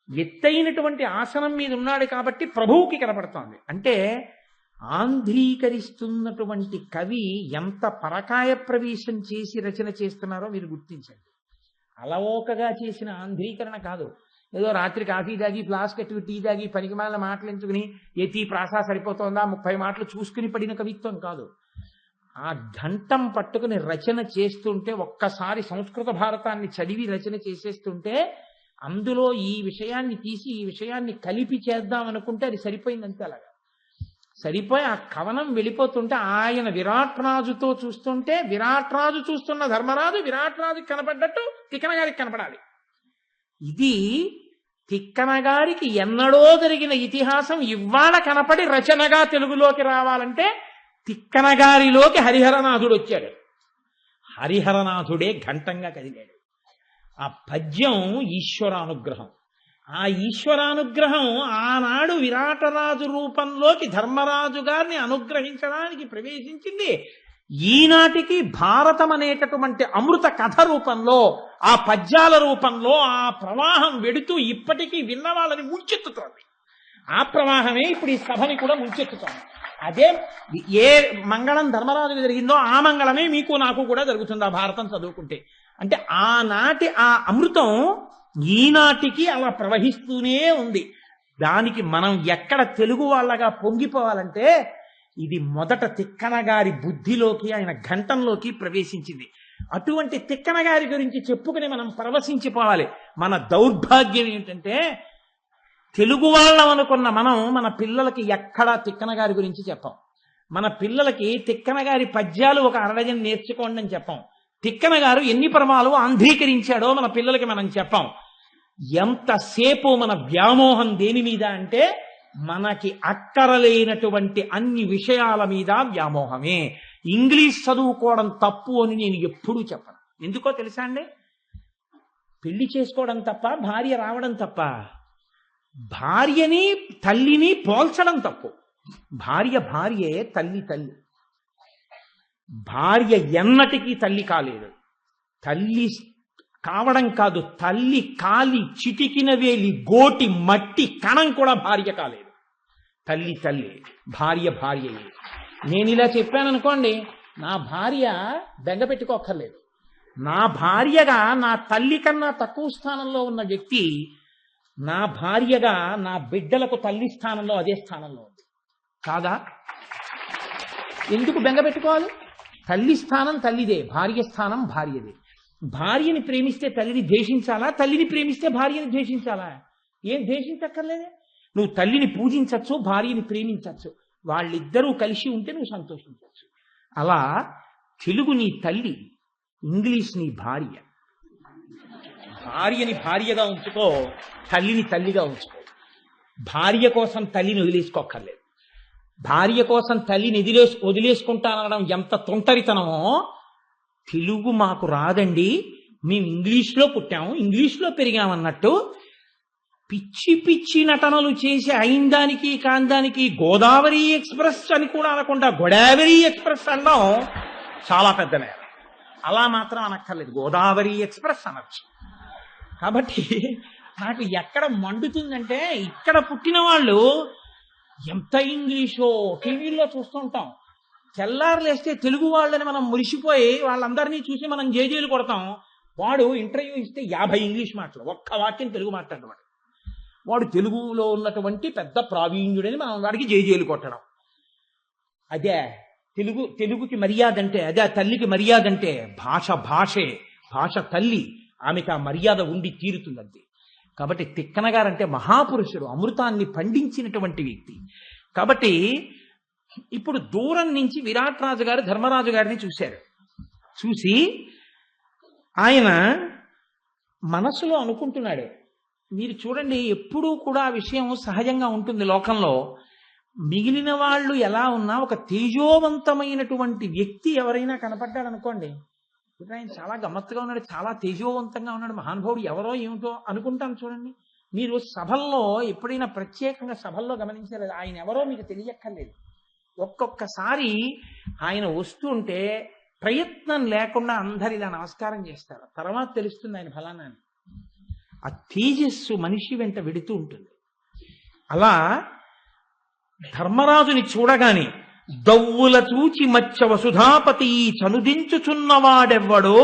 ఎత్తైనటువంటి ఆసనం మీద ఉన్నాడు కాబట్టి ప్రభువుకి కనపడుతోంది. అంటే ఆంధ్రీకరిస్తున్నటువంటి కవి ఎంత పరకాయ ప్రవేశం చేసి రచన చేస్తున్నారో మీరు గుర్తించండి. అలవోకగా చేసిన ఆంధ్రీకరణ కాదు. ఏదో రాత్రి కాఫీ తాగి ఫ్లాస్క్ ఎట్టు టీ తాగి పనికిమాలిన మాటలు ఎంచుకుని ఎత్తి ప్రాసా సరిపోతుందా 30 మాటలు చూసుకుని పడిన కవిత్వం కాదు. ఆ ఘంటం పట్టుకుని రచన చేస్తుంటే, ఒక్కసారి సంస్కృత భారతాన్ని చదివి రచన చేసేస్తుంటే అందులో ఈ విషయాన్ని తీసి ఈ విషయాన్ని కలిపి చేద్దాం అనుకుంటే అది సరిపోయిందంతే. అలాగా సరిపోయి ఆ కవనం వెళ్ళిపోతుంటే ఆయన విరాట్ రాజుతో చూస్తుంటే విరాట్ రాజు చూస్తున్న ధర్మరాజు విరాట్ రాజుకి కనపడ్డట్టు తిక్కన గారికి కనపడాలి. ఇది తిక్కన గారికి ఎన్నడో జరిగిన ఇతిహాసం ఇవాళ కనపడి రచనగా తెలుగులోకి రావాలంటే తిక్కన గారిలోకి హరిహరనాథుడు వచ్చాడు. హరిహరనాథుడే ఘంటంగా కదిలాడు. ఆ పద్యం ఈశ్వరానుగ్రహం. ఆ ఈశ్వరానుగ్రహం ఆనాడు విరాటరాజు రూపంలోకి ధర్మరాజు గారిని అనుగ్రహించడానికి ప్రవేశించింది. ఈనాటికి భారతం అనేటటువంటి అమృత కథ రూపంలో, ఆ పద్యాల రూపంలో ఆ ప్రవాహం వెడుతూ ఇప్పటికీ విన్న వాళ్ళని ముంచెత్తుతోంది. ఆ ప్రవాహమే ఇప్పుడు ఈ సభని కూడా ముంచెత్తుతోంది. అదే ఏ మంగళం ధర్మరాజుకు జరిగిందో ఆ మంగళమే మీకు నాకు కూడా జరుగుతుంది ఆ భారతం చదువుకుంటే. అంటే ఆనాటి ఆ అమృతం ఈనాటికి అలా ప్రవహిస్తూనే ఉంది. దానికి మనం ఎక్కడ తెలుగు వాళ్ళగా పొంగిపోవాలంటే ఇది మొదట తిక్కన గారి బుద్ధిలోకి, ఆయన ఘంటంలోకి ప్రవేశించింది. అటువంటి తిక్కన గారి గురించి చెప్పుకుని మనం పరవశించిపోవాలి. మన దౌర్భాగ్యం ఏంటంటే తెలుగు వాళ్ళం అనుకున్న మనం మన పిల్లలకి ఎక్కడా తిక్కన గారి గురించి చెప్పాం. మన పిల్లలకి తిక్కన గారి పద్యాలు ఒక అరడజన్ నేర్చుకోండి అని చెప్పాం. తిక్కన గారు ఎన్ని పరమాలు ఆంధ్రీకరించాడో మన పిల్లలకి మనం చెప్పాం. ఎంతసేపు మన వ్యామోహం దేని మీద అంటే మనకి అక్కరలేనటువంటి అన్ని విషయాల మీద వ్యామోహమే. ఇంగ్లీష్ చదువుకోవడం తప్పు అని నేను ఎప్పుడూ చెప్పను. ఎందుకో తెలుసా అండి? పెళ్లి చేసుకోవడం తప్ప, భార్య రావడం తప్ప. భార్యని తల్లిని పోల్చడం తప్పు. భార్య భార్యే, తల్లి తల్లి. భార్య ఎన్నటికీ తల్లి కాలేదు. తల్లి కావడం కాదు, తల్లి కాలి చిటికిన వేలి గోటి మట్టి కణం కూడా భార్య కాలేదు. తల్లి తల్లి, భార్య భార్యయే. నేను ఇలా చెప్పాను అనుకోండి, నా భార్య బెంగ పెట్టుకోక్కర్లేదు. నా భార్యగా నా తల్లి కన్నా తక్కువ స్థానంలో ఉన్న వ్యక్తి నా భార్యగా నా బిడ్డలకు తల్లి స్థానంలో అదే స్థానంలో ఉంది కాదా? ఎందుకు బెంగ పెట్టుకోవాలి? తల్లి స్థానం తల్లిదే, భార్య స్థానం భార్యదే. భార్యని ప్రేమిస్తే తల్లిని ద్వేషించాలా? తల్లిని ప్రేమిస్తే భార్యని ద్వేషించాలా? ఏం ద్వేషించక్కర్లేదే. నువ్వు తల్లిని పూజించచ్చు, భార్యని ప్రేమించచ్చు. వాళ్ళిద్దరూ కలిసి ఉంటే నువ్వు సంతోషించవచ్చు. అలా తెలుగు నీ తల్లి, ఇంగ్లీష్ నీ భార్య. భార్యని భార్యగా ఉంచుకో, తల్లిని తల్లిగా ఉంచుకో. భార్య కోసం తల్లిని వదిలేసుకోక్కర్లేదు. భార్య కోసం తల్లిని వదిలేసుకుంటానడం ఎంత తొంటరితనమో. తెలుగు మాకు రాదండి, మేము ఇంగ్లీష్లో పుట్టాము, ఇంగ్లీష్లో పెరిగామన్నట్టు పిచ్చి పిచ్చి నటనలు చేసి అయిందానికి కాందానికి గోదావరి ఎక్స్ప్రెస్ అని కూడా అనకుండా గోదావరి ఎక్స్ప్రెస్ అనడం చాలా పెద్ద నేరం. అలా మాత్రం అనక్కర్లేదు, గోదావరి ఎక్స్ప్రెస్ అనొచ్చు. కాబట్టి నాకు ఎక్కడ మండుతుందంటే, ఇక్కడ పుట్టిన వాళ్ళు ఎంత ఇంగ్లీషో టీవీల్లో చూస్తుంటాం. తెల్లారులేస్తే తెలుగు వాళ్ళని మనం మురిసిపోయి వాళ్ళందరినీ చూసి మనం జేజేలు కొడతాం. వాడు ఇంటర్వ్యూ ఇస్తే 50 ఇంగ్లీష్ మాటలు, ఒక్క వాక్యం తెలుగు మాట్లాడేవాడు. వాడు తెలుగులో ఉన్నటువంటి పెద్ద ప్రావీణ్యుడని మనం వాడికి జేజేలు కొట్టడం. అదే తెలుగుకి మర్యాద అంటే, అదే తల్లికి మర్యాద అంటే. భాష భాషే, భాష తల్లి, ఆమెకు ఆ మర్యాద ఉండి తీరుతుందంతే. కాబట్టి తిక్కన గారంటే మహాపురుషుడు, అమృతాన్ని పండించినటువంటి వ్యక్తి. కాబట్టి ఇప్పుడు దూరం నుంచి విరాట్ రాజు గారు ధర్మరాజు గారిని చూశారు. చూసి ఆయన మనసులో అనుకుంటున్నాడు. మీరు చూడండి, ఎప్పుడూ కూడా ఆ విషయం సహజంగా ఉంటుంది లోకంలో. మిగిలిన వాళ్ళు ఎలా ఉన్నా ఒక తేజోవంతమైనటువంటి వ్యక్తి ఎవరైనా కనపడ్డాడు అనుకోండి, ఇప్పుడు ఆయన చాలా గమ్మత్తుగా ఉన్నాడు, చాలా తేజోవంతంగా ఉన్నాడు, మహానుభావుడు ఎవరో ఏమిటో అనుకుంటాం. చూడండి, మీరు సభల్లో ఎప్పుడైనా ప్రత్యేకంగా సభల్లో గమనించారు, ఆయన ఎవరో మీకు తెలియక్కర్లేదు. ఒక్కొక్కసారి ఆయన వస్తుంటే ప్రయత్నం లేకుండా అందరు ఇలా నమస్కారం చేస్తారు. తర్వాత తెలుస్తుంది ఆయన ఫలానాన్ని. ఆ తేజస్సు మనిషి వెంట వెడుతూ ఉంటుంది. అలా ధర్మరాజుని చూడగానే దవ్వుల చూచి మచ్చ వసుధాపతి చనుదించుచున్నవాడెవ్వడో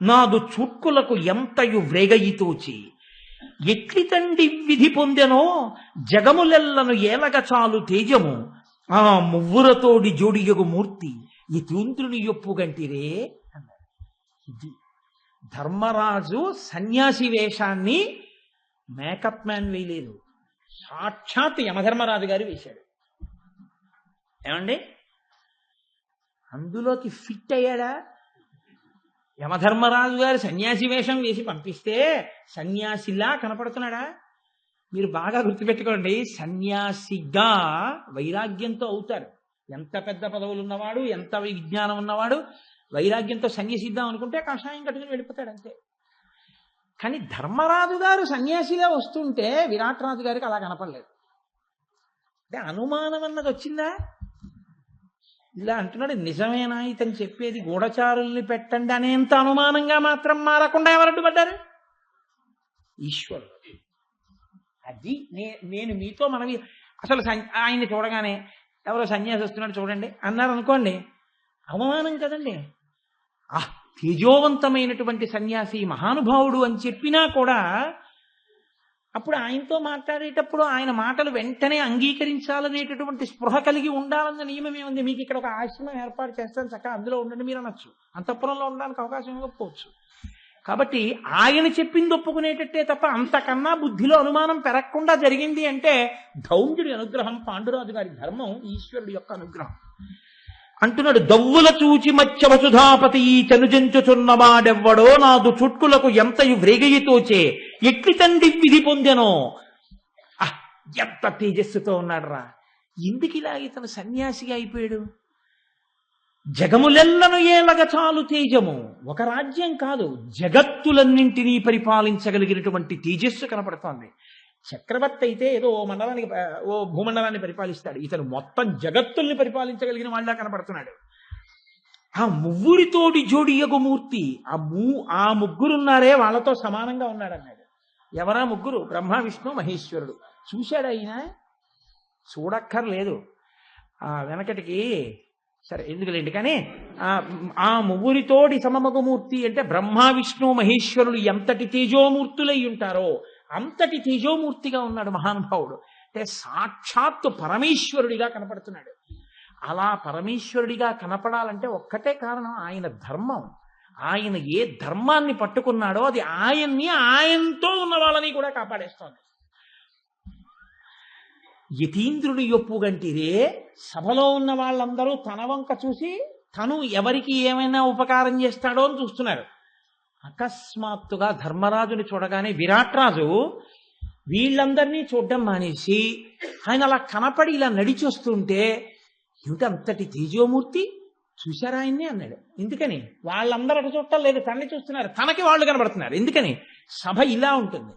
నాదు చూట్కులకు ఎంతయు వ్రేగయితోచి ఎట్లి తండి విధి పొందెనో జగములెల్లను ఏలగ చాలు తేజము ఆ మువ్వురతోడి జోడియగు మూర్తి ఈ తూంద్రుని యొప్పుగంటిరే అన్నారు. ఇది ధర్మరాజు సన్యాసి వేషాన్ని మేకప్ మ్యాన్ వేయలేదు, సాక్షాత్ యమధర్మరాజు గారు వేశాడు. ఏమండి, అందులోకి ఫిట్ అయ్యాడా? యమధర్మరాజు గారు సన్యాసి వేషం వేసి పంపిస్తే సన్యాసిలా కనపడుతున్నాడా? మీరు బాగా గుర్తుపెట్టుకోండి, సన్యాసిగా వైరాగ్యంతో అవుతారు. ఎంత పెద్ద పదవులు ఉన్నవాడు, ఎంత విజ్ఞానం ఉన్నవాడు వైరాగ్యంతో సన్యసిద్దాం అనుకుంటే కషాయం కట్టుకుని వెళ్ళిపోతాడు అంతే. కానీ ధర్మరాజు గారు సన్యాసిగా వస్తుంటే విరాట్ రాజు గారికి అలా కనపడలేదు. అంటే అనుమానం అన్నది వచ్చిందా? ఇలా అంటున్నాడు, నిజమేనా ఇతను చెప్పేది, గూఢచారుల్ని పెట్టండి అనేంత అనుమానంగా మాత్రం మారకుండా ఎవరు అడ్డుపడ్డారు? ఈశ్వరుడు. అది నేను మీతో మనవి. అసలు ఆయన్ని చూడగానే ఎవరో సన్యాసి వస్తున్నాడు చూడండి అన్నారు అనుకోండి, అవమానం కదండి. తేజోవంతమైనటువంటి సన్యాసి మహానుభావుడు అని చెప్పినా కూడా అప్పుడు ఆయనతో మాట్లాడేటప్పుడు ఆయన మాటలు వెంటనే అంగీకరించాలనేటటువంటి స్పృహ కలిగి ఉండాలన్న నియమం ఏముంది? మీకు ఇక్కడ ఒక ఆశ్రమం ఏర్పాటు చేస్తాను, చక్కగా అందులో ఉండండి మీరు అనొచ్చు, అంతఃపురంలో ఉండడానికి అవకాశం ఇవ్వకపోవచ్చు. కాబట్టి ఆయన చెప్పింది ఒప్పుకునేటట్టే తప్ప అంతకన్నా బుద్ధిలో అనుమానం పెరగకుండా జరిగింది అంటే ధౌమ్యుడి అనుగ్రహం, పాండురాజు గారి ధర్మం, ఈశ్వరుడి యొక్క అనుగ్రహం. అంటున్నాడు, దవ్వుల చూచి మత్స్య వసుధాపతి ఈ చనుజంచుచున్నవాడెవ్వడో నాదు చుట్కులకు ఎంతయు వ్రేగయితోచే ఎట్లి తండ్రి విధి పొందెనో. ఎంత తేజస్సుతో ఉన్నాడురా! ఎందుకు ఇలా ఇతను సన్యాసిగా అయిపోయాడు? జగములెల్లను ఏలగ చాలు తేజము. ఒక రాజ్యం కాదు, జగత్తులన్నింటినీ పరిపాలించగలిగినటువంటి తేజస్సు కనపడుతోంది. చక్రవర్తి అయితే ఏదో ఓ భూమండలాన్ని పరిపాలిస్తాడు, ఇతను మొత్తం జగత్తుల్ని పరిపాలించగలిగిన వాళ్ళ కనపడుతున్నాడు. ఆ ముగ్గురితోటి జోడియగు మూర్తి, ఆ ముగ్గురున్నారే వాళ్ళతో సమానంగా ఉన్నాడన్నాడు. ఎవరా ముగ్గురు? బ్రహ్మ, విష్ణు, మహేశ్వరుడు. చూశాడు ఆయన? చూడక్కర్లేదు. వెనకటికి సరే ఎందుకులేండి, కానీ ఆ ముగ్గురితోటి సమమగు మూర్తి అంటే బ్రహ్మ, విష్ణు, మహేశ్వరులు ఎంతటి తేజోమూర్తులై ఉంటారో అంతటి తేజోమూర్తిగా ఉన్నాడు మహానుభావుడు. అంటే సాక్షాత్తు పరమేశ్వరుడిగా కనపడుతున్నాడు. అలా పరమేశ్వరుడిగా కనపడాలంటే ఒక్కటే కారణం, ఆయన ధర్మం. ఆయన ఏ ధర్మాన్ని పట్టుకున్నాడో అది ఆయనతో ఉన్న వాళ్ళని కూడా కాపాడేస్తోంది. యతీంద్రుని యొప్పుగంటిరే, సభలో ఉన్న వాళ్ళందరూ తన వంక చూసి తను ఎవరికి ఏమైనా ఉపకారం చేస్తాడో అని చూస్తున్నారు. అకస్మాత్తుగా ధర్మరాజుని చూడగానే విరాట్ రాజు వీళ్ళందరినీ చూడడం మానేసి ఆయన అలా కనపడి ఇలా నడిచి వస్తుంటే, ఏమిటి అంతటి తేజోమూర్తి, చూశారా ఆయన్ని అన్నాడు. ఎందుకని? వాళ్ళందరూ అటు చూడటం లేదు, తనని చూస్తున్నారు, తనకి వాళ్ళు కనబడుతున్నారు. ఎందుకని? సభ ఇలా ఉంటుంది,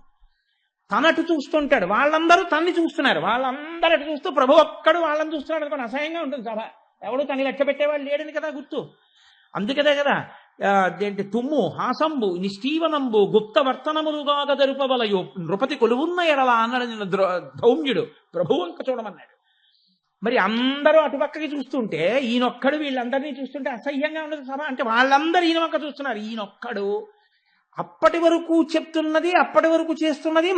తనటు చూస్తుంటాడు, వాళ్ళందరూ తన్ని చూస్తున్నారు, వాళ్ళందరూ అటు చూస్తూ ప్రభు ఒక్కడు వాళ్ళని చూస్తున్నాడు అనుకోండి, అసహ్యంగా ఉంటుంది సభ. ఎవడు తనని లెక్క పెట్టేవాళ్ళు లేడని కదా గుర్తు. అందుకదే కదా అదేంటి తుమ్ము హాసంబు నిష్ఠీవనంబు గుప్త వర్తనములుగా జరుపవలయో నృపతి కొలువున్న ఎడలా అన్నాడు నిన్న ధౌమ్యుడు. ప్రభు వంక చూడమన్నాడు. మరి అందరూ అటుపక్కకి చూస్తుంటే ఈయనొక్కడు వీళ్ళందరినీ చూస్తుంటే అసహ్యంగా ఉండదు సభ. అంటే వాళ్ళందరూ ఈయన వంక చూస్తున్నారు, ఈయనొక్కడు అప్పటి వరకు చెప్తున్నది, అప్పటి వరకు చేస్తున్నది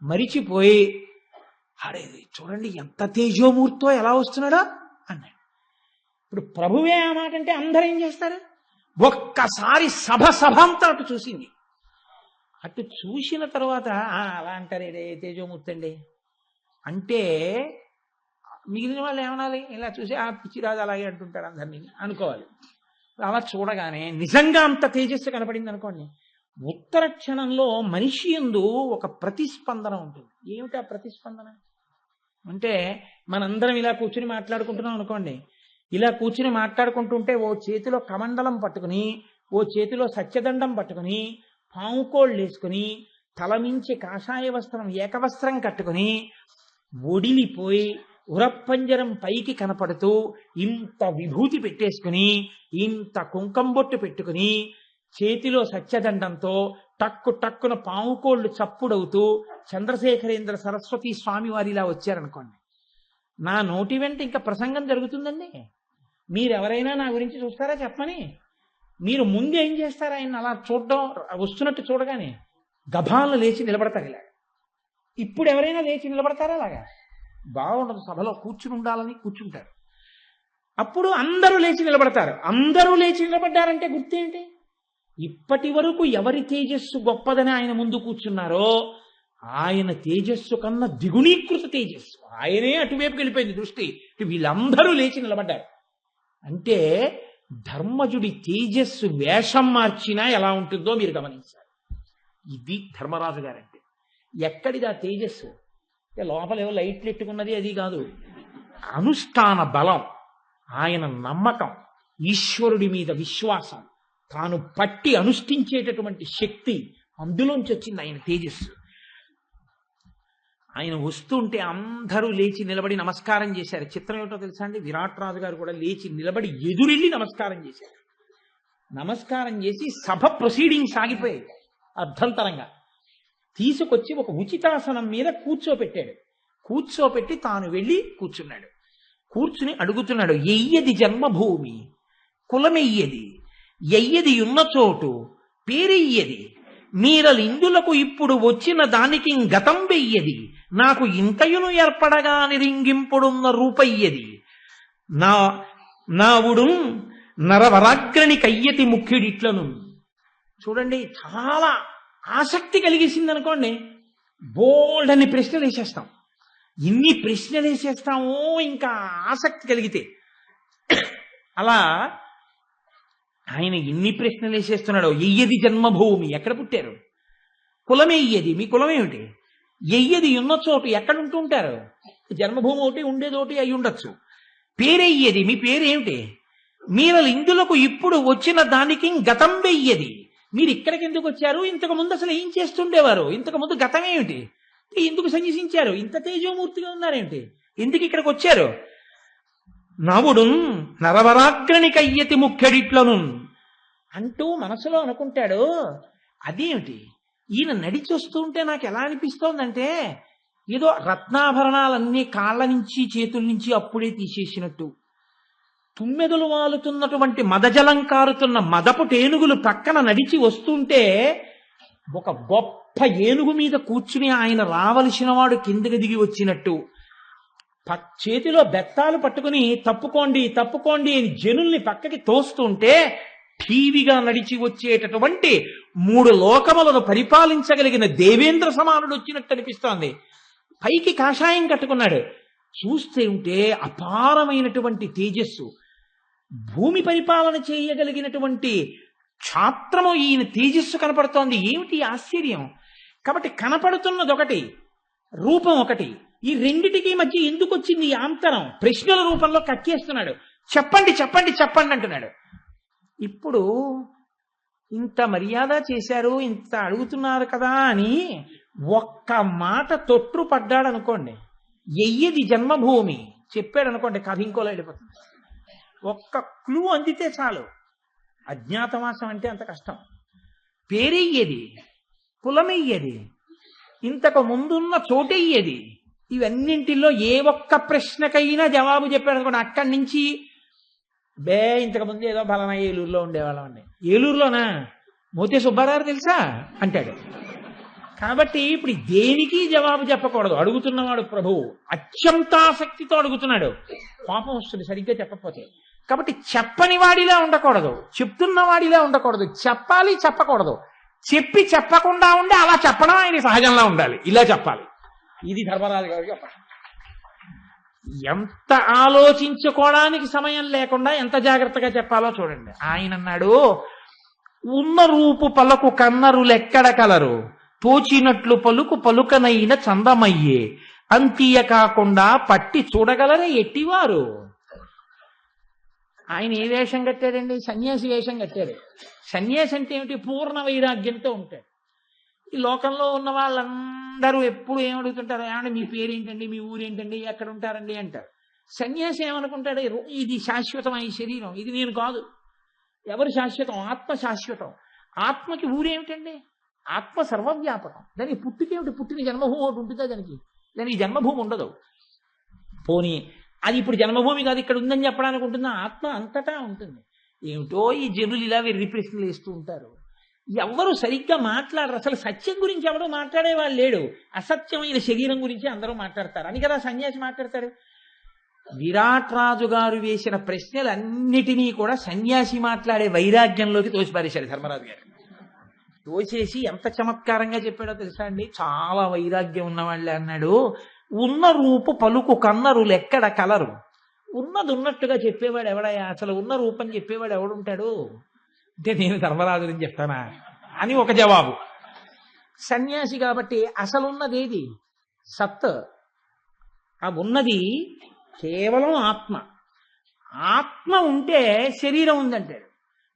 మరిచిపోయి అడే చూడండి ఎంత తేజోమూర్తో ఎలా వస్తున్నాడో అన్నాడు. ఇప్పుడు ప్రభువే ఆ మాట అంటే అందరూ ఏం చేస్తారు? ఒక్కసారి సభ అంతా అటు చూసింది. అటు చూసిన తర్వాత అలా అంటారే తేజోమూర్తి అండి అంటే మిగిలిన వాళ్ళు ఏమనాలి? ఇలా చూసి పిచ్చిరాజు అలాగే అంటుంటాడు అందరినీ అనుకోవాలి. అలా చూడగానే నిజంగా అంత తేజస్సు కనపడింది అనుకోండి, ఉత్తర క్షణంలో మనిషి యందు ఒక ప్రతిస్పందన ఉంటుంది. ఏమిటి ఆ ప్రతిస్పందన అంటే, మనందరం ఇలా కూర్చుని మాట్లాడుకుంటున్నాం అనుకోండి, ఇలా కూర్చుని మాట్లాడుకుంటుంటే ఓ చేతిలో కమండలం పట్టుకుని, ఓ చేతిలో సత్యదండం పట్టుకుని, పాముకోళ్ళు వేసుకుని, తలమించి కాషాయ వస్త్రం ఏకవస్త్రం కట్టుకుని ఒడిలిపోయి ఉరప్పంజరం పైకి కనపడుతూ ఇంత విభూతి పెట్టేసుకుని, ఇంత కుంకంబొట్టు పెట్టుకుని, చేతిలో సత్యదండంతో టక్కున పాముకోళ్ళు చప్పుడవుతూ చంద్రశేఖరేంద్ర సరస్వతి స్వామి వారి ఇలా వచ్చారనుకోండి, నా నోటి వెంట ఇంకా ప్రసంగం జరుగుతుందండి. మీరెవరైనా నా గురించి చూస్తారా చెప్పమని? మీరు ముందు ఏం చేస్తారా? ఆయన అలా చూడడం, వస్తున్నట్టు చూడగానే గభాలను లేచి నిలబడతారు ఇలా. ఇప్పుడు ఎవరైనా లేచి నిలబడతారా? అలాగా బాగుండదు. సభలో కూర్చుని ఉండాలని కూర్చుంటారు. అప్పుడు అందరూ లేచి నిలబడతారు. అందరూ లేచి నిలబడ్డారంటే గుర్తేంటి? ఇప్పటి వరకు ఎవరి తేజస్సు గొప్పదని ఆయన ముందు కూర్చున్నారో ఆయన తేజస్సు కన్నా ద్విగుణీకృత తేజస్సు, ఆయనే అటువైపుకి వెళ్ళిపోయింది దృష్టి. వీళ్ళందరూ లేచి నిలబడ్డారు. అంటే ధర్మజుడి తేజస్సు వేషం మార్చినా ఎలా ఉంటుందో మీరు గమనించాలి. ఇది ధర్మరాజు గారంటే. ఎక్కడిది ఆ తేజస్సు? లోపల ఏవో లైట్లు ఎట్టుకున్నది అది కాదు, అనుష్ఠాన బలం, ఆయన నమ్మకం, ఈశ్వరుడి మీద విశ్వాసం, తాను పట్టి అనుష్ఠించేటటువంటి శక్తి, అందులోంచి వచ్చింది ఆయన తేజస్సు. ఆయన వస్తుంటే అందరూ లేచి నిలబడి నమస్కారం చేశారు. చిత్రం ఏమిటో తెలుసా అండి, విరాట్ రాజు గారు కూడా లేచి నిలబడి ఎదురెళ్ళి నమస్కారం చేశారు. నమస్కారం చేసి సభ ప్రొసీడింగ్ సాగిపోయాయి. అర్ధంతరంగా తీసుకొచ్చి ఒక ఉచితాసనం మీద కూర్చోపెట్టాడు. కూర్చోపెట్టి తాను వెళ్ళి కూర్చున్నాడు. కూర్చుని అడుగుతున్నాడు, ఎయ్యది జన్మభూమి కులమెయ్యది, ఎయ్యది ఉన్న చోటు పేరెయ్యది, మీరలిందులకు ఇప్పుడు వచ్చిన దానికి గతం వెయ్యది, నాకు ఇంతయును ఏర్పడగా నిరింగింపుడున్న రూపయ్యది, నావుడు నరవరాగ్రణి కయ్యతి ముఖ్యుడిట్లను. చూడండి, చాలా ఆసక్తి కలిగేసింది అనుకోండి, బోల్డ్ అని ప్రశ్నలు వేసేస్తాం. ఇన్ని ప్రశ్నలు వేసేస్తామో ఇంకా ఆసక్తి కలిగితే. అలా ఆయన ఎన్ని ప్రశ్నలు వేసేస్తున్నాడో. ఎయ్యది జన్మభూమి, ఎక్కడ పుట్టారు? కులమేయ్యది, మీ కులం ఏమిటి? ఎయ్యది ఉన్న చోటు, ఎక్కడ ఉంటుంటారు? జన్మభూమి ఒకటి ఉండేది ఒకటి అయి ఉండొచ్చు. పేరెయ్యది, మీ పేరేమిటి? మీరలు ఇందులకు ఇప్పుడు వచ్చిన దానికి గతం వెయ్యది, మీరు ఇక్కడికి ఎందుకు వచ్చారు? ఇంతకు ముందు అసలు ఏం చేస్తుండేవారు? ఇంతకు ముందు గతం ఏమిటి? ఎందుకు సన్యసించారు? ఇంత తేజోమూర్తిగా ఉన్నారేమిటి? ఎందుకు ఇక్కడికి వచ్చారు? నవుడు నరవరాగ్రణి కయ్యతి ముఖ్యడిట్లను అంటూ మనసులో అనుకుంటాడు. అదేమిటి, ఈయన నడిచి వస్తుంటే నాకు ఎలా అనిపిస్తోందంటే ఏదో రత్నాభరణాలన్నీ కాళ్ళ నుంచి చేతుల నుంచి అప్పుడే తీసేసినట్టు, తుమ్మెదలు వాలుతున్నటువంటి మదజలం కారుతున్న మదపు టేనుగులు పక్కన నడిచి వస్తుంటే ఒక గొప్ప ఏనుగు మీద కూర్చుని ఆయన రావలసిన వాడు కిందకి దిగి వచ్చినట్టు, చేతిలో బెత్తాలు పట్టుకుని తప్పుకోండి తప్పుకోండి అని జనుల్ని పక్కకి తోస్తుంటే ఠీవిగా నడిచి వచ్చేటటువంటి 3 లోకములను పరిపాలించగలిగిన దేవేంద్ర సమానుడు వచ్చినట్టు అనిపిస్తోంది. పైకి కాషాయం కట్టుకున్నాడు. చూస్తే ఉంటే అపారమైనటువంటి తేజస్సు, భూమి పరిపాలన చేయగలిగినటువంటి క్షాత్రము ఈయన తేజస్సు కనపడుతోంది. ఏమిటి ఆశ్చర్యం! కాబట్టి కనపడుతున్నది ఒకటి, రూపం ఒకటి. ఈ రెండిటికి మధ్య ఎందుకు వచ్చింది ఈ అంతరం? ప్రశ్నల రూపంలో కక్కేస్తున్నాడు. చెప్పండి చెప్పండి చెప్పండి అంటున్నాడు. ఇప్పుడు ఇంత మర్యాద చేశారు, ఇంత అడుగుతున్నారు కదా అని ఒక్క మాట తొట్టు పడ్డాడు అనుకోండి, ఎయ్యది జన్మభూమి చెప్పాడు అనుకోండి, కథ ఇంకోలా వెళ్ళిపోతుంది. ఒక్క క్లూ అందితే చాలు. అజ్ఞాతవాసం అంటే అంత కష్టం. పేరెయ్యది, కులమెయ్యది, ఇంతకు ముందున్న చోటెయ్యది, ఇవన్నింటిలో ఏ ఒక్క ప్రశ్నకైనా జవాబు చెప్పాడు అనుకోండి, అక్కడి నుంచి ఇంతకు ముందు ఏదో ఫలానా ఏలూరులో ఉండేవాళ్ళం అండి. ఏలూరులోనా? మోతే సుబ్బారావు తెలుసా అంటాడు. కాబట్టి ఇప్పుడు దేనికి జవాబు చెప్పకూడదు. అడుగుతున్నవాడు ప్రభువు అత్యంతాసక్తితో అడుగుతున్నాడు. పాపం వస్తుంది సరిగ్గా చెప్పకపోతే. కాబట్టి చెప్పని వాడిలా ఉండకూడదు, చెప్తున్న వాడిలా ఉండకూడదు. చెప్పాలి, చెప్పకూడదు. చెప్పి చెప్పకుండా ఉండి అలా చెప్పడం ఆయన సహజంగా ఉండాలి. ఇలా చెప్పాలి. ఇది ధర్మరాజు గారు చెప్పాలి. ఎంత ఆలోచించుకోవడానికి సమయం లేకుండా ఎంత జాగ్రత్తగా చెప్పాలో చూడండి. ఆయన అన్నాడు, ఉన్న రూపు పలుకు కన్నరులెక్కడ కలరు, తోచినట్లు పలుకు పలుకనైన చందమయ్యే, అంతీయ కాకుండా పట్టి చూడగలరే ఎట్టివారు. ఆయన ఏ వేషం కట్టాడండి? సన్యాసి వేషం కట్టాడు. సన్యాసి అంటే ఏమిటి? పూర్ణ వైరాగ్యంతో ఉంటాడు. ఈ లోకంలో ఉన్న వాళ్ళందరూ ఎప్పుడు ఏమడుగుతుంటారు? ఏమంటే మీ పేరేంటండి, మీ ఊరేంటండి, ఎక్కడ ఉంటారండి అంటారు. సన్యాసి ఏమనుకుంటాడు? ఇది శాశ్వతం, ఈ శరీరం ఇది నేను కాదు. ఎవరు శాశ్వతం? ఆత్మ శాశ్వతం. ఆత్మకి ఊరేమిటండి? ఆత్మ సర్వవ్యాపకం. దానికి పుట్టుకేమిటి? పుట్టిన జన్మభూమి ఒకటి ఉంటుందా? దానికి జన్మభూమి ఉండదు. పోనీ అది ఇప్పుడు జన్మభూమి కాదు, ఇక్కడ ఉందని చెప్పడానికి ఉంటుందా? ఆత్మ అంతటా ఉంటుంది. ఏమిటో ఈ జనులు ఇలా వెర్రి ప్రశ్నలు వేస్తూ ఉంటారు. ఎవరు సరిగ్గా మాట్లాడరు. అసలు సత్యం గురించి ఎవడో మాట్లాడేవాళ్ళు లేడు. అసత్యమైన శరీరం గురించి అందరూ మాట్లాడతారు అని కదా సన్యాసి మాట్లాడతారు. విరాట్ రాజు గారు వేసిన ప్రశ్నలన్నిటినీ కూడా సన్యాసి మాట్లాడే వైరాగ్యంలోకి తోసిపారేశాడు ధర్మరాజు గారు. తోసేసి ఎంత చమత్కారంగా చెప్పాడో తెలుసా అండి? చాలా వైరాగ్యం ఉన్నవాళ్ళే అన్నాడు. ఉన్న రూపు పలుకు కన్నరులు ఎక్కడ కలరు. ఉన్నది ఉన్నట్టుగా చెప్పేవాడు ఎవడయా? అసలు ఉన్న రూపం చెప్పేవాడు ఎవడుంటాడు అంటే నేను ధర్మరాజుని చెప్తానా అని ఒక జవాబు. సన్యాసి కాబట్టి అసలున్నదేది? సత్. ఆ ఉన్నది కేవలం ఆత్మ. ఆత్మ ఉంటే శరీరం ఉందంటాడు.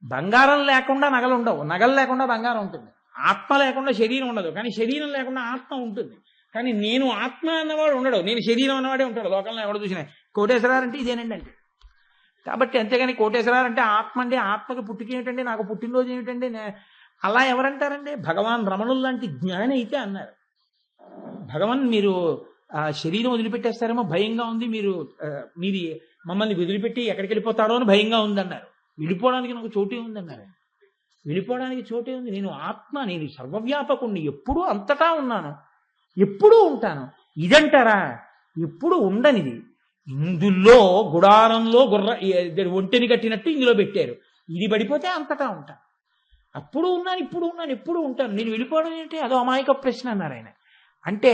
బంగారం లేకుండా నగలు ఉండవు, నగలు లేకుండా బంగారం ఉంటుంది. ఆత్మ లేకుండా శరీరం ఉండదు, కానీ శరీరం లేకుండా ఆత్మ ఉంటుంది. కానీ నేను ఆత్మ అన్నవాడు ఉండడు, నేను శరీరం అన్నవాడే ఉంటాడు. లోకంలో ఎవడు చూసినా కోటేశ్వరారు అంటే ఇదేనండి అంటే. కాబట్టి అంతేగాని కోటేశ్వరారు అంటే ఆత్మ అండి, ఆత్మకి పుట్టిక ఏమిటండి, నాకు పుట్టినరోజు ఏమిటండి, అలా ఎవరంటారండి? భగవాన్ రమణులు లాంటి జ్ఞాని అయితే అన్నారు. భగవాన్ మీరు శరీరం వదిలిపెట్టేస్తారేమో భయంగా ఉంది, మీది మమ్మల్ని వదిలిపెట్టి ఎక్కడికి వెళ్ళిపోతారో అని భయంగా ఉందన్నారు. వెళ్ళిపోవడానికి నాకు చోటే ఉందన్నారు. వెళ్ళిపోవడానికి చోటే ఉంది. నేను ఆత్మ, నేను సర్వవ్యాపకుణ్ణి, ఎప్పుడూ అంతటా ఉన్నాను, ఎప్పుడూ ఉంటాను. ఇదంటారా? ఎప్పుడు ఉండనిది. ఇందులో గుడారంలో ఒంటెని కట్టినట్టు ఇందులో పెట్టారు. ఇది పడిపోతే అంతటా ఉంటాను. అప్పుడు ఉన్నాను, ఇప్పుడు ఉన్నాను, ఎప్పుడు ఉంటాను. నేను వెళ్ళిపోవడం ఏంటి? అదో అమాయక ప్రశ్న అన్నారు ఆయన. అంటే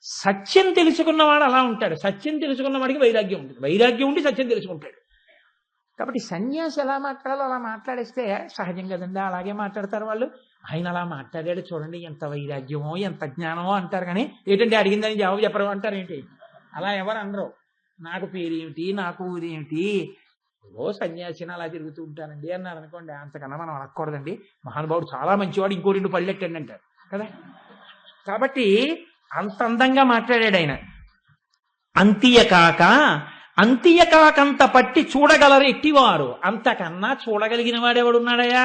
సత్యం తెలుసుకున్నవాడు అలా ఉంటాడు. సత్యం తెలుసుకున్న వాడికి వైరాగ్యం ఉంటుంది. వైరాగ్యం ఉండి సత్యం తెలుసుకుంటాడు. కాబట్టి సన్యాసి ఎలా మాట్లాడాలో అలా మాట్లాడేస్తే సహజం కదండి, అలాగే మాట్లాడతారు వాళ్ళు. ఆయన అలా మాట్లాడాడు చూడండి, ఎంత వైరాగ్యమో ఎంత జ్ఞానమో అంటారు. కానీ ఏంటంటే అడిగిందని జవాబు చెప్పరు అంటారు. ఏంటి అలా ఎవరు అనరు. నాకు పేరేమిటి, నాకు ఊరేమిటి, ఓ సన్యాసిని అలా తిరుగుతూ ఉంటానండి అన్నారు అనుకోండి, అంతకన్నా మనం అనకూడదండి. మహానుభావుడు చాలా మంచివాడు, ఇంకో 2 పళ్ళెట్టండి అంటారు కదా. కాబట్టి అంత అందంగా మాట్లాడాడు ఆయన. అంతియకాకంత పట్టి చూడగలరు ఎట్టివారు, అంతకన్నా చూడగలిగిన వాడెవడున్నాడయా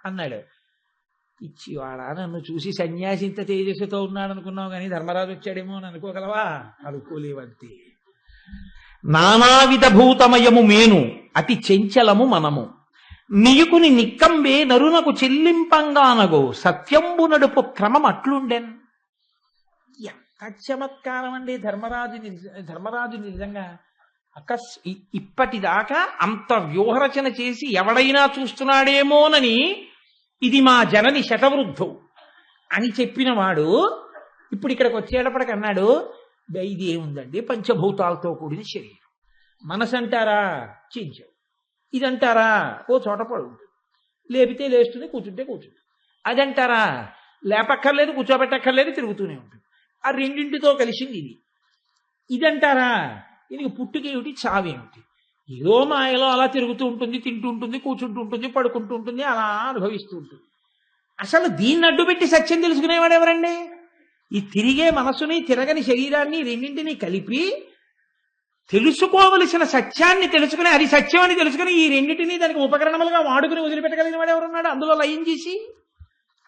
అన్నాడు. ఇచ్చివాడా, నన్ను చూసి సన్యాసి ఇంత తేజస్సుతో ఉన్నాడు అనుకున్నావు, కానీ ధర్మరాజు వచ్చాడేమో అని అనుకోగలవా? అనుకోలేవంతే. నానావిధ భూతమయము మేను అతి చెంచలము మనము, నియుకుని నిక్కంబే నరునకు చెల్లింపంగానగో సత్యంబు క్రమం అట్లుండెన్. ఎంత చమత్కారం అండి ధర్మరాజు నిజంగా. ఇప్పటిదాకా అంత వ్యూహరచన చేసి ఎవడైనా చూస్తున్నాడేమోనని ఇది మా జనని శతవృద్ధు అని చెప్పిన వాడు ఇప్పుడు ఇక్కడికి వచ్చేటప్పటికి అన్నాడు, ఇది ఏముందండి, పంచభూతాలతో కూడిన శరీరం. మనసు అంటారా చించు, ఇదంటారా ఓ చోట పడు ఉంటుంది, లేపితే లేస్తుంది, కూర్చుంటే కూర్చుంటుంది. అదంటారా లేపక్కర్లేదు, కూర్చోబెట్టక్కర్లేదు, తిరుగుతూనే ఉంటుంది. ఆ రెండింటితో కలిసింది ఇది. ఇదంటారా ఇది పుట్టుకేమిటి, చావేమిటి, ఏదో మాయలో అలా తిరుగుతూ ఉంటుంది, తింటూ ఉంటుంది, కూర్చుంటూ ఉంటుంది, పడుకుంటూ ఉంటుంది, అలా అనుభవిస్తూ ఉంటుంది. అసలు దీన్ని అడ్డుపెట్టి సత్యం తెలుసుకునేవాడు ఎవరండి? ఈ తిరిగే మనసుని, తిరగని శరీరాన్ని రెండింటినీ కలిపి తెలుసుకోవలసిన సత్యాన్ని తెలుసుకుని, అది సత్యం అని తెలుసుకుని ఈ రెండింటినీ దానికి ఉపకరణములుగా వాడుకుని వదిలిపెట్టగలిగిన వాడు ఎవరున్నాడు? అందులో లయం చేసి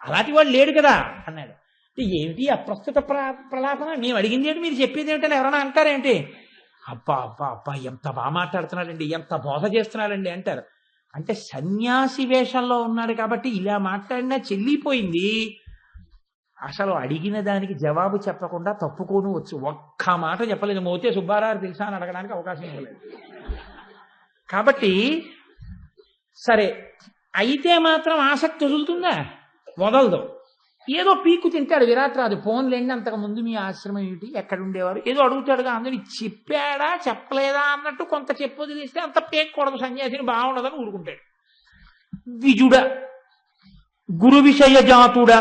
అలాంటి వాడు లేడు కదా అన్నాడు. ఏమిటి అప్రస్తుత ప్రలాపన, మేము అడిగింది ఏంటి, మీరు చెప్పేది ఏంటని ఎవరైనా అంటారేంటి? అబ్బా అబ్బా అబ్బా ఎంత బాగా మాట్లాడుతున్నాడండి, ఎంత బోధ చేస్తున్నాడండి అంటారు. అంటే సన్యాసి వేషంలో ఉన్నాడు కాబట్టి ఇలా మాట్లాడినా చెల్లిపోయింది. అసలు అడిగిన దానికి జవాబు చెప్పకుండా తప్పుకోను వచ్చు. ఒక్క మాట చెప్పలేదు. మోతే సుబ్బారావు తెలుసా అని అడగడానికి అవకాశం ఇవ్వలేదు. కాబట్టి సరే అయితే మాత్రం ఆసక్తి వదులుతుందా? వదలదు. ఏదో పీక్కు తింటాడు విరాట్రాజు. ఫోన్లేండి అంతకు ముందు మీ ఆశ్రమం ఏమిటి, ఎక్కడ ఉండేవారు, ఏదో అడుగుతాడుగా. అందరూ చెప్పాడా చెప్పలేదా అన్నట్టు కొంత చెప్పు వదిలేస్తే అంత పేక్కూడదు, సన్యాసిని బాగుండదని ఊరుకుంటాడు. ద్విజుడ, గురు విషయ జాతుడ,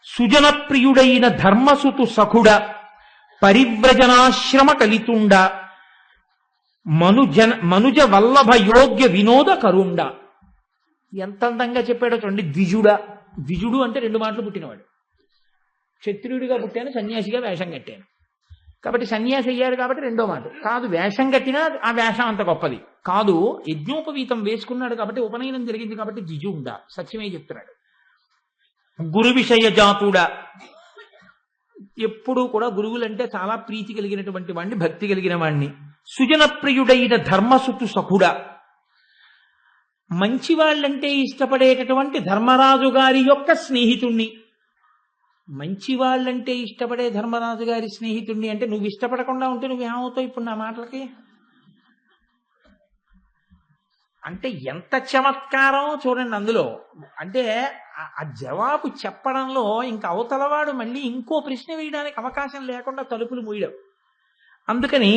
సుజన ప్రియుడైన ధర్మసుతు సఖుడ, పరివ్రజనాశ్రమ కలితుండ, మనుజ వల్లభ యోగ్య వినోద కరుండ. ఎంత అందంగా చెప్పాడో చూడండి. ద్విజుడు అంటే 2 మాటలు పుట్టినవాడు. క్షత్రియుడిగా పుట్టాను, సన్యాసిగా వేషం కట్టాను. కాబట్టి సన్యాసి అయ్యాడు కాబట్టి 2వ మాట కాదు. వేషం కట్టినా ఆ వేషం అంత గొప్పది కాదు. యజ్ఞోపవీతం వేసుకున్నాడు కాబట్టి, ఉపనయనం జరిగింది కాబట్టి ద్విజుండ, సత్యమే చెప్తున్నాడు. గురు విషయ జాతుడ, ఎప్పుడూ కూడా గురువులంటే చాలా ప్రీతి కలిగినటువంటి వాడిని, భక్తి కలిగిన వాడిని. సుజన ప్రియుడైన ధర్మసుతు సఖుడ, మంచి వాళ్ళంటే ఇష్టపడేటటువంటి ధర్మరాజు గారి యొక్క స్నేహితుణ్ణి. మంచి వాళ్ళంటే ఇష్టపడే ధర్మరాజు గారి స్నేహితుణ్ణి అంటే నువ్వు ఇష్టపడకుండా ఉంటే నువ్వేమవుతావు ఇప్పుడు నా మాటలకి? అంటే ఎంత చమత్కారం చూడండి అందులో. అంటే ఆ జవాబు చెప్పడంలో ఇంకా అవతలవాడు మళ్ళీ ఇంకో ప్రశ్న వేయడానికి అవకాశం లేకుండా తలుపులు మూయడం. అందుకని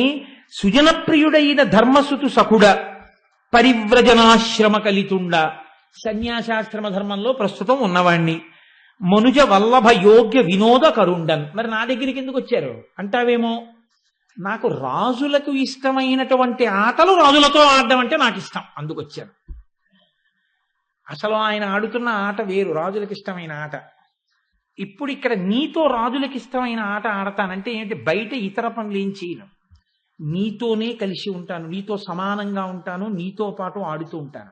సుజనప్రియుడైన ధర్మసుతు సఖుడ, పరివ్రజనాశ్రమ కలితుండ, సన్యాసాశ్రమ ధర్మంలో ప్రస్తుతం ఉన్నవాణ్ణి. మనుజ వల్లభ యోగ్య వినోద కరుండన్. మరి నా దగ్గరికి ఎందుకు వచ్చారు అంటావేమో. నాకు రాజులకు ఇష్టమైనటువంటి ఆటలు రాజులతో ఆడడం అంటే నాకు ఇష్టం, అందుకు వచ్చాను. అసలు ఆయన ఆడుతున్న ఆట వేరు, రాజులకు ఇష్టమైన ఆట. ఇప్పుడు ఇక్కడ నీతో రాజులకి ఇష్టమైన ఆట ఆడతానంటే ఏంటి, బయట ఇతర పనులు ఏం చేయను, నీతోనే కలిసి ఉంటాను, నీతో సమానంగా ఉంటాను, నీతో పాటు ఆడుతూ ఉంటాను.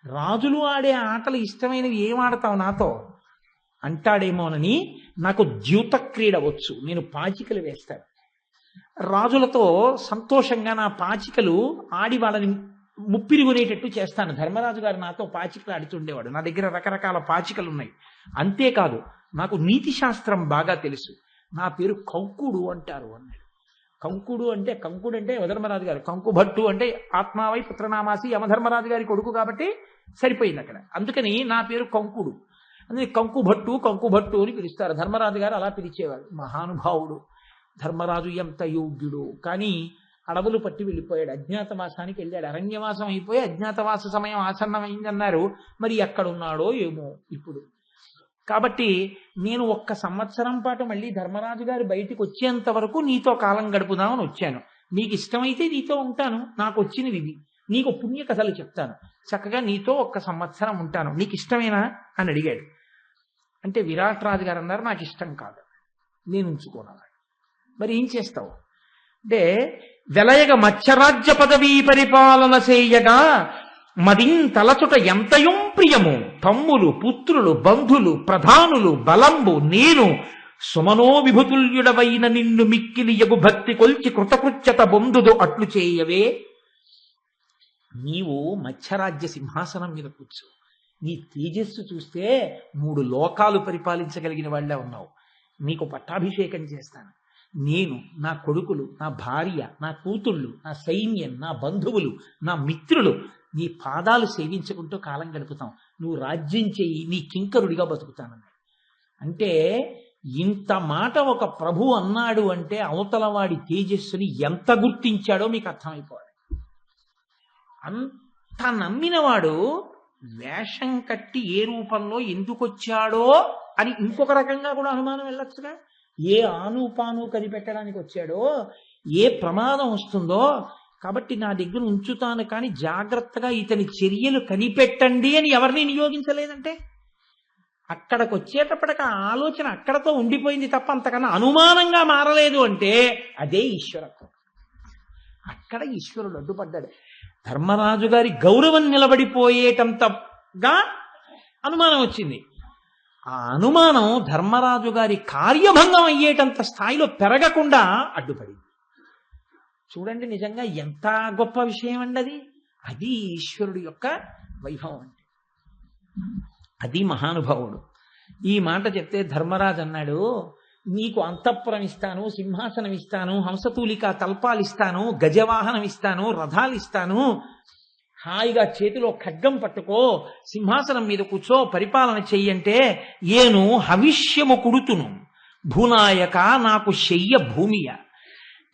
రాజులు ఆడే ఆటలు ఇష్టమైనవి ఏం ఆడతావు నాతో అంటాడేమోనని నాకు ద్యూత క్రీడ వచ్చు, నేను పాచికలు వేస్తాను. రాజులతో సంతోషంగా నా పాచికలు ఆడి వాళ్ళని ముప్పిరిగొనేటట్టు చేస్తాను. ధర్మరాజు గారు నాతో పాచికలు ఆడుతుండేవాడు. నా దగ్గర రకరకాల పాచికలు ఉన్నాయి. అంతేకాదు, నాకు నీతి శాస్త్రం బాగా తెలుసు. నా పేరు కంకుడు అంటారు అన్నాడు. కంకుడు అంటే, కంకుడు అంటే యమధర్మరాజు గారు, కంకు భట్టు అంటే ఆత్మావై పుత్రనామాసి యమధర్మరాజు గారి కొడుకు కాబట్టి సరిపోయింది అక్కడ. అందుకని నా పేరు కంకుడు. అందుకే కంకు భట్టు అని పిలుస్తారు. ధర్మరాజు గారు అలా పిలిచేవాడు. మహానుభావుడు ధర్మరాజు, ఎంత యోగ్యుడు. కానీ అడవులు పట్టి వెళ్ళిపోయాడు, అజ్ఞాతవాసానికి వెళ్ళాడు. అరణ్యవాసం అయిపోయి అజ్ఞాతవాస సమయం ఆసన్నమైందన్నారు. మరి ఎక్కడున్నాడో ఏమో ఇప్పుడు. కాబట్టి నేను 1 సంవత్సరం పాటు మళ్ళీ ధర్మరాజు గారు బయటికి వచ్చేంత వరకు నీతో కాలం గడుపుదామని వచ్చాను. నీకు ఇష్టమైతే నీతో ఉంటాను, నాకు వచ్చినవి ఇవి. నీకు పుణ్య కథలు చెప్తాను, చక్కగా నీతో 1 సంవత్సరం ఉంటాను, నీకు ఇష్టమేనా అని అడిగాడు. అంటే విరాట్ రాజు గారు అన్నారు, నాకు ఇష్టం కాదు, నేను ఉంచుకోను. మరి ఏం చేస్తావు అంటే, వెలయగ మత్స్యరాజ్య పదవీ పరిపాలన చేయగా మదిం తలచుట ఎంతయం ప్రియము, తమ్ములు పుత్రులు బంధులు ప్రధానులు బలంబు నేను సుమనో విభుతుల్యుడవైన నిన్ను మిక్కిలి యగు భక్తి కొల్చి కృతకృత్యత బొందుదు అట్లు చేయవే. నీవు మత్స్యరాజ్య సింహాసనం మీద కూర్చో, నీ తేజస్సు చూస్తే 3 లోకాలు పరిపాలించగలిగిన వాళ్ళే ఉన్నావు. నీకు పట్టాభిషేకం చేస్తాను. నేను, నా కొడుకులు, నా భార్య, నా కూతుళ్ళు, నా సైన్యం, నా బంధువులు, నా మిత్రులు నీ పాదాలు సేవించుకుంటూ కాలం గడుపుతాం. నువ్వు రాజ్యం చెయ్యి, నీ కింకరుడిగా బతుకుతానన్నాడు. అంటే ఇంత మాట ఒక ప్రభు అన్నాడు అంటే అవతల వాడి తేజస్సుని ఎంత గుర్తించాడో మీకు అర్థమైపోవాలి. అంత నమ్మినవాడు వేషం కట్టి ఏ రూపంలో ఎందుకు వచ్చాడో అని ఇంకొక రకంగా కూడా అనుమానం వెళ్ళొచ్చుగా. ఏ ఆనుపాను కనిపెట్టడానికి వచ్చాడో, ఏ ప్రమాదం వస్తుందో, కాబట్టి నా దగ్గర ఉంచుతాను కానీ జాగ్రత్తగా ఇతని చర్యలు కనిపెట్టండి అని ఎవరిని నియోగించలేదంటే, అక్కడికి వచ్చేటప్పటికి ఆ ఆలోచన అక్కడతో ఉండిపోయింది తప్ప అంతకన్నా అనుమానంగా మారలేదు అంటే అదే ఈశ్వరత్వం. అక్కడ ఈశ్వరుడు అడ్డుపడ్డాడు. ధర్మరాజు గారి గౌరవం నిలబడిపోయేటంతగా అనుమానం వచ్చింది. ఆ అనుమానం ధర్మరాజు గారి కార్యభంగం అయ్యేటంత స్థాయిలో పెరగకుండా అడ్డుపడింది. చూడండి, నిజంగా ఎంత గొప్ప విషయం అండి అది. అది ఈశ్వరుడు యొక్క వైభవం అంటే, అది మహానుభావుడు. ఈ మాట చెప్తే ధర్మరాజు అన్నాడు, నీకు అంతఃపురం ఇస్తాను, సింహాసనం ఇస్తాను, హంసతూలిక తల్పాలు ఇస్తాను, గజవాహనం ఇస్తాను, రథాలు ఇస్తాను, హాయిగా చేతిలో ఖడ్గం పట్టుకో, సింహాసనం మీద కూర్చో, పరిపాలన చెయ్యంటే ఏను హవిష్యము కుడుతును భూనాయక నాకు శయ్య భూమియ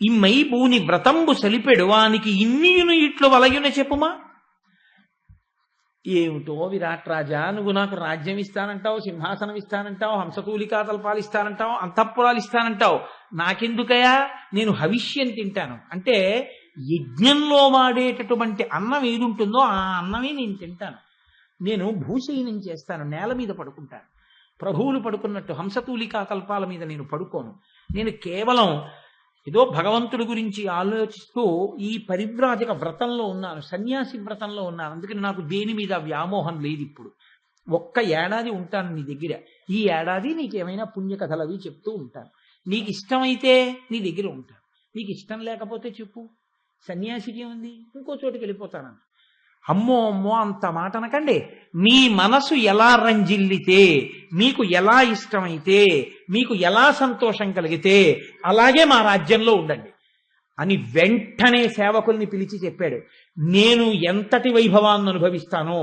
ఇమ్మై భూని వ్రతంబు సలిపెడు వానికి ఇన్నియును ఇట్లు వలయున చెప్పుమా. ఏమిటో విరాట్ రాజా, నువ్వు నాకు రాజ్యం ఇస్తానంటావు, సింహాసనం ఇస్తానంటావు, హంసతూలికా తల్పాలు ఇస్తానంటావు, అంతఃపురాలు ఇస్తానంటావు, నాకెందుకయా, నేను హవిష్యం తింటాను. అంటే యజ్ఞంలో వాడేటటువంటి అన్నం ఏదుంటుందో ఆ అన్నమే నేను తింటాను. నేను భూశయనం చేస్తాను, నేల మీద పడుకుంటాను. ప్రభువులు పడుకున్నట్టు హంసతూలికా కల్పాల మీద నేను పడుకోను. నేను కేవలం ఏదో భగవంతుడి గురించి ఆలోచిస్తూ ఈ పరివ్రాజక వ్రతంలో ఉన్నాను, సన్యాసి వ్రతంలో ఉన్నాను. అందుకని నాకు దేని మీద వ్యామోహం లేదు. ఇప్పుడు 1 ఏడాది ఉంటాను నీ దగ్గర. ఈ ఏడాది నీకేమైనా పుణ్యకథలు అవి చెప్తూ ఉంటాను. నీకు ఇష్టమైతే నీ దగ్గర ఉంటాను, నీకు ఇష్టం లేకపోతే చెప్పు, సన్యాసికి ఉంది, ఇంకో చోటుకి వెళ్ళిపోతాను. అమ్మో అమ్మో అంత మాట అనకండి. మీ మనసు ఎలా రంజిల్లితే, మీకు ఎలా ఇష్టమైతే, మీకు ఎలా సంతోషం కలిగితే అలాగే మా రాజ్యంలో ఉండండి అని వెంటనే సేవకుల్ని పిలిచి చెప్పాడు. నేను ఎంతటి వైభవాన్ని అనుభవిస్తానో,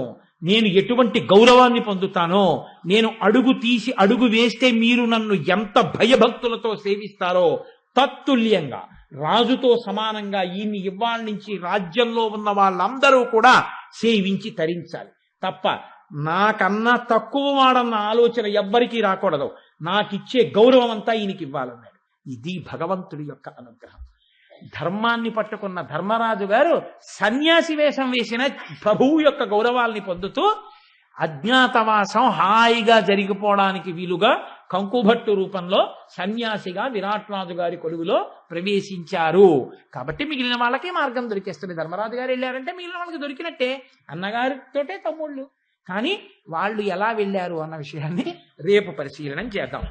నేను ఎటువంటి గౌరవాన్ని పొందుతానో, నేను అడుగు తీసి అడుగు వేస్తే మీరు నన్ను ఎంత భయభక్తులతో సేవిస్తారో తత్తుల్యంగా రాజుతో సమానంగా ఈయన్ని ఇవాళ నుంచి రాజ్యంలో ఉన్న వాళ్ళందరూ కూడా సేవించి తరించాలి తప్ప నాకన్నా తక్కువ వాడన్న ఆలోచన ఎవ్వరికీ రాకూడదు. నాకిచ్చే గౌరవం అంతా ఈయనకి ఇవ్వాలన్నాడు. ఇది భగవంతుడి యొక్క అనుగ్రహం. ధర్మాన్ని పట్టుకున్న ధర్మరాజు గారు సన్యాసి వేషం వేసిన ప్రభువు యొక్క గౌరవాల్ని పొందుతూ అజ్ఞాతవాసం హాయిగా జరిగిపోవడానికి వీలుగా కంకుభట్టు రూపంలో సన్యాసిగా విరాట్రాజు గారి కొలువులో ప్రవేశించారు. కాబట్టి మిగిలిన వాళ్ళకి మార్గం దొరికేస్తుంది. ధర్మరాజు గారు వెళ్ళారంటే మిగిలిన వాళ్ళకి దొరికినట్టే. అన్నగారితోటే తమ్ముళ్ళు. కానీ వాళ్ళు ఎలా వెళ్ళారు అన్న విషయాన్ని రేపు పరిశీలనం చేద్దాం.